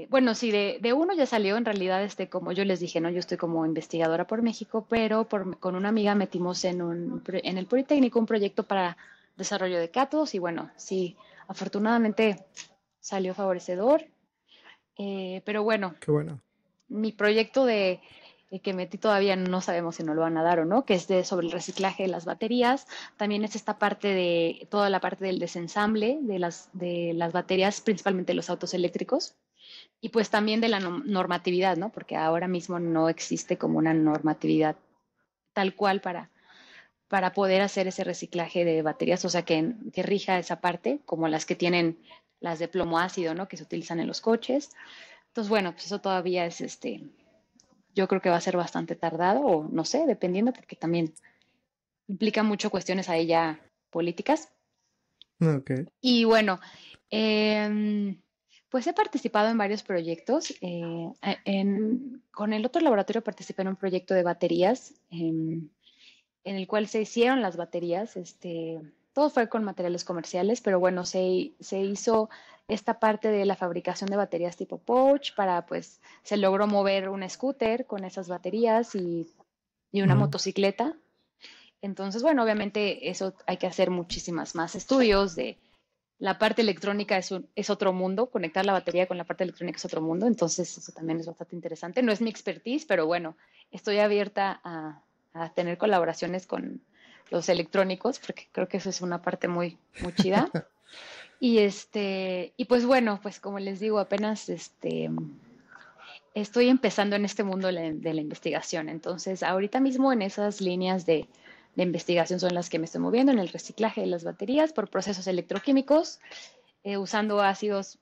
Bueno, sí, de uno ya salió, en realidad, como yo les dije, ¿no? Yo estoy como investigadora por México, pero con una amiga metimos en el Politécnico un proyecto para desarrollo de cátodos y bueno, sí, afortunadamente salió favorecedor, pero bueno, Qué bueno. mi proyecto que metí todavía no sabemos si nos lo van a dar o no, que es sobre el reciclaje de las baterías. También es toda la parte del desensamble de las baterías, principalmente los autos eléctricos. Y pues también de la normatividad, ¿no? Porque ahora mismo no existe como una normatividad tal cual para poder hacer ese reciclaje de baterías, o sea, que rija esa parte, como las que tienen las de plomo ácido, ¿no? Que se utilizan en los coches. Entonces, bueno, pues eso todavía es yo creo que va a ser bastante tardado, o no sé, dependiendo, porque también implica mucho cuestiones ahí ya políticas. Ok. Y bueno, pues he participado en varios proyectos. Con el otro laboratorio participé en un proyecto de baterías, en el cual se hicieron las baterías. Todo fue con materiales comerciales, pero bueno, se hizo esta parte de la fabricación de baterías tipo pouch pues, se logró mover un scooter con esas baterías y una motocicleta. Entonces, bueno, obviamente eso hay que hacer muchísimas más estudios de la parte electrónica es otro mundo, conectar la batería con la parte electrónica es otro mundo, entonces eso también es bastante interesante. No es mi expertise, pero bueno, estoy abierta a tener colaboraciones con los electrónicos, porque creo que eso es una parte muy, muy chida. Y pues bueno, pues como les digo, apenas estoy empezando en este mundo de la investigación. Entonces, ahorita mismo en esas líneas de investigación son las que me estoy moviendo, en el reciclaje de las baterías por procesos electroquímicos, usando ácidos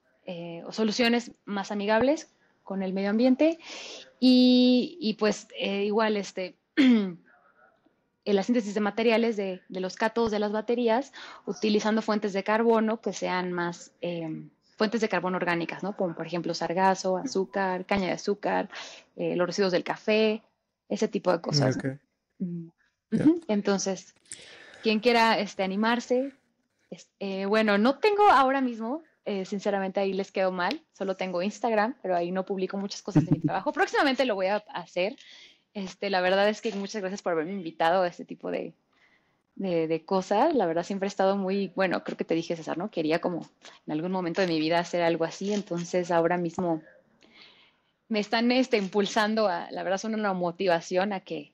o soluciones más amigables con el medio ambiente. Y pues igual la síntesis de materiales de los cátodos de las baterías, utilizando fuentes de carbono que sean más fuentes de carbono orgánicas, ¿no? Como por ejemplo sargazo, azúcar, caña de azúcar, los residuos del café, ese tipo de cosas, Ok. ¿no? Ya. Entonces, quien quiera animarse, bueno, no tengo ahora mismo, sinceramente ahí les quedo mal, solo tengo Instagram, pero ahí no publico muchas cosas de mi trabajo. Próximamente lo voy a hacer. La verdad es que muchas gracias por haberme invitado a este tipo de cosas. La verdad siempre he estado muy, bueno, creo que te dije, César, ¿no? Quería como en algún momento de mi vida hacer algo así, entonces ahora mismo me están impulsando la verdad son una motivación a que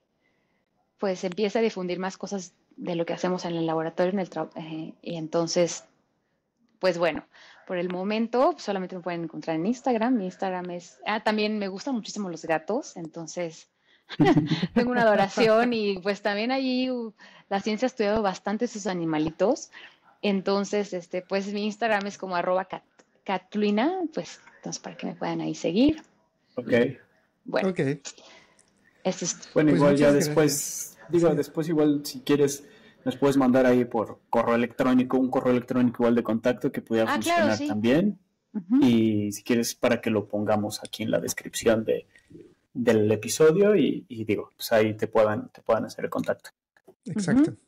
pues empiece a difundir más cosas de lo que hacemos en el laboratorio, y entonces, pues bueno, por el momento solamente me pueden encontrar en Instagram. Mi Instagram también me gustan muchísimo los gatos, entonces tengo una adoración y pues también allí la ciencia ha estudiado bastante sus animalitos. Entonces, pues mi Instagram es como @Catlina, pues entonces para que me puedan ahí seguir. Ok. Bueno, Ok. eso es. Bueno, Pues igual ya muchas después, gracias. Sí. después igual si quieres nos puedes mandar ahí por correo electrónico, un correo electrónico igual de contacto que pudiera Claro, funcionar sí. también. Ujú. Y si quieres para que lo pongamos aquí en la descripción del episodio y digo, pues ahí te puedan hacer el contacto. Exacto. Ujú.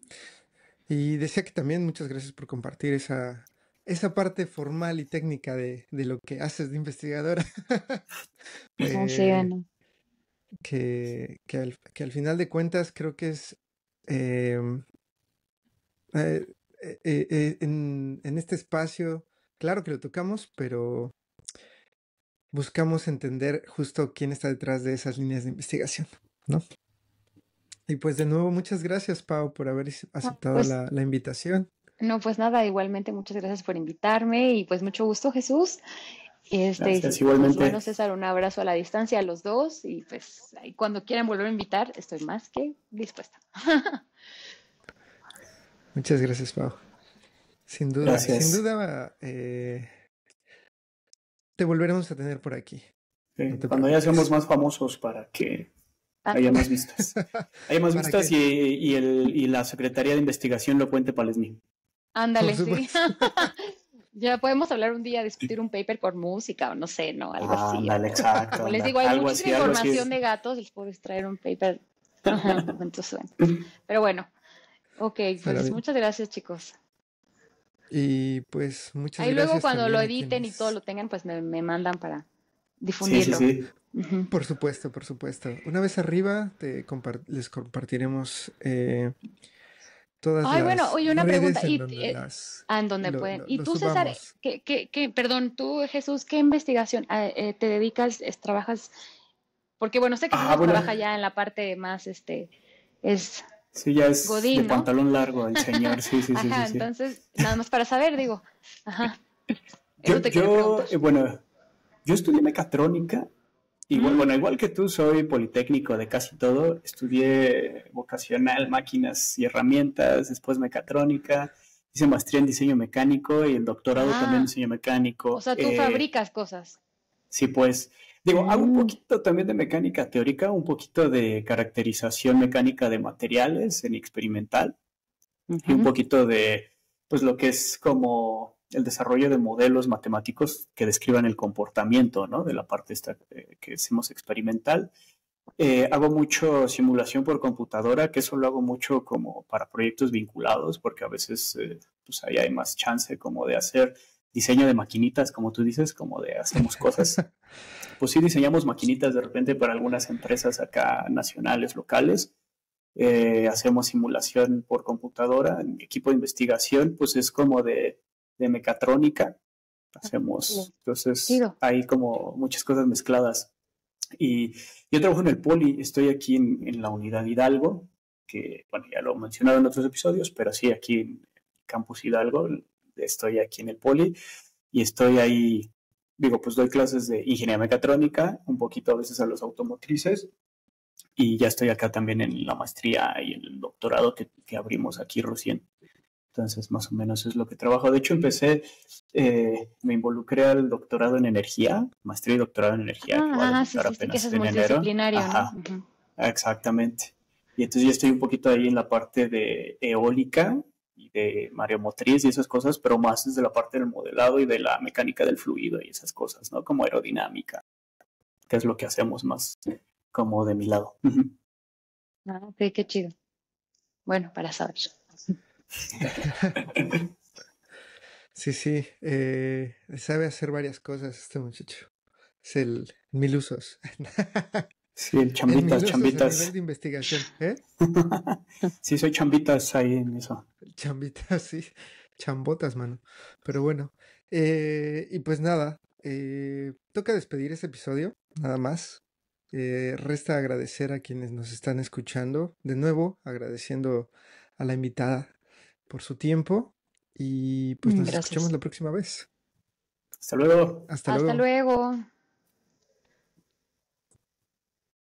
Y decía que también muchas gracias por compartir esa parte formal y técnica de lo que haces de investigadora. No sé, bueno. Que al final de cuentas creo que es em, eh, en este espacio, claro que lo tocamos, pero buscamos entender justo quién está detrás de esas líneas de investigación, ¿no? Y pues de nuevo, muchas gracias, Pau, por haber aceptado Pues la invitación. no, pues nada, igualmente muchas gracias por invitarme y pues mucho gusto, Jesús. Gracias, Pues igualmente. bueno, César, un abrazo a la distancia a los dos y pues ahí cuando quieran volver a invitar, estoy más que dispuesta. Muchas gracias, Pau. Sin Gracias. duda, te volveremos a tener por aquí. No te Cuando ya seamos preocupes. más famosos para que haya más vistas. Haya más ¿Para vistas qué? y la Secretaría de Investigación lo cuente para el SNI. Por Ándale, sí. supuesto. Ya podemos hablar un día, discutir un paper con música o no sé, ¿no? Algo así. Ándale, exacto, Como les ándale. digo, hay Algo muchísima así, algo así. información de gatos, les puedo extraer un paper. Ajá, entonces, bueno. Pero bueno, ok, Suena pues bien. muchas gracias, chicos. Y pues muchas Ahí luego gracias cuando lo también a editen y todo quienes... lo tengan, pues me mandan para Sí, sí, difundirlo. sí. Ujú. Por supuesto, por supuesto. Una vez arriba les compartiremos todas Ay, bueno, las oye, una pregunta. redes en donde las En donde pueden. Y lo tú, César, subamos. perdón, tú, Jesús, ¿qué investigación te dedicas, trabajas? Porque, bueno, sé que Ah, César bueno, trabaja ya en la parte más, es sí, ya es de Godín, ¿no? pantalón largo el señor. Sí, sí, sí, sí, Ajá, sí. entonces, nada más para saber, digo, ajá, eso Yo, te quería yo, preguntar. bueno, yo estudié mecatrónica. Igual, Mm, bueno, igual que tú, soy politécnico de casi todo. Estudié vocacional, máquinas y herramientas, después mecatrónica. Hice maestría en diseño mecánico y el doctorado también en ah, diseño o mecánico. sea, tú fabricas cosas. Sí, pues, digo, hago un Mm, poquito también de mecánica teórica, un poquito de caracterización mecánica de materiales en experimental y un ujú. poquito de, pues, lo que es como el desarrollo de modelos matemáticos que describan el comportamiento, ¿no? De la parte esta que hacemos experimental. Hago mucho simulación por computadora, que eso lo hago mucho como para proyectos vinculados, porque a veces pues ahí hay más chance como de hacer diseño de maquinitas, como tú dices, como de hacemos cosas. Pues sí diseñamos maquinitas de repente para algunas empresas acá nacionales, locales. Hacemos simulación por computadora. En mi equipo de investigación, pues es como de mecatrónica. Hacemos, entonces Chido. hay como muchas cosas mezcladas. Y yo trabajo en el Poli, estoy aquí en la unidad Hidalgo, que bueno, ya lo he mencionado en otros episodios, pero sí, aquí en Campus Hidalgo, estoy aquí en el Poli y estoy ahí, digo, pues doy clases de ingeniería mecatrónica, un poquito a veces a los automotrices, y ya estoy acá también en la maestría y en el doctorado que abrimos aquí recién. Entonces, más o menos es lo que trabajo. De hecho, me involucré al doctorado en energía, maestría y doctorado en energía, que va a Sí, debutar sí, sí, que eso apenas es en enero. multidisciplinario, ¿no? Ajá, Ujú. exactamente. Y entonces ya estoy un poquito ahí en la parte de eólica y de mareomotriz y esas cosas, pero más desde la parte del modelado y de la mecánica del fluido y esas cosas, ¿no? Como aerodinámica, que es lo que hacemos más como de mi lado. Ok, qué chido. Bueno, para saber. Sí, sí, sabe hacer varias cosas este muchacho. Es el mil usos. Sí, el En chambitas, mil usos a nivel chambitas. de investigación, ¿eh? Sí, soy chambitas ahí en eso. Chambitas, sí. Chambotas, mano. Pero bueno. Y pues nada, toca despedir este episodio, nada más. Resta agradecer a quienes nos están escuchando. De nuevo, agradeciendo a la invitada por su tiempo. Y pues nos escuchamos Gracias. la próxima vez. Hasta luego. Hasta Hasta luego. luego.